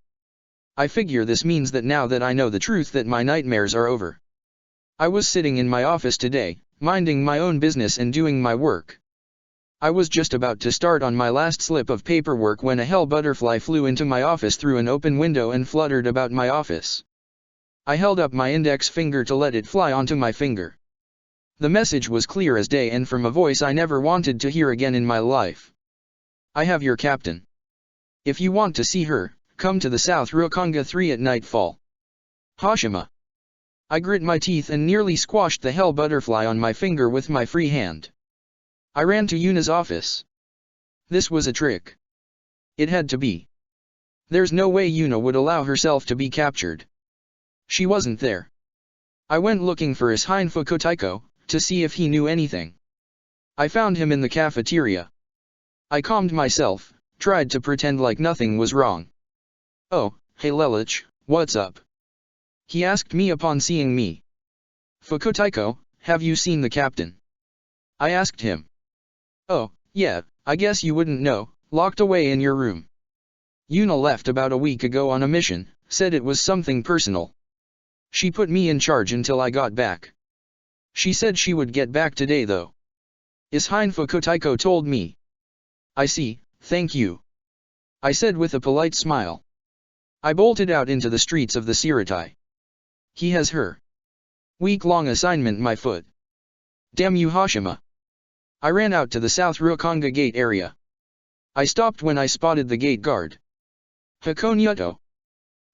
I figure this means that now that I know the truth that my nightmares are over. I was sitting in my office today, minding my own business and doing my work. I was just about to start on my last slip of paperwork when a hell butterfly flew into my office through an open window and fluttered about my office. I held up my index finger to let it fly onto my finger. The message was clear as day and from a voice I never wanted to hear again in my life. I have your captain. If you want to see her, come to the South Ryokonga 3 at nightfall. Hashima. I grit my teeth and nearly squashed the hell butterfly on my finger with my free hand. I ran to Yuna's office. This was a trick. It had to be. There's no way Yuna would allow herself to be captured. She wasn't there. I went looking for Ishine Fukotaiko, to see if he knew anything. I found him in the cafeteria. I calmed myself, tried to pretend like nothing was wrong. Oh, hey Lelich, what's up? He asked me upon seeing me. Fukotaiko, have you seen the captain? I asked him. Oh, yeah, I guess you wouldn't know, locked away in your room. Yuna left about a week ago on a mission, said it was something personal. She put me in charge until I got back. She said she would get back today though. Ishine Fukotaiko told me. I see, thank you. I said with a polite smile. I bolted out into the streets of the Siratai. He has her week-long assignment my foot. Damn you Hashima. I ran out to the South Ryokonga gate area. I stopped when I spotted the gate guard. Hakonyato.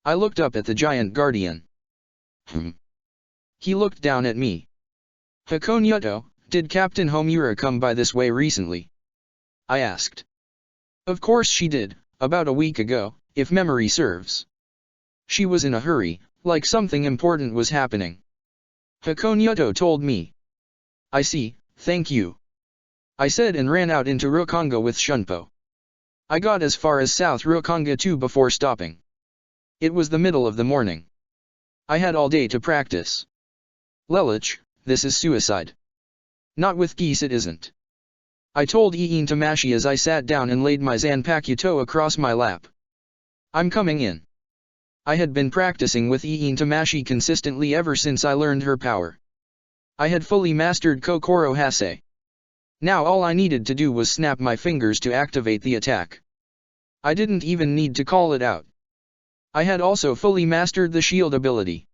I looked up at the giant guardian. He looked down at me. Hakonyato, did Captain Homura come by this way recently? I asked. Of course she did, about a week ago, if memory serves. She was in a hurry, like something important was happening. Hakonyato told me. I see, thank you. I said and ran out into Ryokonga with Shunpo. I got as far as South Ryokonga 2 before stopping. It was the middle of the morning. I had all day to practice. Lelich, this is suicide. Not with geese it isn't. I told Iin Tamashi as I sat down and laid my Zanpakuto across my lap. I'm coming in. I had been practicing with Iin Tamashi consistently ever since I learned her power. I had fully mastered Kokoro Hase. Now all I needed to do was snap my fingers to activate the attack. I didn't even need to call it out. I had also fully mastered the shield ability.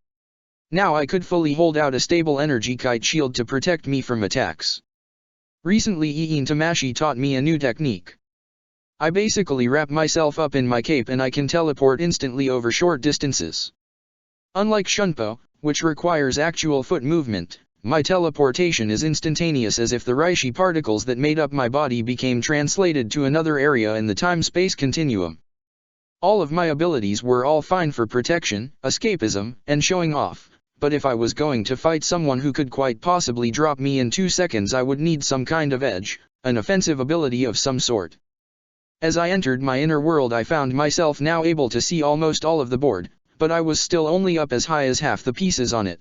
Now I could fully hold out a stable energy kite shield to protect me from attacks. Recently Iin Tamashi taught me a new technique. I basically wrap myself up in my cape and I can teleport instantly over short distances. Unlike Shunpo, which requires actual foot movement, my teleportation is instantaneous as if the Reishi particles that made up my body became translated to another area in the time-space continuum. All of my abilities were all fine for protection, escapism, and showing off, but if I was going to fight someone who could quite possibly drop me in 2 seconds I would need some kind of edge, an offensive ability of some sort. As I entered my inner world I found myself now able to see almost all of the board, but I was still only up as high as half the pieces on it.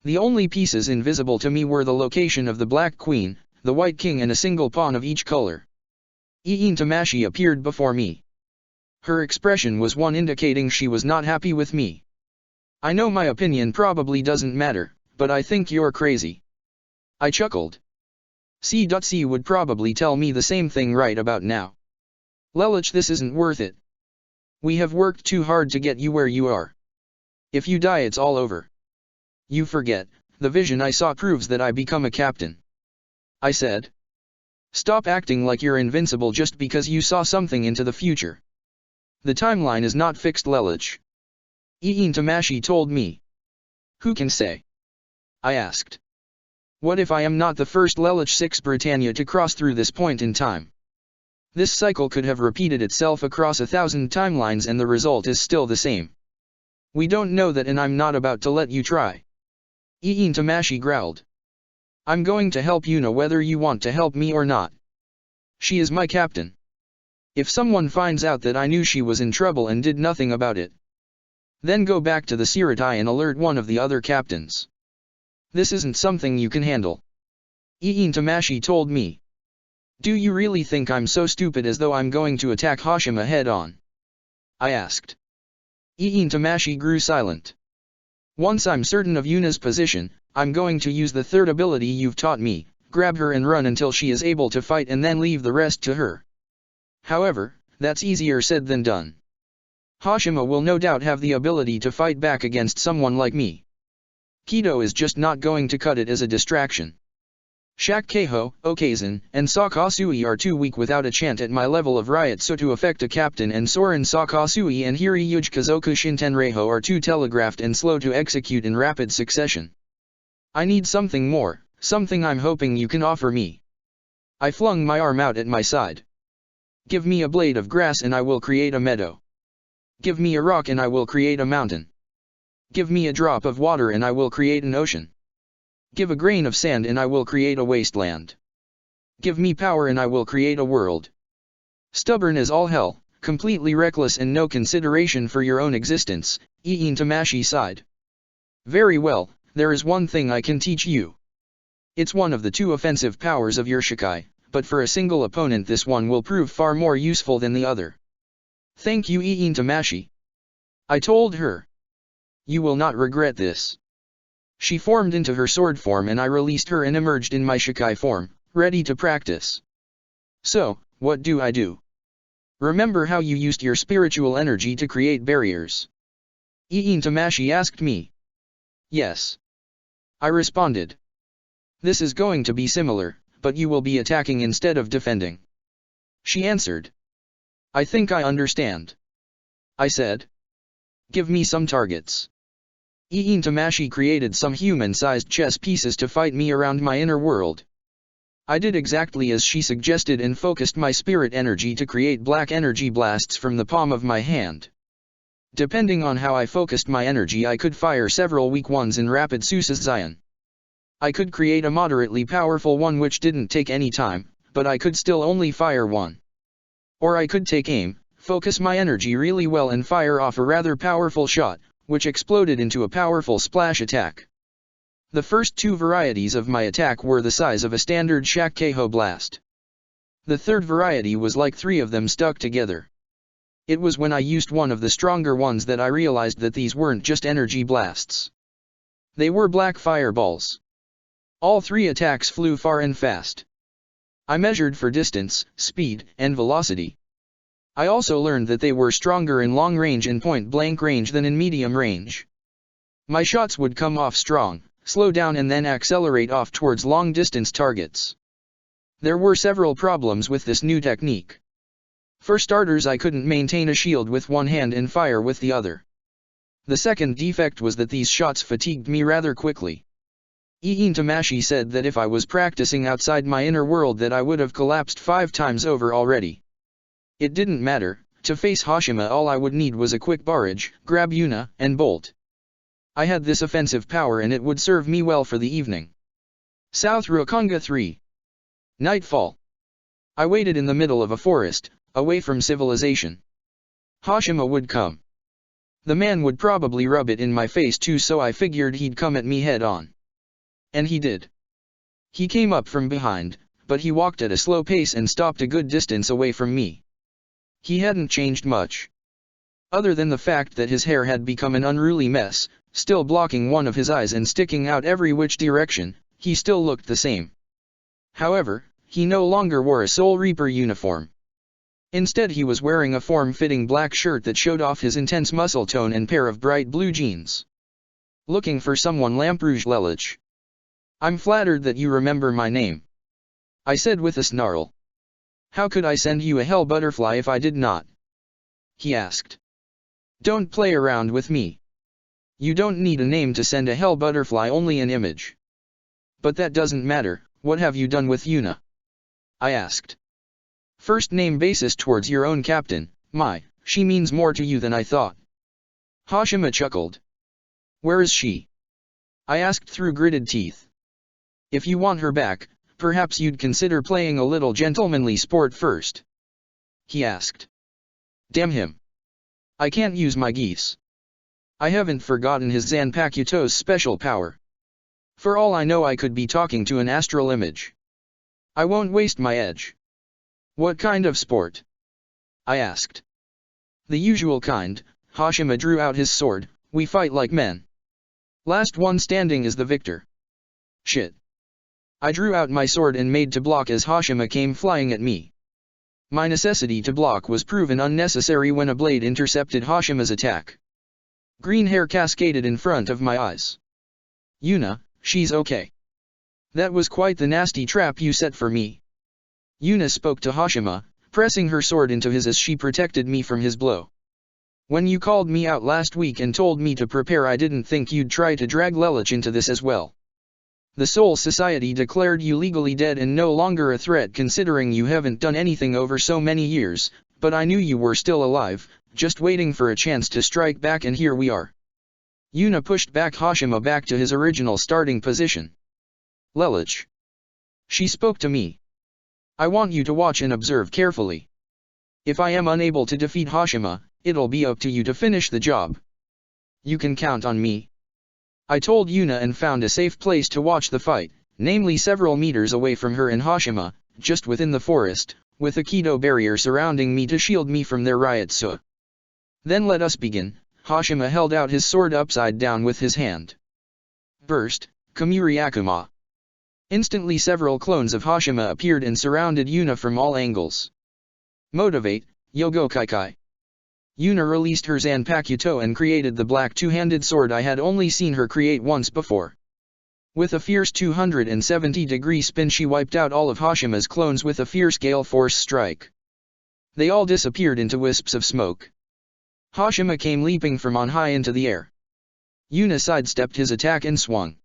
The only pieces invisible to me were the location of the Black Queen, the White King and a single pawn of each color. Iin Tamashi appeared before me. Her expression was one indicating she was not happy with me. I know my opinion probably doesn't matter, but I think you're crazy. I chuckled. C.C would probably tell me the same thing right about now. Lelich, this isn't worth it. We have worked too hard to get you where you are. If you die it's all over. You forget, the vision I saw proves that I become a captain. I said. Stop acting like you're invincible just because you saw something into the future. The timeline is not fixed, Lelich. Iin Tamashi told me. Who can say? I asked. What if I am not the first Lelich 6 Britannia to cross through this point in time? This cycle could have repeated itself across 1,000 timelines and the result is still the same. We don't know that and I'm not about to let you try. Iin Tamashi growled. I'm going to help Yuna whether you want to help me or not. She is my captain. If someone finds out that I knew she was in trouble and did nothing about it, then go back to the Siratai and alert one of the other captains. This isn't something you can handle. Iin Tamashi told me. Do you really think I'm so stupid as though I'm going to attack Hashima head-on? I asked. Iin Tamashi grew silent. Once I'm certain of Yuna's position, I'm going to use the third ability you've taught me, grab her and run until she is able to fight and then leave the rest to her. However, that's easier said than done. Hashima will no doubt have the ability to fight back against someone like me. Kido is just not going to cut it as a distraction. Shakkeiho, Okazen, and Sakasui are too weak without a chant at my level of riot, so to affect a captain, and Soren Sakasui and Hiri Kazoku Shintenreiho are too telegraphed and slow to execute in rapid succession. I need something more, something I'm hoping you can offer me. I flung my arm out at my side. Give me a blade of grass and I will create a meadow. Give me a rock and I will create a mountain. Give me a drop of water and I will create an ocean. Give a grain of sand and I will create a wasteland. Give me power and I will create a world. Stubborn as all hell, completely reckless and no consideration for your own existence, Iin Tamashi sighed. Very well, there is one thing I can teach you. It's one of the two offensive powers of your Shikai, but for a single opponent this one will prove far more useful than the other. Thank you, Iin Tamashi. I told her. You will not regret this. She formed into her sword form and I released her and emerged in my Shikai form, ready to practice. So, what do I do? Remember how you used your spiritual energy to create barriers? Iin Tamashi asked me. Yes. I responded. This is going to be similar, but you will be attacking instead of defending. She answered. I think I understand. I said. Give me some targets. Iin Tamashi created some human-sized chess pieces to fight me around my inner world. I did exactly as she suggested and focused my spirit energy to create black energy blasts from the palm of my hand. Depending on how I focused my energy, I could fire several weak ones in rapid succession. I could create a moderately powerful one which didn't take any time, but I could still only fire one. Or I could take aim, focus my energy really well and fire off a rather powerful shot, which exploded into a powerful splash attack. The first two varieties of my attack were the size of a standard Shakkeiho blast. The third variety was like three of them stuck together. It was when I used one of the stronger ones that I realized that these weren't just energy blasts. They were black fireballs. All three attacks flew far and fast. I measured for distance, speed, and velocity. I also learned that they were stronger in long range and point-blank range than in medium range. My shots would come off strong, slow down and then accelerate off towards long-distance targets. There were several problems with this new technique. For starters, I couldn't maintain a shield with one hand and fire with the other. The second defect was that these shots fatigued me rather quickly. Iin Tamashi said that if I was practicing outside my inner world that I would have collapsed 5 times over already. It didn't matter, to face Hashima all I would need was a quick barrage, grab Yuna, and bolt. I had this offensive power and it would serve me well for the evening. South Rakunga 3. Nightfall. I waited in the middle of a forest, away from civilization. Hashima would come. The man would probably rub it in my face too, so I figured he'd come at me head on. And he did. He came up from behind, but he walked at a slow pace and stopped a good distance away from me. He hadn't changed much. Other than the fact that his hair had become an unruly mess, still blocking one of his eyes and sticking out every which direction, he still looked the same. However, he no longer wore a Soul Reaper uniform. Instead he was wearing a form-fitting black shirt that showed off his intense muscle tone and pair of bright blue jeans. Looking for someone, Lamperouge Lelich. I'm flattered that you remember my name. I said with a snarl. How could I send you a hell butterfly if I did not? He asked. Don't play around with me. You don't need a name to send a hell butterfly, only an image. But that doesn't matter. What have you done with Yuna? I asked. First name basis towards your own captain. She means more to you than I thought. Hashima chuckled. Where is she? I asked through gritted teeth. If you want her back, perhaps you'd consider playing a little gentlemanly sport first. He asked. Damn him. I can't use my geese. I haven't forgotten his Zanpakuto's special power. For all I know I could be talking to an astral image. I won't waste my edge. What kind of sport? I asked. The usual kind. Hashima drew out his sword. We fight like men. Last one standing is the victor. Shit. I drew out my sword and made to block as Hashima came flying at me. My necessity to block was proven unnecessary when a blade intercepted Hashima's attack. Green hair cascaded in front of my eyes. Yuna, she's okay. That was quite the nasty trap you set for me. Yuna spoke to Hashima, pressing her sword into his as she protected me from his blow. When you called me out last week and told me to prepare, I didn't think you'd try to drag Lelich into this as well. The Soul Society declared you legally dead and no longer a threat considering you haven't done anything over so many years, but I knew you were still alive, just waiting for a chance to strike back, and here we are. Yuna pushed back Hashima back to his original starting position. Lelich. She spoke to me. I want you to watch and observe carefully. If I am unable to defeat Hashima, it'll be up to you to finish the job. You can count on me. I told Yuna and found a safe place to watch the fight, namely several meters away from her and Hashima, just within the forest, with a Kido barrier surrounding me to shield me from their Ryotsu. Then let us begin. Hashima held out his sword upside down with his hand. Burst, Kamuri Akuma. Instantly several clones of Hashima appeared and surrounded Yuna from all angles. Motivate, Yogo Kaikai. Yuna released her Zanpakuto and created the black two-handed sword I had only seen her create once before. With a fierce 270-degree spin she wiped out all of Hashima's clones with a fierce gale force strike. They all disappeared into wisps of smoke. Hashima came leaping from on high into the air. Yuna sidestepped his attack and swung.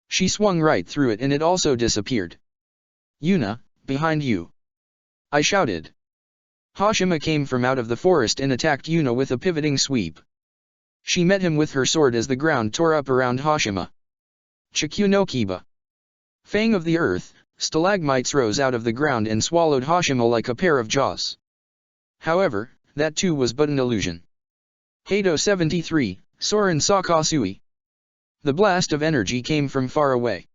She swung right through it and it also disappeared. Yuna, behind you. I shouted. Hashima came from out of the forest and attacked Yuna with a pivoting sweep. She met him with her sword as the ground tore up around Hashima. Chikyu no Kiba. Fang of the earth, stalagmites rose out of the ground and swallowed Hashima like a pair of jaws. However, that too was but an illusion. Hado 73, Soren Sakasui. The blast of energy came from far away.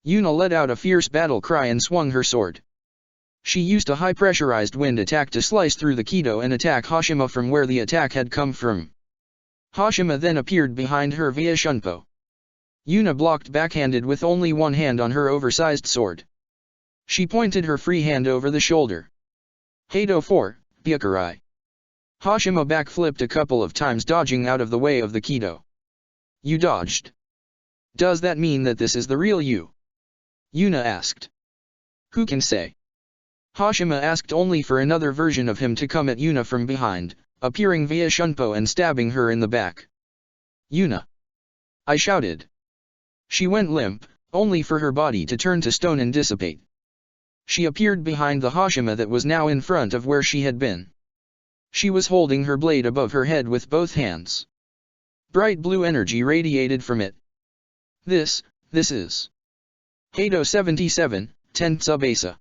Yuna let out a fierce battle cry and swung her sword. She used a high-pressurized wind attack to slice through the Kido and attack Hashima from where the attack had come from. Hashima then appeared behind her via Shunpo. Yuna blocked backhanded with only one hand on her oversized sword. She pointed her free hand over the shoulder. Hado 4, Byakurai. Hashima backflipped a couple of times, dodging out of the way of the Kido. You dodged. Does that mean that this is the real you? Yuna asked. Who can say? Hashima asked only for another version of him to come at Yuna from behind, appearing via Shunpo and stabbing her in the back. Yuna! I shouted. She went limp, only for her body to turn to stone and dissipate. She appeared behind the Hashima that was now in front of where she had been. She was holding her blade above her head with both hands. Bright blue energy radiated from it. This is Hado 77, Tentsubasa.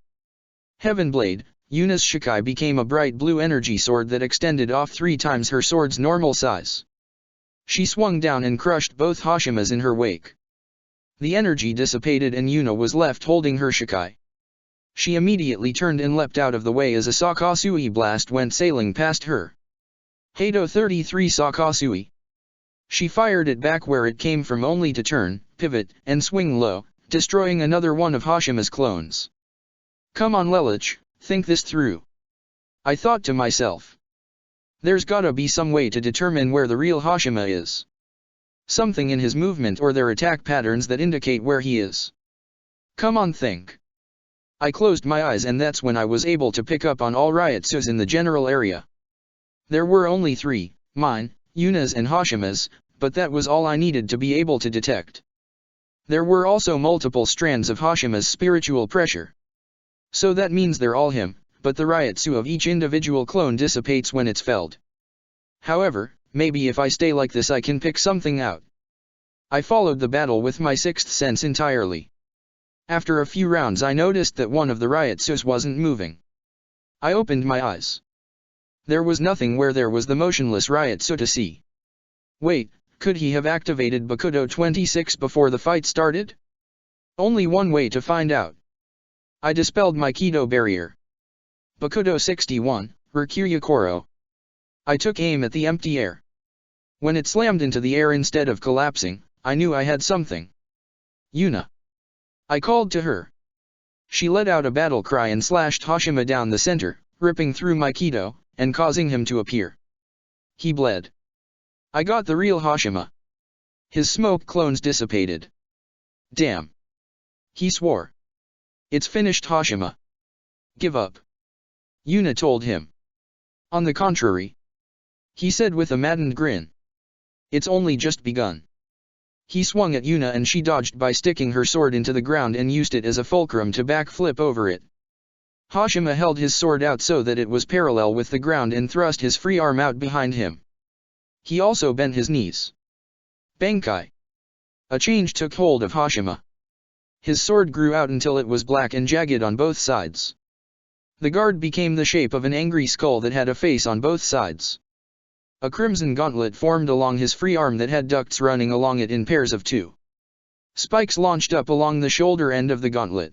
Heaven Blade. Yuna's Shikai became a bright blue energy sword that extended off 3 times her sword's normal size. She swung down and crushed both Hashimas in her wake. The energy dissipated and Yuna was left holding her Shikai. She immediately turned and leapt out of the way as a Sakasui blast went sailing past her. Hado 33 Sakasui. She fired it back where it came from only to turn, pivot, and swing low, destroying another one of Hashima's clones. Come on Lelich, think this through. I thought to myself. There's gotta be some way to determine where the real Hashima is. Something in his movement or their attack patterns that indicate where he is. Come on, think. I closed my eyes and that's when I was able to pick up on all Ryotsus in the general area. There were only 3, mine, Yuna's and Hashima's, but that was all I needed to be able to detect. There were also multiple strands of Hashima's spiritual pressure. So that means they're all him, but the Ryotsu of each individual clone dissipates when it's felled. However, maybe if I stay like this I can pick something out. I followed the battle with my 6th sense entirely. After a few rounds I noticed that one of the Ryotsus wasn't moving. I opened my eyes. There was nothing where there was the motionless Ryotsu to see. Wait, Could he have activated Bakudo 26 before the fight started? Only one way to find out. I dispelled my Kido barrier. Bakudo 61, Rikyu-Koro. I took aim at the empty air. When it slammed into the air instead of collapsing, I knew I had something. Yuna. I called to her. She let out a battle cry and slashed Hashima down the center, ripping through my Kido, and causing him to appear. He bled. I got the real Hashima. His smoke clones dissipated. Damn. He swore. It's finished, Hashima. Give up. Yuna told him. On the contrary. He said with a maddened grin. It's only just begun. He swung at Yuna and she dodged by sticking her sword into the ground and used it as a fulcrum to backflip over it. Hashima held his sword out so that it was parallel with the ground and thrust his free arm out behind him. He also bent his knees. Bankai. A change took hold of Hashima. His sword grew out until it was black and jagged on both sides. The guard became the shape of an angry skull that had a face on both sides. A crimson gauntlet formed along his free arm that had ducts running along it in pairs of 2. Spikes launched up along the shoulder end of the gauntlet.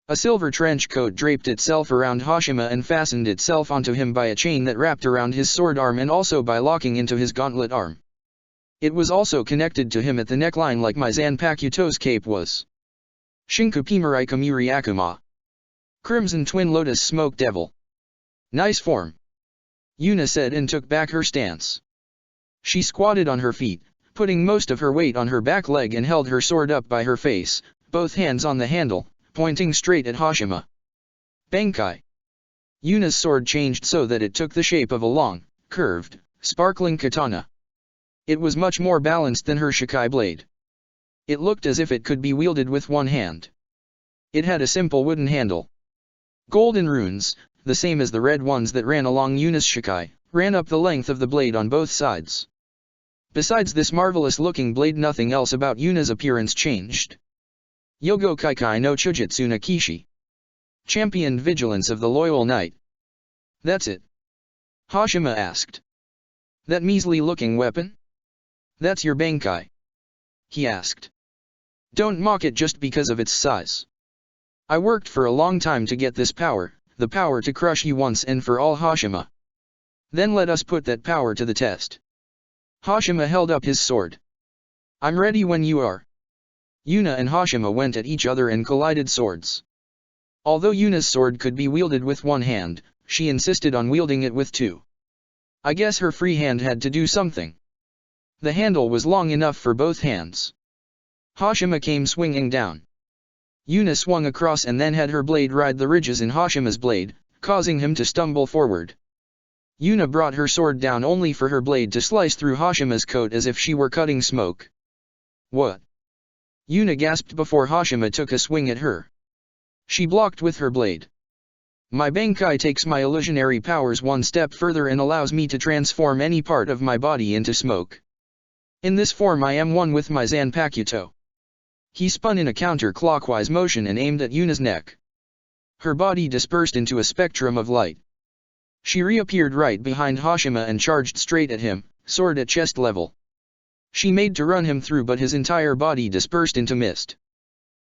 A silver trench coat draped itself around Hashima and fastened itself onto him by a chain that wrapped around his sword arm and also by locking into his gauntlet arm. It was also connected to him at the neckline like my Zanpakuto's cape was. Shinkupimarai Kamuri Akuma. Crimson Twin Lotus Smoke Devil. Nice form. Yuna said and took back her stance. She squatted on her feet, putting most of her weight on her back leg and held her sword up by her face, both hands on the handle, pointing straight at Hashima. Bankai. Yuna's sword changed so that it took the shape of a long, curved, sparkling katana. It was much more balanced than her Shikai blade. It looked as if it could be wielded with one hand. It had a simple wooden handle. Golden runes, the same as the red ones that ran along Yuna's Shikai, ran up the length of the blade on both sides. Besides this marvelous-looking blade, nothing else about Yuna's appearance changed. Yogo Kaikai no Chujitsu no Kishi. Championed vigilance of the loyal knight. That's it? Hashima asked. That measly-looking weapon? That's your Bankai? He asked. Don't mock it just because of its size. I worked for a long time to get this power, the power to crush you once and for all, Hashima. Then let us put that power to the test. Hashima held up his sword. I'm ready when you are. Yuna and Hashima went at each other and collided swords. Although Yuna's sword could be wielded with one hand, she insisted on wielding it with 2. I guess her free hand had to do something. The handle was long enough for both hands. Hashima came swinging down. Yuna swung across and then had her blade ride the ridges in Hashima's blade, causing him to stumble forward. Yuna brought her sword down only for her blade to slice through Hashima's coat as if she were cutting smoke. What? Yuna gasped before Hashima took a swing at her. She blocked with her blade. My Bankai takes my illusionary powers one step further and allows me to transform any part of my body into smoke. In this form I am one with my Zanpakuto. He spun in a counter-clockwise motion and aimed at Yuna's neck. Her body dispersed into a spectrum of light. She reappeared right behind Hashima and charged straight at him, sword at chest level. She made to run him through, but his entire body dispersed into mist.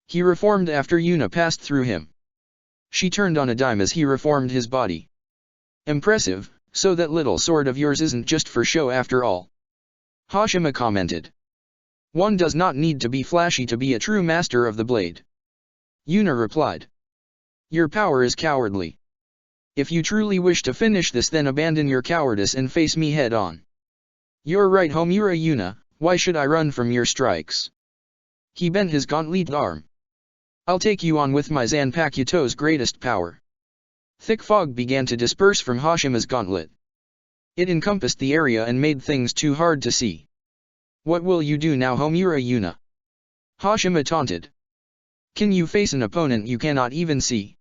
He reformed after Yuna passed through him. She turned on a dime as he reformed his body. Impressive, so that little sword of yours isn't just for show after all. Hashima commented. One does not need to be flashy to be a true master of the blade. Yuna replied. Your power is cowardly. If you truly wish to finish this, then abandon your cowardice and face me head on. You're right, Homura Yuna, why should I run from your strikes? He bent his gauntleted arm. I'll take you on with my Zanpakuto's greatest power. Thick fog began to disperse from Hashima's gauntlet. It encompassed the area and made things too hard to see. What will you do now, Homura Yuna? Hashima taunted. Can you face an opponent you cannot even see?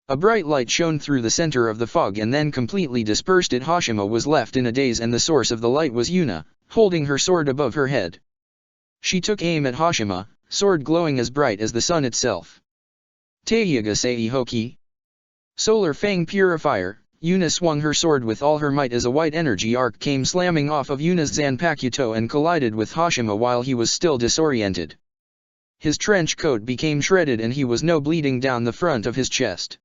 A bright light shone through the center of the fog and then completely dispersed it. Hashima was left in a daze, and the source of the light was Yuna, holding her sword above her head. She took aim at Hashima, sword glowing as bright as the sun itself. Teiyaga Sei Hoki. Solar Fang Purifier, Yuna swung her sword with all her might as a white energy arc came slamming off of Yuna's Zanpakuto and collided with Hashima while he was still disoriented. His trench coat became shredded and he was now bleeding down the front of his chest.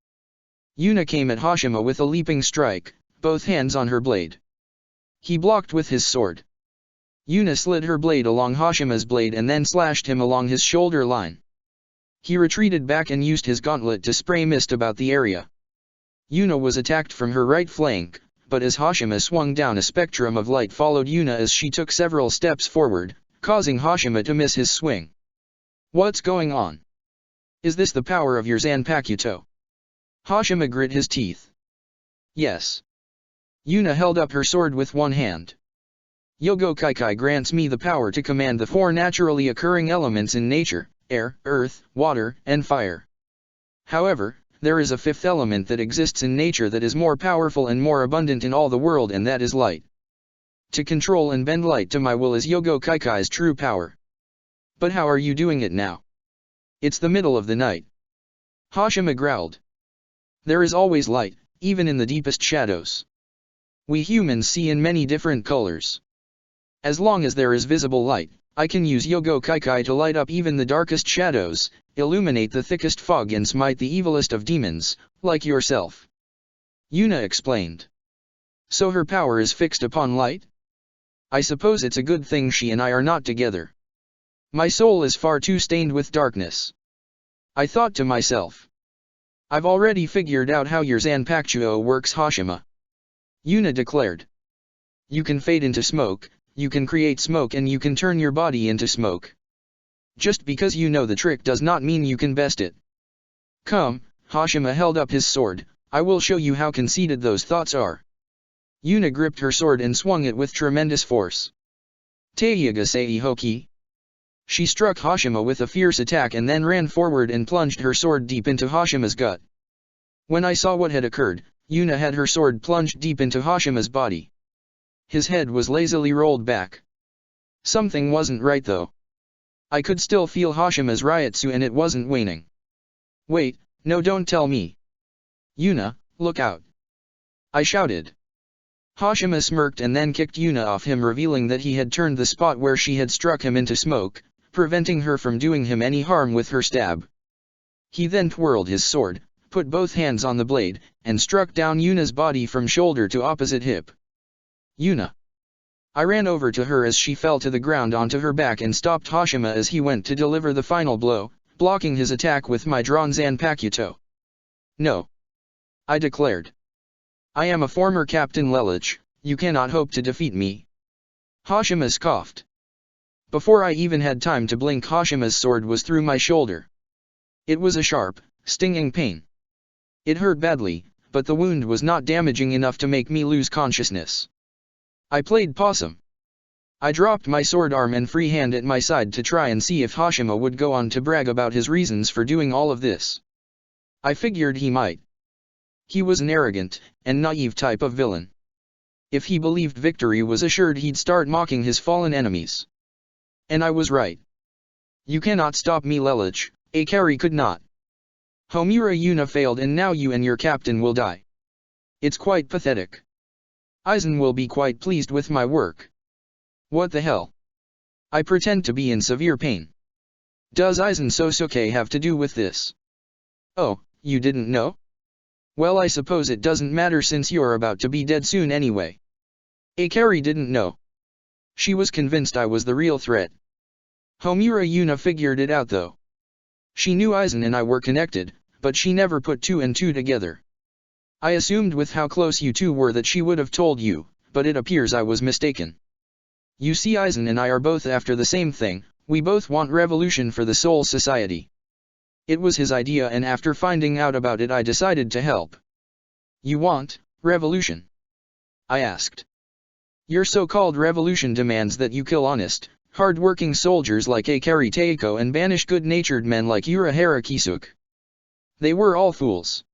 Yuna came at Hashima with a leaping strike, both hands on her blade. He blocked with his sword. Yuna slid her blade along Hashima's blade and then slashed him along his shoulder line. He retreated back and used his gauntlet to spray mist about the area. Yuna was attacked from her right flank, but as Hashima swung down, a spectrum of light followed Yuna as she took several steps forward, causing Hashima to miss his swing. What's going on? Is this the power of your Zanpakuto? Hashima grit his teeth. Yes. Yuna held up her sword with one hand. Yogo Kaikai grants me the power to command the four naturally occurring elements in nature: air, earth, water, and fire. However, there is a fifth element that exists in nature that is more powerful and more abundant in all the world, and that is light. To control and bend light to my will is Yogo Kaikai's true power. But how are you doing it now? It's the middle of the night. Hashima growled. There is always light, even in the deepest shadows. We humans see in many different colors. As long as there is visible light, I can use Yogo Kaikai to light up even the darkest shadows, illuminate the thickest fog and smite the evilest of demons, like yourself. Yuna explained. So her power is fixed upon light? I suppose it's a good thing she and I are not together. My soul is far too stained with darkness. I thought to myself. I've already figured out how your Zanpakuto works, Hashima. Yuna declared. You can fade into smoke, you can create smoke, and you can turn your body into smoke. Just because you know the trick does not mean you can best it. Come, Hashima held up his sword, I will show you how conceited those thoughts are. Yuna gripped her sword and swung it with tremendous force. Teiyaga Seihoki. She struck Hashima with a fierce attack and then ran forward and plunged her sword deep into Hashima's gut. When I saw what had occurred, Yuna had her sword plunged deep into Hashima's body. His head was lazily rolled back. Something wasn't right though. I could still feel Hashima's Ryutsu and it wasn't waning. Wait, no, don't tell me. Yuna, look out. I shouted. Hashima smirked and then kicked Yuna off him, revealing that he had turned the spot where she had struck him into smoke, preventing her from doing him any harm with her stab. He then twirled his sword, put both hands on the blade, and struck down Yuna's body from shoulder to opposite hip. Yuna. I ran over to her as she fell to the ground onto her back and stopped Hashima as he went to deliver the final blow, blocking his attack with my drawn Zanpakuto. No. I declared. I am a former Captain Lelouch, you cannot hope to defeat me. Hashima scoffed. Before I even had time to blink, Hashima's sword was through my shoulder. It was a sharp, stinging pain. It hurt badly, but the wound was not damaging enough to make me lose consciousness. I played possum. I dropped my sword arm and free hand at my side to try and see if Hashima would go on to brag about his reasons for doing all of this. I figured he might. He was an arrogant and naive type of villain. If he believed victory was assured, he'd start mocking his fallen enemies. And I was right. You cannot stop me, Lelouch. Akari could not. Homura Yuna failed and now you and your captain will die. It's quite pathetic. Aizen will be quite pleased with my work. What the hell? I pretend to be in severe pain. Does Aizen Sosuke have to do with this? Oh, you didn't know? Well, I suppose it doesn't matter since you're about to be dead soon anyway. Akari didn't know. She was convinced I was the real threat. Homura Yuna figured it out though. She knew Aizen and I were connected, but she never put two and two together. I assumed with how close you two were that she would have told you, but it appears I was mistaken. You see, Aizen and I are both after the same thing, we both want revolution for the Soul Society. It was his idea and after finding out about it I decided to help. You want revolution? I asked. Your so-called revolution demands that you kill honest, hard-working soldiers like Akari Teiko and banish good-natured men like Urahara Kisuke. They were all fools.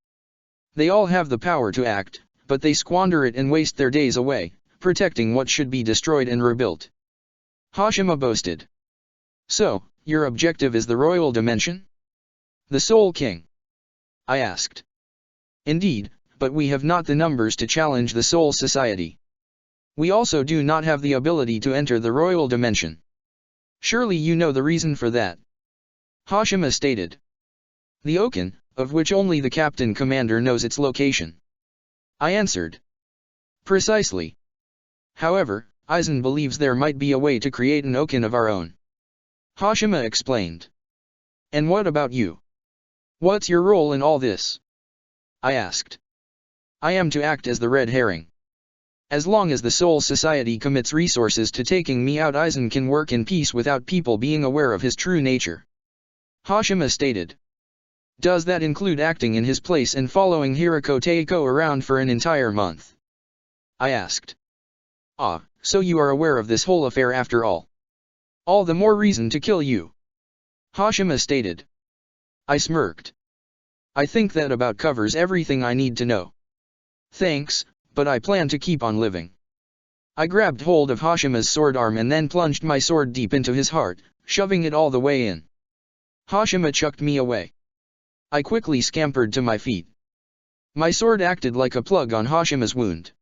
They all have the power to act, but they squander it and waste their days away, protecting what should be destroyed and rebuilt. Hashima boasted. So, your objective is the royal dimension? The Soul King? I asked. Indeed, but we have not the numbers to challenge the Soul Society. We also do not have the ability to enter the royal dimension. Surely you know the reason for that. Hashima stated. The Oken, of which only the Captain Commander knows its location. I answered. Precisely. However, Aizen believes there might be a way to create an Oken of our own. Hashima explained. And what about you? What's your role in all this? I asked. I am to act as the red herring. As long as the Soul Society commits resources to taking me out, Aizen can work in peace without people being aware of his true nature. Hashima stated. Does that include acting in his place and following Hirako Teiko around for an entire month? I asked. Ah, so you are aware of this whole affair after all. All the more reason to kill you. Hashima stated. I smirked. I think that about covers everything I need to know. Thanks, but I plan to keep on living. I grabbed hold of Hashima's sword arm and then plunged my sword deep into his heart, shoving it all the way in. Hashima chucked me away. I quickly scampered to my feet. My sword acted like a plug on Hashima's wound.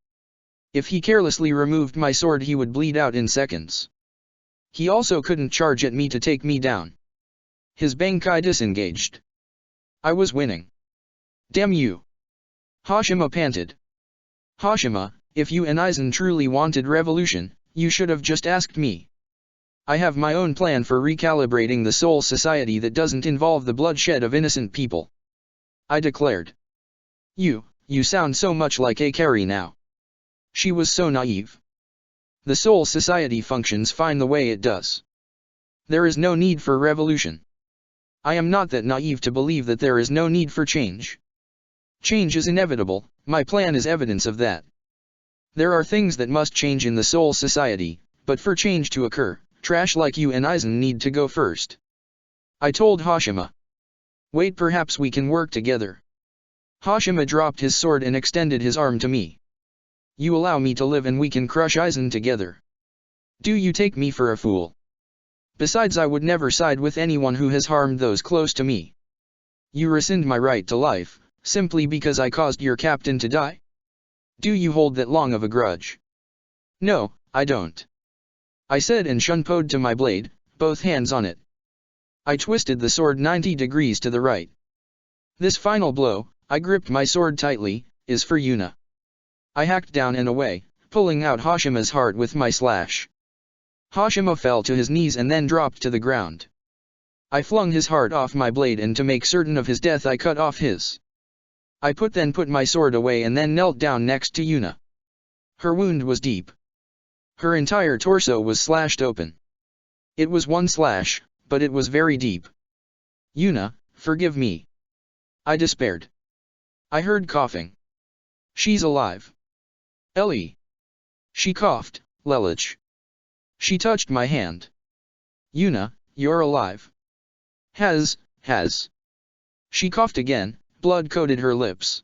If he carelessly removed my sword, he would bleed out in seconds. He also couldn't charge at me to take me down. His Bankai disengaged. I was winning. Damn you! Hashima panted. Hashima, if you and Aizen truly wanted revolution, you should have just asked me. I have my own plan for recalibrating the Soul Society that doesn't involve the bloodshed of innocent people. I declared. You sound so much like Akari now. She was so naive. The Soul Society functions fine the way it does. There is no need for revolution. I am not that naive to believe that there is no need for change. Change is inevitable, my plan is evidence of that. There are things that must change in the Soul Society, but for change to occur, trash like you and Aizen need to go first. I told Hashima. Wait, perhaps we can work together. Hashima dropped his sword and extended his arm to me. You allow me to live and we can crush Aizen together. Do you take me for a fool? Besides, I would never side with anyone who has harmed those close to me. You rescind my right to life, simply because I caused your captain to die? Do you hold that long of a grudge? No, I don't. I said and shunpoed to my blade, both hands on it. I twisted the sword 90 degrees to the right. This final blow, I gripped my sword tightly, is for Yuna. I hacked down and away, pulling out Hashima's heart with my slash. Hashima fell to his knees and then dropped to the ground. I flung his heart off my blade, and to make certain of his death I cut off his. I put my sword away and then knelt down next to Yuna. Her wound was deep. Her entire torso was slashed open. It was one slash, but it was very deep. Yuna, forgive me. I despaired. I heard coughing. She's alive. Ellie. She coughed, Lelich. She touched my hand. Yuna, you're alive. Has. She coughed again, blood coated her lips.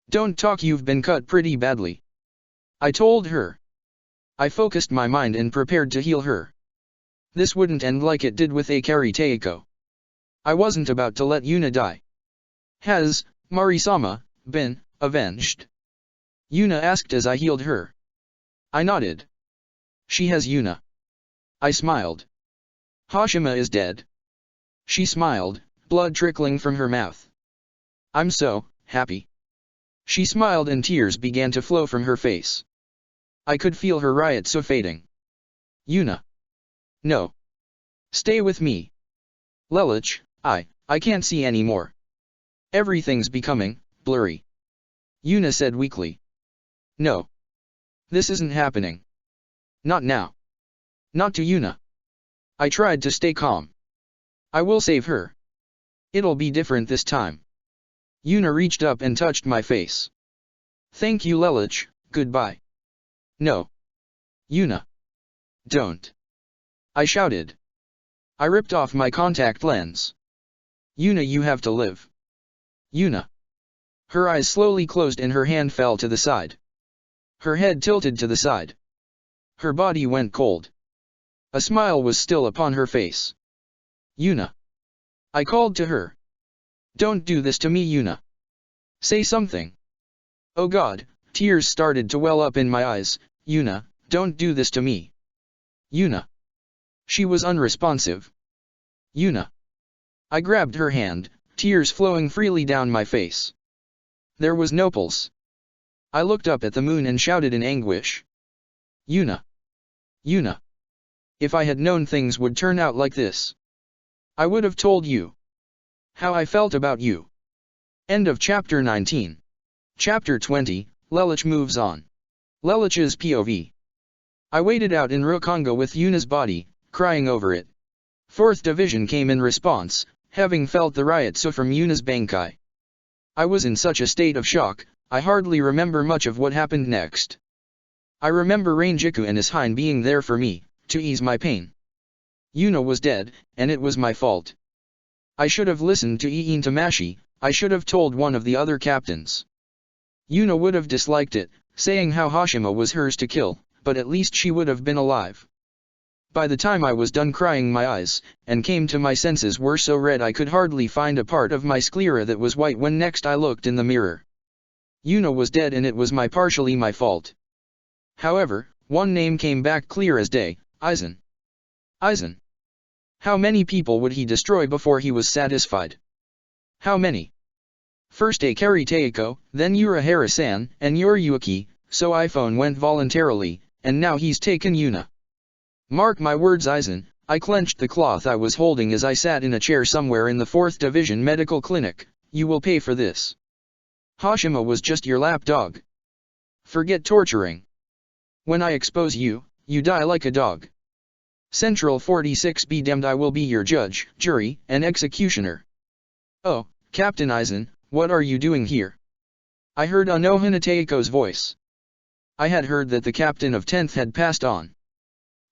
Don't talk, you've been cut pretty badly. I told her. I focused my mind and prepared to heal her. This wouldn't end like it did with Akari Teiko. I wasn't about to let Yuna die. Has Mari-sama been avenged? Yuna asked as I healed her. I nodded. She has Yuna. I smiled. Hashima is dead. She smiled, blood trickling from her mouth. I'm so happy. She smiled and tears began to flow from her face. I could feel her riot so fading. Yuna. No. Stay with me. Lelich, I can't see anymore. Everything's becoming blurry. Yuna said weakly. No. This isn't happening. Not now. Not to Yuna. I tried to stay calm. I will save her. It'll be different this time. Yuna reached up and touched my face. Thank you, Lelich, goodbye. No. Yuna. Don't. I shouted. I ripped off my contact lens. Yuna, you have to live. Yuna. Her eyes slowly closed and her hand fell to the side. Her head tilted to the side. Her body went cold. A smile was still upon her face. Yuna. I called to her. Don't do this to me, Yuna. Say something. Oh God, tears started to well up in my eyes. Yuna, don't do this to me. Yuna. She was unresponsive. Yuna. I grabbed her hand, tears flowing freely down my face. There was no pulse. I looked up at the moon and shouted in anguish. Yuna. Yuna. If I had known things would turn out like this, I would have told you how I felt about you. End of chapter 19. Chapter 20, Lelouch moves on. Lelouch's POV. I waited out in Rukonga with Yuna's body, crying over it. 4th Division came in response, having felt the riot from Yuna's Bankai. I was in such a state of shock, I hardly remember much of what happened next. I remember Rangiku and his Hine being there for me, to ease my pain. Yuna was dead, and it was my fault. I should have listened to Iin Tamashi, I should have told one of the other captains. Yuna would have disliked it, saying how Hashima was hers to kill, but at least she would have been alive. By the time I was done crying, my eyes, and came to my senses, were so red I could hardly find a part of my sclera that was white when next I looked in the mirror. Yuna was dead and it was partially my fault. However, one name came back clear as day, Aizen. Aizen. How many people would he destroy before he was satisfied? How many? First Akari Teiko, then Urahara-san, and Yoriyuki, so iPhone went voluntarily, and now he's taken Yuna. Mark my words, Aizen. I clenched the cloth I was holding as I sat in a chair somewhere in the 4th Division Medical Clinic. You will pay for this. Hashima was just your lapdog. Forget torturing. When I expose you, you die like a dog. Central 46 be damned, I will be your judge, jury, and executioner. Oh, Captain Aizen, what are you doing here? I heard Anohana Teiko's voice. I had heard that the captain of 10th had passed on.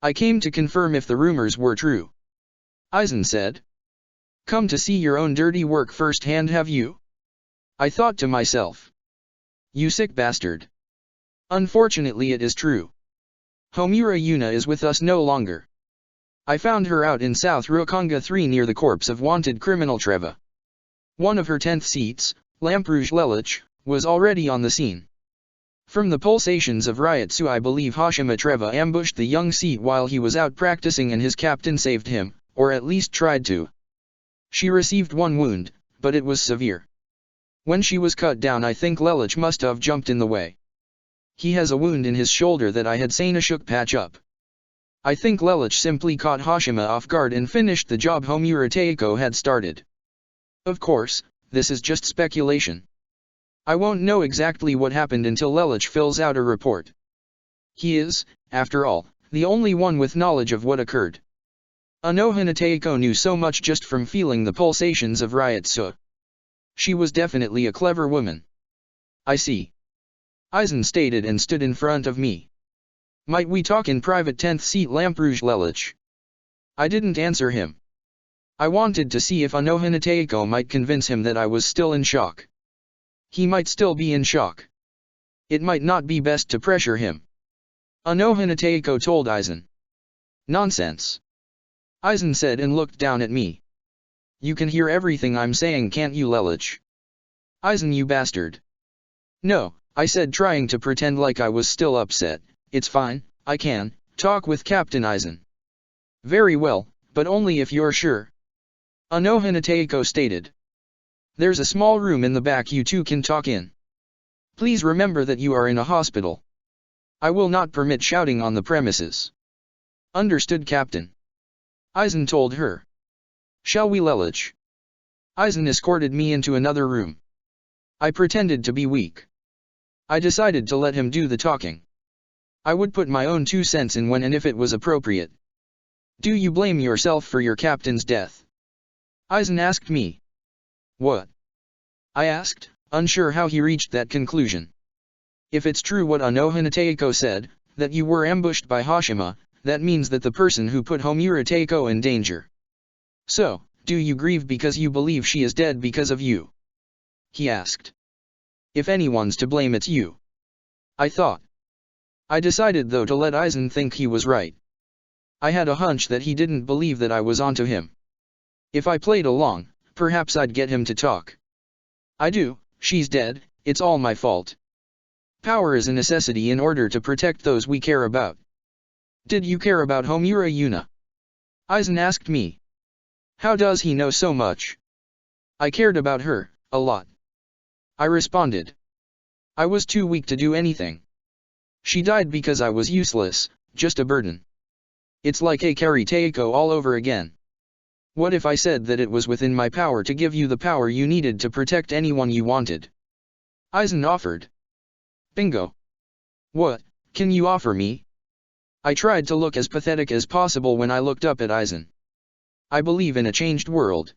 I came to confirm if the rumors were true. Aizen said. Come to see your own dirty work firsthand, have you? I thought to myself. You sick bastard. Unfortunately it is true. Homura Yuna is with us no longer. I found her out in South Rukonga 3 near the corpse of wanted criminal Treva. One of her 10th seats, Lamperouge Lelouch, was already on the scene. From the pulsations of Ryotsu I believe Hashima Treva ambushed the young seat while he was out practicing and his captain saved him, or at least tried to. She received one wound, but it was severe. When she was cut down I think Lelouch must have jumped in the way. He has a wound in his shoulder that I had Sanashuk patch up. I think Lelouch simply caught Hashima off guard and finished the job Homura Teiko had started. Of course, this is just speculation. I won't know exactly what happened until Lelouch fills out a report. He is, after all, the only one with knowledge of what occurred. Anohana Teiko knew so much just from feeling the pulsations of Ryotsu. She was definitely a clever woman. I see. Aizen stated and stood in front of me. Might we talk in private, 10th seat Lamperouge Lelouch? I didn't answer him. I wanted to see if Anohana Teiko might convince him that I was still in shock. He might still be in shock. It might not be best to pressure him. Anohana Teiko told Aizen. Nonsense. Aizen said and looked down at me. You can hear everything I'm saying, can't you, Lelouch? Aizen, you bastard. No, I said, trying to pretend like I was still upset. It's fine, I can talk with Captain Aizen. Very well, but only if you're sure. Anohana Teiko stated. There's a small room in the back you two can talk in. Please remember that you are in a hospital. I will not permit shouting on the premises. Understood, Captain. Aizen told her. Shall we, Lelouch? Aizen escorted me into another room. I pretended to be weak. I decided to let him do the talking. I would put my own 2 cents in when and if it was appropriate. Do you blame yourself for your captain's death? Aizen asked me. What? I asked, unsure how he reached that conclusion. If it's true what Anohana Teiko said, that you were ambushed by Hashima, that means that the person who put Homura Teiko in danger. So, do you grieve because you believe she is dead because of you? He asked. If anyone's to blame, it's you. I thought. I decided though to let Aizen think he was right. I had a hunch that he didn't believe that I was onto him. If I played along, perhaps I'd get him to talk. I do, she's dead, it's all my fault. Power is a necessity in order to protect those we care about. Did you care about Homura Yuna? Aizen asked me. How does he know so much? I cared about her, a lot. I responded. I was too weak to do anything. She died because I was useless, just a burden. It's like Akari Teiko all over again. What if I said that it was within my power to give you the power you needed to protect anyone you wanted? Aizen offered. Bingo. What can you offer me? I tried to look as pathetic as possible when I looked up at Aizen. I believe in a changed world.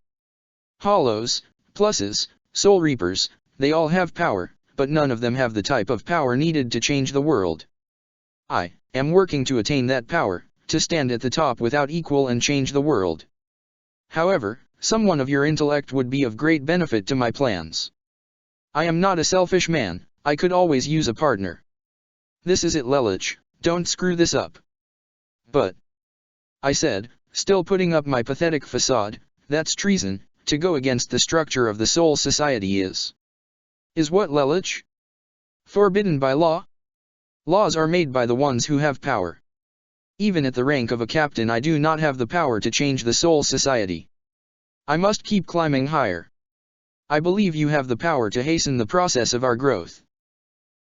Hollows, pluses, Soul Reapers, they all have power, but none of them have the type of power needed to change the world. I am working to attain that power, to stand at the top without equal and change the world. However, someone of your intellect would be of great benefit to my plans. I am not a selfish man, I could always use a partner. This is it, Lelouch, don't screw this up. But, I said, still putting up my pathetic facade, that's treason, to go against the structure of the Soul Society is. Is what, Lelouch? Forbidden by law? Laws are made by the ones who have power. Even at the rank of a captain I do not have the power to change the Soul Society. I must keep climbing higher. I believe you have the power to hasten the process of our growth.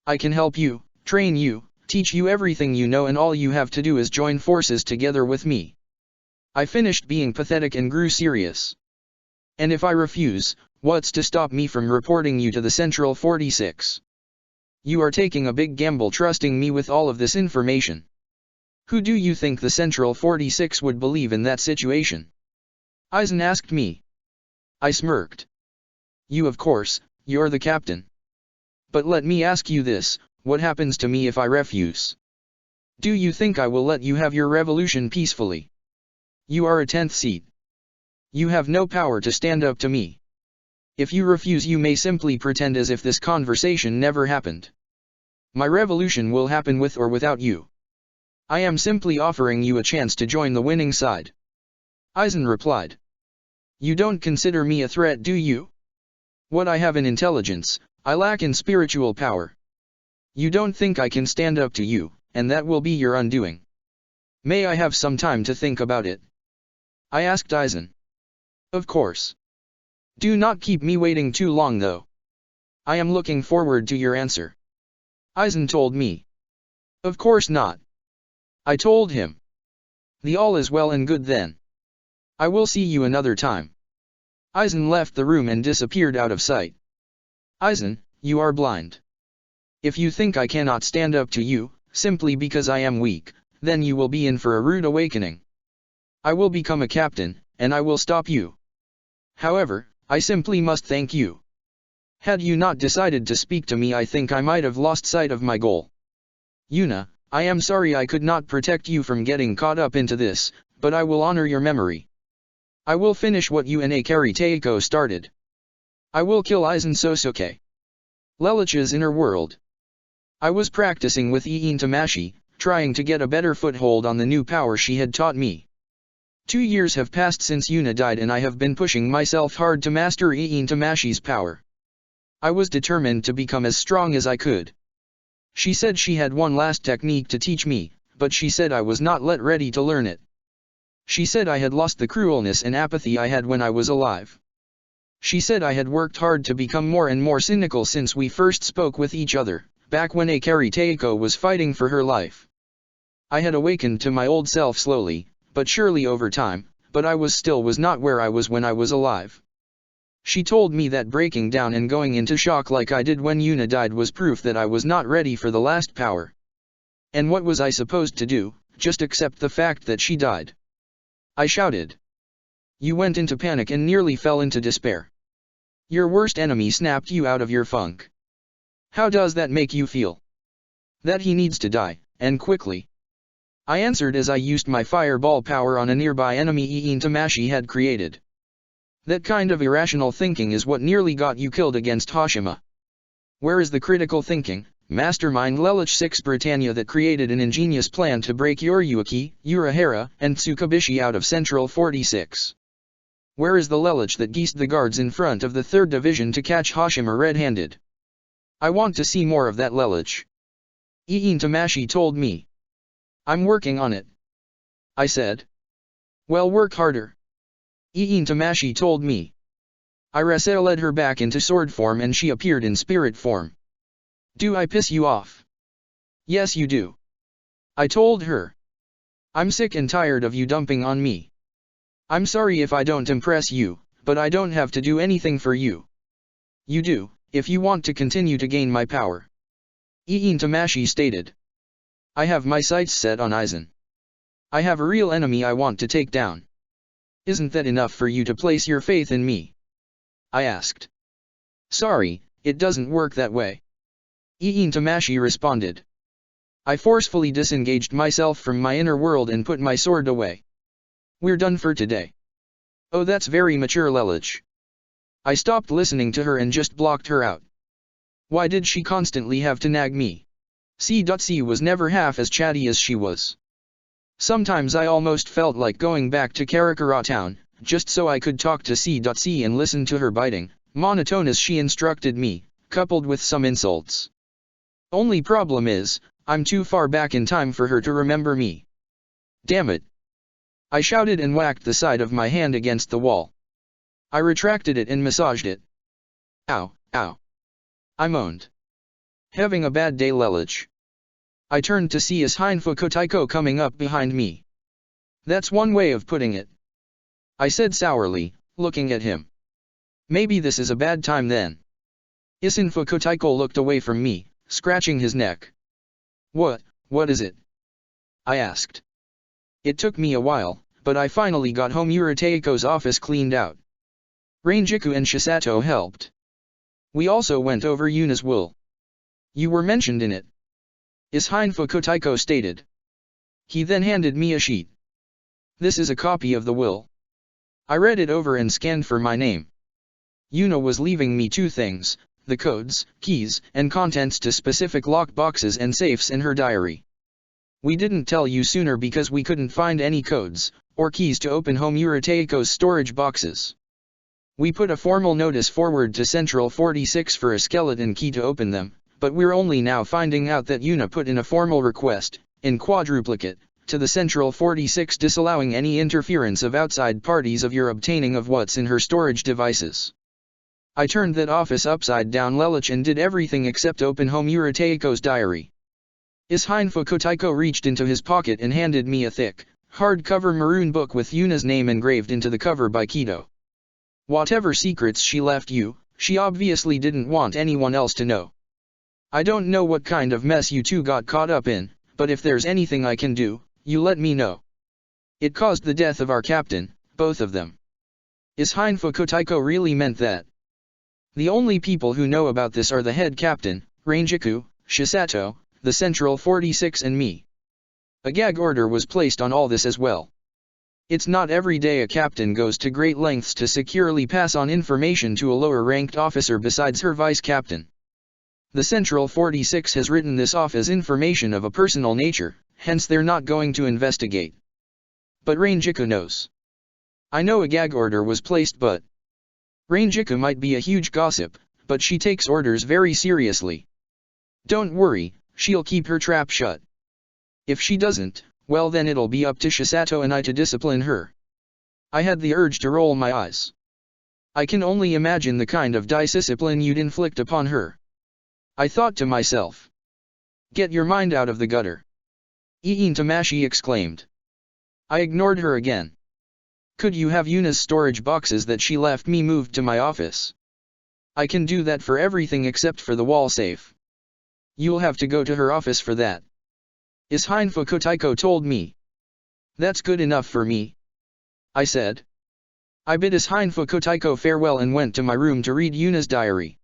I can help you, train you, teach you everything you know, and all you have to do is join forces together with me. I finished being pathetic and grew serious. And if I refuse, what's to stop me from reporting you to the Central 46? You are taking a big gamble trusting me with all of this information. Who do you think the Central 46 would believe in that situation? Aizen asked me. I smirked. You, of course, you're the captain. But let me ask you this, what happens to me if I refuse? Do you think I will let you have your revolution peacefully? You are a 10th seat. You have no power to stand up to me. If you refuse, you may simply pretend as if this conversation never happened. My revolution will happen with or without you. I am simply offering you a chance to join the winning side. Aizen replied. You don't consider me a threat, do you? What I have in intelligence, I lack in spiritual power. You don't think I can stand up to you, and that will be your undoing. May I have some time to think about it? I asked Aizen. Of course. Do not keep me waiting too long though. I am looking forward to your answer. Aizen told me. Of course not. I told him. The all is well and good then. I will see you another time. Aizen left the room and disappeared out of sight. Aizen, you are blind. If you think I cannot stand up to you, simply because I am weak, then you will be in for a rude awakening. I will become a captain, and I will stop you. However, I simply must thank you. Had you not decided to speak to me, I think I might have lost sight of my goal. Yuna, I am sorry I could not protect you from getting caught up into this, but I will honor your memory. I will finish what you and Akari Teiko started. I will kill Aizen Sosuke. Lelouch's inner world. I was practicing with Iin Tamashi, trying to get a better foothold on the new power she had taught me. 2 years have passed since Yuna died, and I have been pushing myself hard to master Iin Tamashi's power. I was determined to become as strong as I could. She said she had one last technique to teach me, but she said I was not yet ready to learn it. She said I had lost the cruelness and apathy I had when I was alive. She said I had worked hard to become more and more cynical since we first spoke with each other, back when Akari Teiko was fighting for her life. I had awakened to my old self slowly, but surely over time, but I was not where I was when I was alive. She told me that breaking down and going into shock like I did when Yuna died was proof that I was not ready for the last power. And what was I supposed to do, just accept the fact that she died? I shouted. You went into panic and nearly fell into despair. Your worst enemy snapped you out of your funk. How does that make you feel? That he needs to die, and quickly. I answered as I used my fireball power on a nearby enemy Iin Tamashi had created. That kind of irrational thinking is what nearly got you killed against Hashima. Where is the critical thinking, mastermind Lelouch 6 Britannia that created an ingenious plan to break Yoryuki, Urahara, and Tsukubishi out of Central 46? Where is the Lelouch that geased the guards in front of the 3rd Division to catch Hashima red-handed? I want to see more of that Lelouch. Iin Tamashi told me. I'm working on it, I said. Well, work harder. Iin Tamashi told me. Irasa led her back into sword form and she appeared in spirit form. Do I piss you off? Yes, you do, I told her. I'm sick and tired of you dumping on me. I'm sorry if I don't impress you, but I don't have to do anything for you. You do, if you want to continue to gain my power. Iin Tamashi stated. I have my sights set on Aizen. I have a real enemy I want to take down. Isn't that enough for you to place your faith in me? I asked. Sorry, it doesn't work that way. Iin Tamashi responded. I forcefully disengaged myself from my inner world and put my sword away. We're done for today. Oh, that's very mature, Lelouch. I stopped listening to her and just blocked her out. Why did she constantly have to nag me? C.C was never half as chatty as she was. Sometimes I almost felt like going back to Karakura town, just so I could talk to C.C and listen to her biting, monotone as she instructed me, coupled with some insults. Only problem is, I'm too far back in time for her to remember me. Damn it! I shouted and whacked the side of my hand against the wall. I retracted it and massaged it. Ow, ow. I moaned. Having a bad day, Lelouch. I turned to see Heinfu Kotaiko coming up behind me. That's one way of putting it, I said sourly, looking at him. Maybe this is a bad time then. Heinfu Kotaiko looked away from me, scratching his neck. What is it? I asked. It took me a while, but I finally got Homura Teiko's office cleaned out. Rangiku and Shisato helped. We also went over Yuna's will. You were mentioned in it, Heinfu Kotaiko stated. He then handed me a sheet. This is a copy of the will. I read it over and scanned for my name. Yuna was leaving me 2 things, the codes, keys, and contents to specific lock boxes and safes in her diary. We didn't tell you sooner because we couldn't find any codes, or keys to open Homura Teiko's storage boxes. We put a formal notice forward to Central 46 for a skeleton key to open them, but we're only now finding out that Yuna put in a formal request, in quadruplicate, to the Central 46 disallowing any interference of outside parties of your obtaining of what's in her storage devices. I turned that office upside down, Lelouch, and did everything except open Homura Teiko's diary. Heinfu Kotaiko reached into his pocket and handed me a thick, hardcover maroon book with Yuna's name engraved into the cover by Kido. Whatever secrets she left you, she obviously didn't want anyone else to know. I don't know what kind of mess you 2 got caught up in, but if there's anything I can do, you let me know. It caused the death of our captain, both of them. Heinfu Kotaiko really meant that. The only people who know about this are the head captain, Rangiku, Shisato, the Central 46 and me. A gag order was placed on all this as well. It's not every day a captain goes to great lengths to securely pass on information to a lower-ranked officer besides her vice-captain. The Central 46 has written this off as information of a personal nature, hence they're not going to investigate. But Rangiku knows. I know a gag order was placed, but Rangiku might be a huge gossip, but she takes orders very seriously. Don't worry, she'll keep her trap shut. If she doesn't, well then it'll be up to Shisato and I to discipline her. I had the urge to roll my eyes. I can only imagine the kind of discipline you'd inflict upon her. I thought to myself. Get your mind out of the gutter. Iin Tamashi exclaimed. I ignored her again. Could you have Yuna's storage boxes that she left me moved to my office? I can do that for everything except for the wall safe. You'll have to go to her office for that. Heinfu Kotaiko told me. That's good enough for me, I said. I bid Heinfu Kotaiko farewell and went to my room to read Yuna's diary.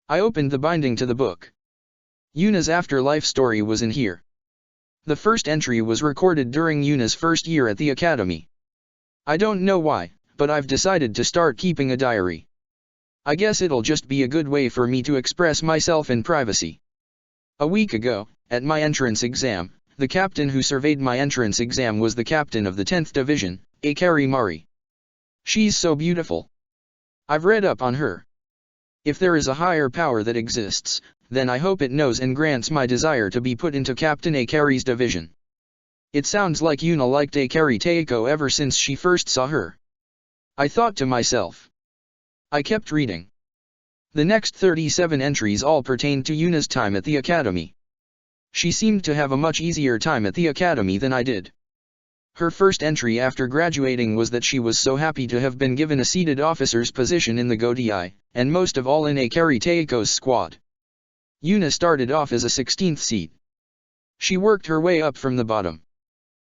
I opened the binding to the book. Yuna's afterlife story was in here. The first entry was recorded during Yuna's first year at the academy. I don't know why, but I've decided to start keeping a diary. I guess it'll just be a good way for me to express myself in privacy. A week ago, at my entrance exam, the captain who surveyed my entrance exam was the captain of the 10th Division, Akari Mari. She's so beautiful. I've read up on her. If there is a higher power that exists, then I hope it knows and grants my desire to be put into Captain Akari's division. It sounds like Yuna liked Akari Taeko ever since she first saw her. I thought to myself. I kept reading. The next 37 entries all pertained to Yuna's time at the academy. She seemed to have a much easier time at the academy than I did. Her first entry after graduating was that she was so happy to have been given a seated officer's position in the Godiai, and most of all in Akari Taeko's squad. Yuna started off as a 16th seat. She worked her way up from the bottom.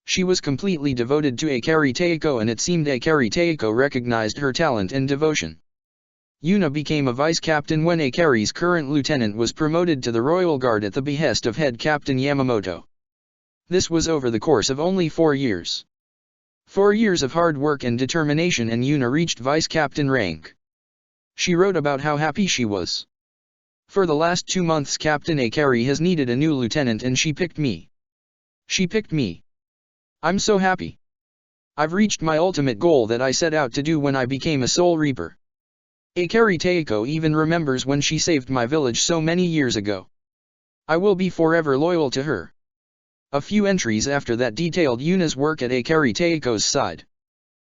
She was completely devoted to Akari Taeko, and it seemed Akari Taeko recognized her talent and devotion. Yuna became a vice captain when Akari's current lieutenant was promoted to the Royal Guard at the behest of head captain Yamamoto. This was over the course of only 4 years. 4 years of hard work and determination, and Yuna reached vice captain rank. She wrote about how happy she was. For the last 2 months Captain Akari has needed a new lieutenant and she picked me. She picked me. I'm so happy. I've reached my ultimate goal that I set out to do when I became a Soul Reaper. Akari Taeko even remembers when she saved my village so many years ago. I will be forever loyal to her. A few entries after that detailed Yuna's work at Akari Taeko's side.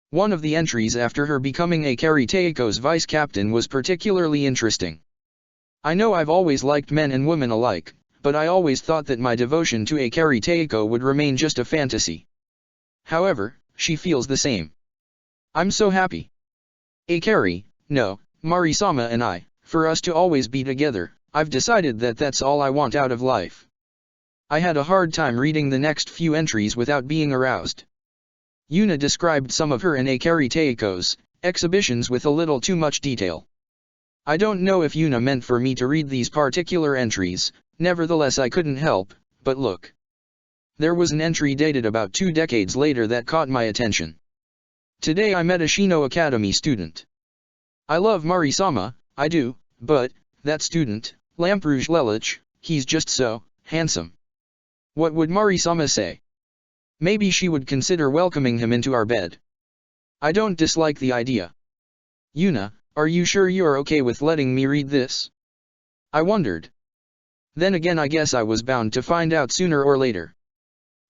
One of the entries after her becoming Akari Taeko's vice captain was particularly interesting. I know I've always liked men and women alike, but I always thought that my devotion to Akari Taeko would remain just a fantasy. However, she feels the same. I'm so happy. Akari, no, Mari-sama and I, for us to always be together, I've decided that that's all I want out of life. I had a hard time reading the next few entries without being aroused. Yuna described some of her and Akari Taeko's exhibitions with a little too much detail. I don't know if Yuna meant for me to read these particular entries, nevertheless I couldn't help but look. There was an entry dated about 2 decades later that caught my attention. Today I met a Shino Academy student. I love Mari-sama, I do, but that student, Lamprouje Lelich, he's just so handsome. What would Mari-sama say? Maybe she would consider welcoming him into our bed. I don't dislike the idea. Yuna, are you sure you're okay with letting me read this? I wondered. Then again I guess I was bound to find out sooner or later.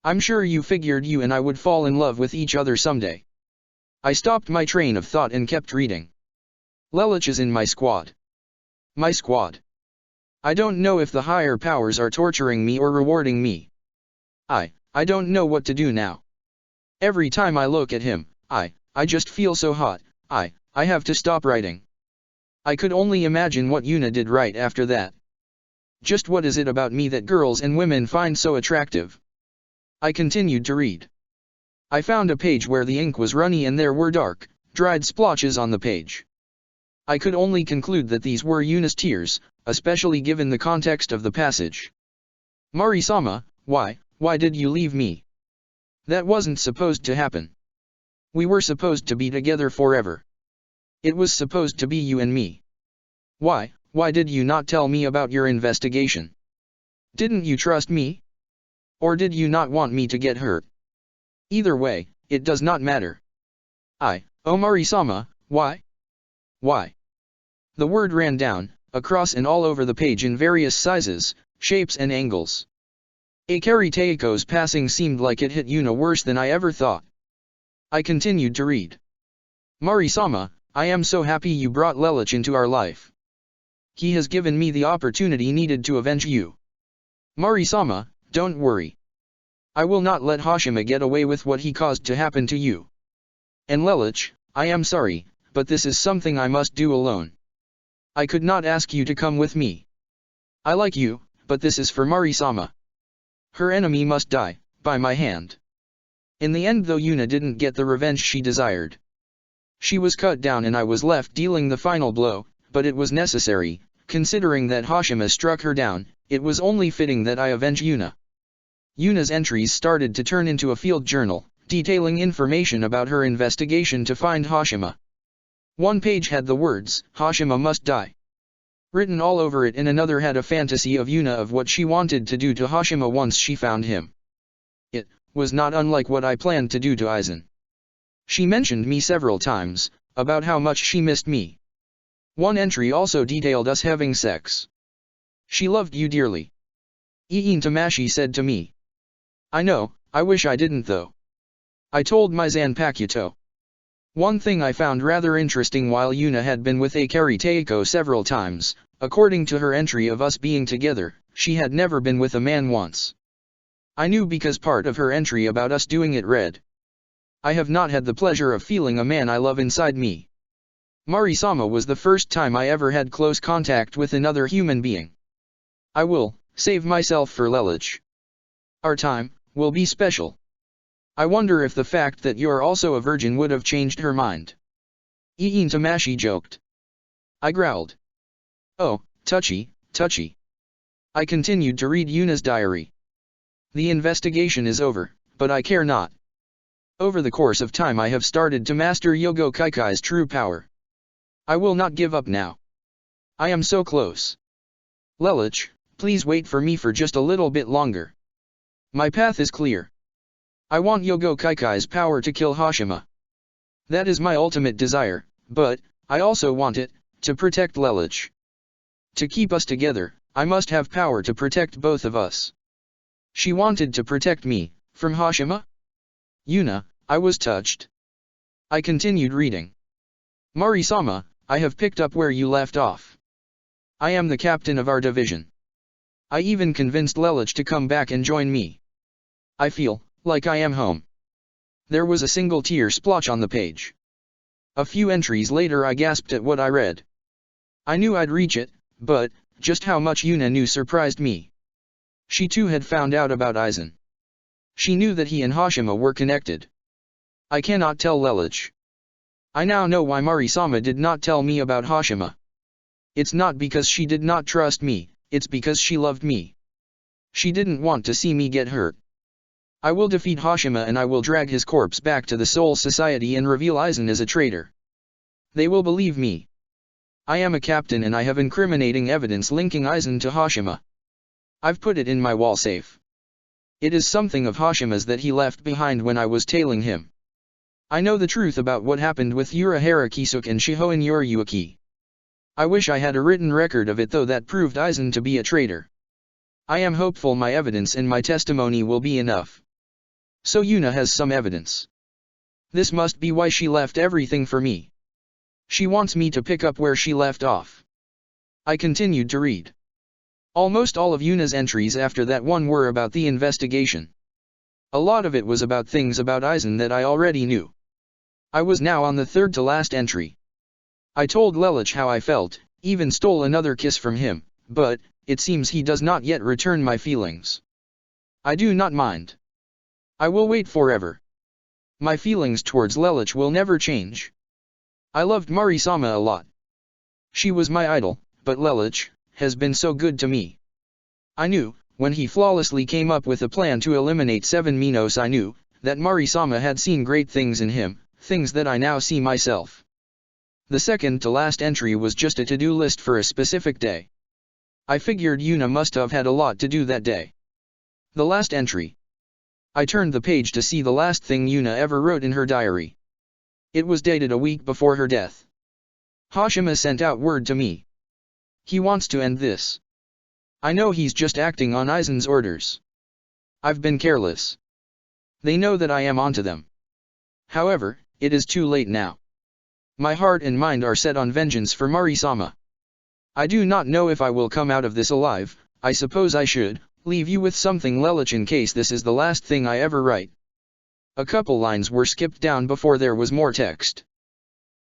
I'm sure you figured you and I would fall in love with each other someday. I stopped my train of thought and kept reading. Lelich is in my squad. My squad. I don't know if the higher powers are torturing me or rewarding me. I don't know what to do now. Every time I look at him, I just feel so hot. I have to stop writing. I could only imagine what Yuna did right after that. Just what is it about me that girls and women find so attractive? I continued to read. I found a page where the ink was runny and there were dark, dried splotches on the page. I could only conclude that these were Yuna's tears, especially given the context of the passage. Mari-sama, why did you leave me? That wasn't supposed to happen. We were supposed to be together forever. It was supposed to be you and me. Why did you not tell me about your investigation? Didn't you trust me? Or did you not want me to get hurt? Either way, it does not matter. Oh Mari-sama, why? The word ran down, across and all over the page in various sizes, shapes and angles. Akari Taeko's passing seemed like it hit Yuna worse than I ever thought. I continued to read. Mari-sama, I am so happy you brought Lelich into our life. He has given me the opportunity needed to avenge you. Mari-sama, don't worry. I will not let Hashima get away with what he caused to happen to you. And Lelich, I am sorry, but this is something I must do alone. I could not ask you to come with me. I like you, but this is for Mari-sama. Her enemy must die, by my hand. In the end though Yuna didn't get the revenge she desired. She was cut down and I was left dealing the final blow, but it was necessary, considering that Hashima struck her down, it was only fitting that I avenge Yuna. Yuna's entries started to turn into a field journal, detailing information about her investigation to find Hashima. One page had the words, Hashima must die, written all over it, and another had a fantasy of Yuna of what she wanted to do to Hashima once she found him. It was not unlike what I planned to do to Aizen. She mentioned me several times, about how much she missed me. One entry also detailed us having sex. She loved you dearly. Iin Tamashi said to me. I know, I wish I didn't though. I told Mizan Pakuto. One thing I found rather interesting while Yuna had been with Akari Teiko several times, according to her entry of us being together, she had never been with a man once. I knew because part of her entry about us doing it read. I have not had the pleasure of feeling a man I love inside me. Mari-sama was the first time I ever had close contact with another human being. I will save myself for Lelouch. Our time will be special. I wonder if the fact that you're also a virgin would have changed her mind. Iin Tamashi joked. I growled. Oh, touchy, touchy. I continued to read Yuna's diary. The investigation is over, but I care not. Over the course of time I have started to master Yogo Kaikai's true power. I will not give up now. I am so close. Lelouch, please wait for me for just a little bit longer. My path is clear. I want Yogo Kaikai's power to kill Hashima. That is my ultimate desire, but, I also want it, to protect Lelouch. To keep us together, I must have power to protect both of us. She wanted to protect me, from Hashima? Yuna, I was touched. I continued reading. Mari-sama, I have picked up where you left off. I am the captain of our division. I even convinced Lelouch to come back and join me. I feel like I am home. There was a single tear splotch on the page. A few entries later I gasped at what I read. I knew I'd reach it, but, just how much Yuna knew surprised me. She too had found out about Aizen. She knew that he and Hashima were connected. I cannot tell Lelouch. I now know why Mari-sama did not tell me about Hashima. It's not because she did not trust me, it's because she loved me. She didn't want to see me get hurt. I will defeat Hashima and I will drag his corpse back to the Soul Society and reveal Aizen as a traitor. They will believe me. I am a captain and I have incriminating evidence linking Aizen to Hashima. I've put it in my wall safe. It is something of Hashima's that he left behind when I was tailing him. I know the truth about what happened with Urahara Kisuk and Shihoin Yoriyuki. I wish I had a written record of it though that proved Aizen to be a traitor. I am hopeful my evidence and my testimony will be enough. So Yuna has some evidence. This must be why she left everything for me. She wants me to pick up where she left off. I continued to read. Almost all of Yuna's entries after that one were about the investigation. A lot of it was about things about Aizen that I already knew. I was now on the third to last entry. I told Lelouch how I felt, even stole another kiss from him, but, it seems he does not yet return my feelings. I do not mind. I will wait forever. My feelings towards Lelouch will never change. I loved Mari-sama a lot. She was my idol, but Lelouch has been so good to me. I knew, when he flawlessly came up with a plan to eliminate 7 Minos, I knew that Mari-sama had seen great things in him, things that I now see myself. The second to last entry was just a to-do list for a specific day. I figured Yuna must have had a lot to do that day. The last entry. I turned the page to see the last thing Yuna ever wrote in her diary. It was dated a week before her death. Hashima sent out word to me. He wants to end this. I know he's just acting on Aizen's orders. I've been careless. They know that I am onto them. However, it is too late now. My heart and mind are set on vengeance for Mari-sama. I do not know if I will come out of this alive. I suppose I should leave you with something, Lelouch, in case this is the last thing I ever write. A couple lines were skipped down before there was more text.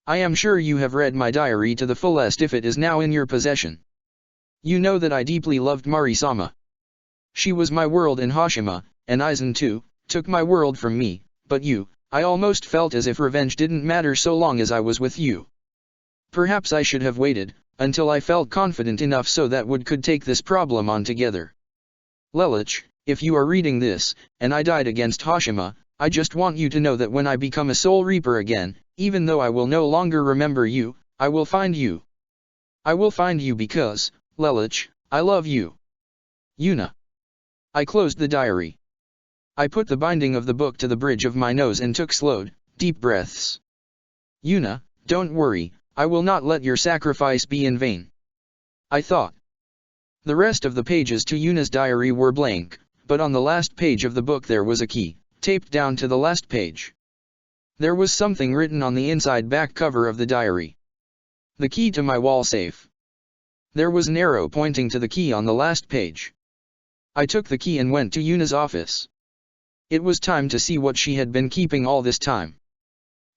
I am sure you have read my diary to the fullest if it is now in your possession. You know that I deeply loved Mari-sama. She was my world, and Hashima, and Aizen too, took my world from me, but you, I almost felt as if revenge didn't matter so long as I was with you. Perhaps I should have waited until I felt confident enough so that we could take this problem on together. Lelouch, if you are reading this, and I died against Hashima, I just want you to know that when I become a Soul Reaper again, even though I will no longer remember you, I will find you. I will find you because, Lelouch, I love you. Yuna. I closed the diary. I put the binding of the book to the bridge of my nose and took slow, deep breaths. Yuna, don't worry, I will not let your sacrifice be in vain. I thought. The rest of the pages to Yuna's diary were blank, but on the last page of the book there was a key, taped down to the last page. There was something written on the inside back cover of the diary. The key to my wall safe. There was an arrow pointing to the key on the last page. I took the key and went to Yuna's office. It was time to see what she had been keeping all this time.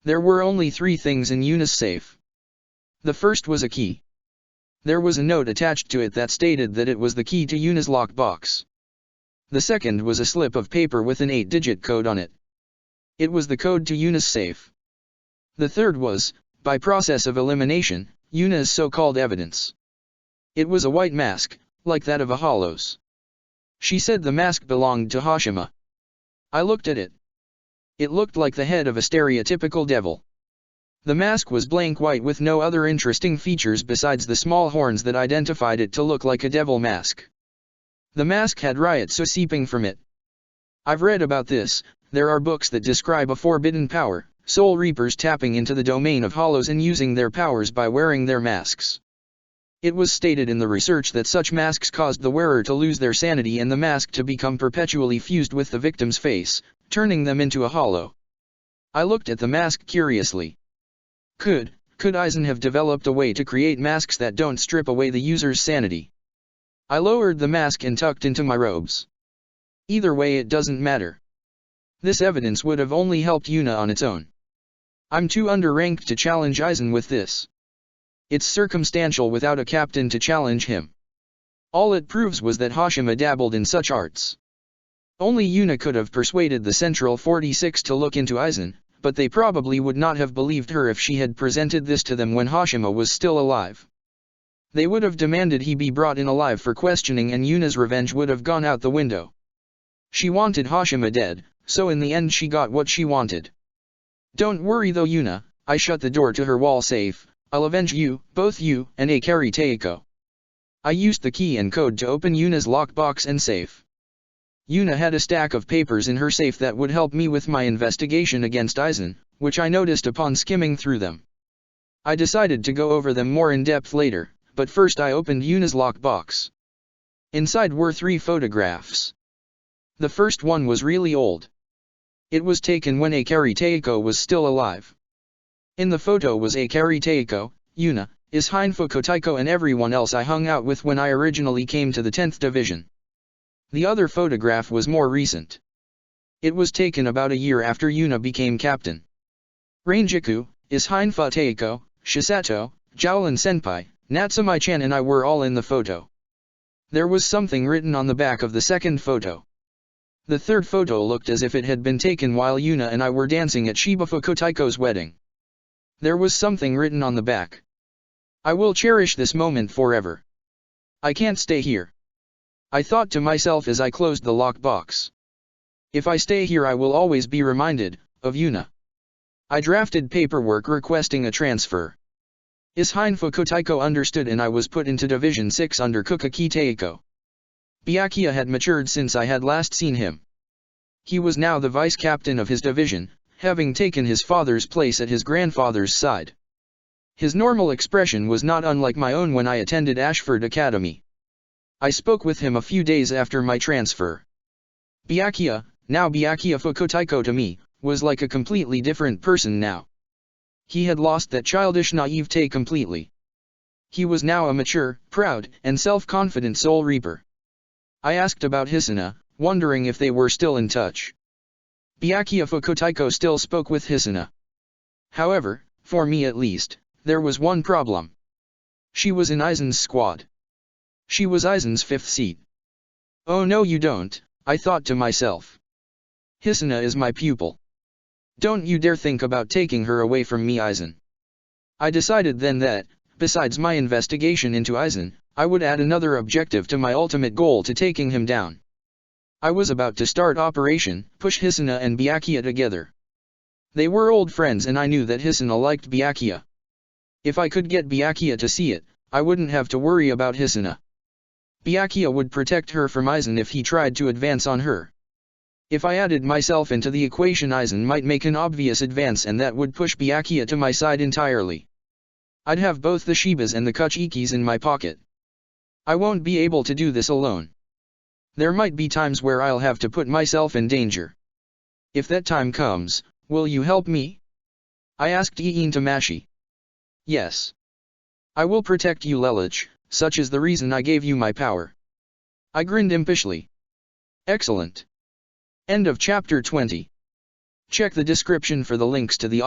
There were only 3 things in Yuna's safe. The first was a key. There was a note attached to it that stated that it was the key to Yuna's lockbox. The second was a slip of paper with an 8-digit code on it. It was the code to Yuna's safe. The third was, by process of elimination, Yuna's so-called evidence. It was a white mask, like that of a Hollows. She said the mask belonged to Hashima. I looked at it. It looked like the head of a stereotypical devil. The mask was blank white with no other interesting features besides the small horns that identified it to look like a devil mask. The mask had Ryotsu seeping from it. I've read about this. There are books that describe a forbidden power, Soul Reapers tapping into the domain of Hollows and using their powers by wearing their masks. It was stated in the research that such masks caused the wearer to lose their sanity and the mask to become perpetually fused with the victim's face, turning them into a hollow. I looked at the mask curiously. Could Aizen have developed a way to create masks that don't strip away the user's sanity? I lowered the mask and tucked into my robes. Either way it doesn't matter. This evidence would have only helped Yuna on its own. I'm too underranked to challenge Aizen with this. It's circumstantial without a captain to challenge him. All it proves was that Hashima dabbled in such arts. Only Yuna could have persuaded the Central 46 to look into Aizen, but they probably would not have believed her if she had presented this to them when Hashima was still alive. They would have demanded he be brought in alive for questioning and Yuna's revenge would have gone out the window. She wanted Hashima dead, so in the end she got what she wanted. Don't worry though Yuna, I shut the door to her wall safe. I'll avenge you, both you and Akari Teiko. I used the key and code to open Yuna's lockbox and safe. Yuna had a stack of papers in her safe that would help me with my investigation against Aizen, which I noticed upon skimming through them. I decided to go over them more in depth later, but first I opened Yuna's lockbox. Inside were 3 photographs. The first one was really old. It was taken when Akari Teiko was still alive. In the photo was Akari Teiko, Yuna, Ishine Fukotaiko and everyone else I hung out with when I originally came to the 10th Division. The other photograph was more recent. It was taken about a year after Yuna became captain. Rangiku, Ishine Futeiko, Shisato, Jowlin Senpai, Natsumi-chan and I were all in the photo. There was something written on the back of the second photo. The third photo looked as if it had been taken while Yuna and I were dancing at Shiba Fukotaiko's wedding. There was something written on the back. I will cherish this moment forever. I can't stay here. I thought to myself as I closed the lockbox. If I stay here I will always be reminded of Yuna. I drafted paperwork requesting a transfer. Ishine Fukotaiko understood and I was put into Division 6 under Kukaki Teiko. Byakuya had matured since I had last seen him. He was now the vice captain of his division, having taken his father's place at his grandfather's side. His normal expression was not unlike my own when I attended Ashford Academy. I spoke with him a few days after my transfer. Byakuya, now Byakuya Fukotaiko to me, was like a completely different person now. He had lost that childish naivete completely. He was now a mature, proud, and self-confident Soul Reaper. I asked about Hisuna, wondering if they were still in touch. Byakuya Fukotaiko still spoke with Hisuna. However, for me at least, there was one problem. She was in Aizen's squad. She was Aizen's 5th seat. Oh no you don't, I thought to myself. Hisuna is my pupil. Don't you dare think about taking her away from me Aizen. I decided then that, besides my investigation into Aizen, I would add another objective to my ultimate goal to taking him down. I was about to start Operation Push Hisuna and Byakuya together. They were old friends and I knew that Hisuna liked Byakuya. If I could get Byakuya to see it, I wouldn't have to worry about Hisuna. Byakuya would protect her from Aizen if he tried to advance on her. If I added myself into the equation Aizen might make an obvious advance and that would push Byakuya to my side entirely. I'd have both the Shibas and the Kuchikis in my pocket. I won't be able to do this alone. There might be times where I'll have to put myself in danger. If that time comes, will you help me? I asked Iin Tamashi. Yes. I will protect you, Lelich, such is the reason I gave you my power. I grinned impishly. Excellent. End of chapter 20. Check the description for the links to the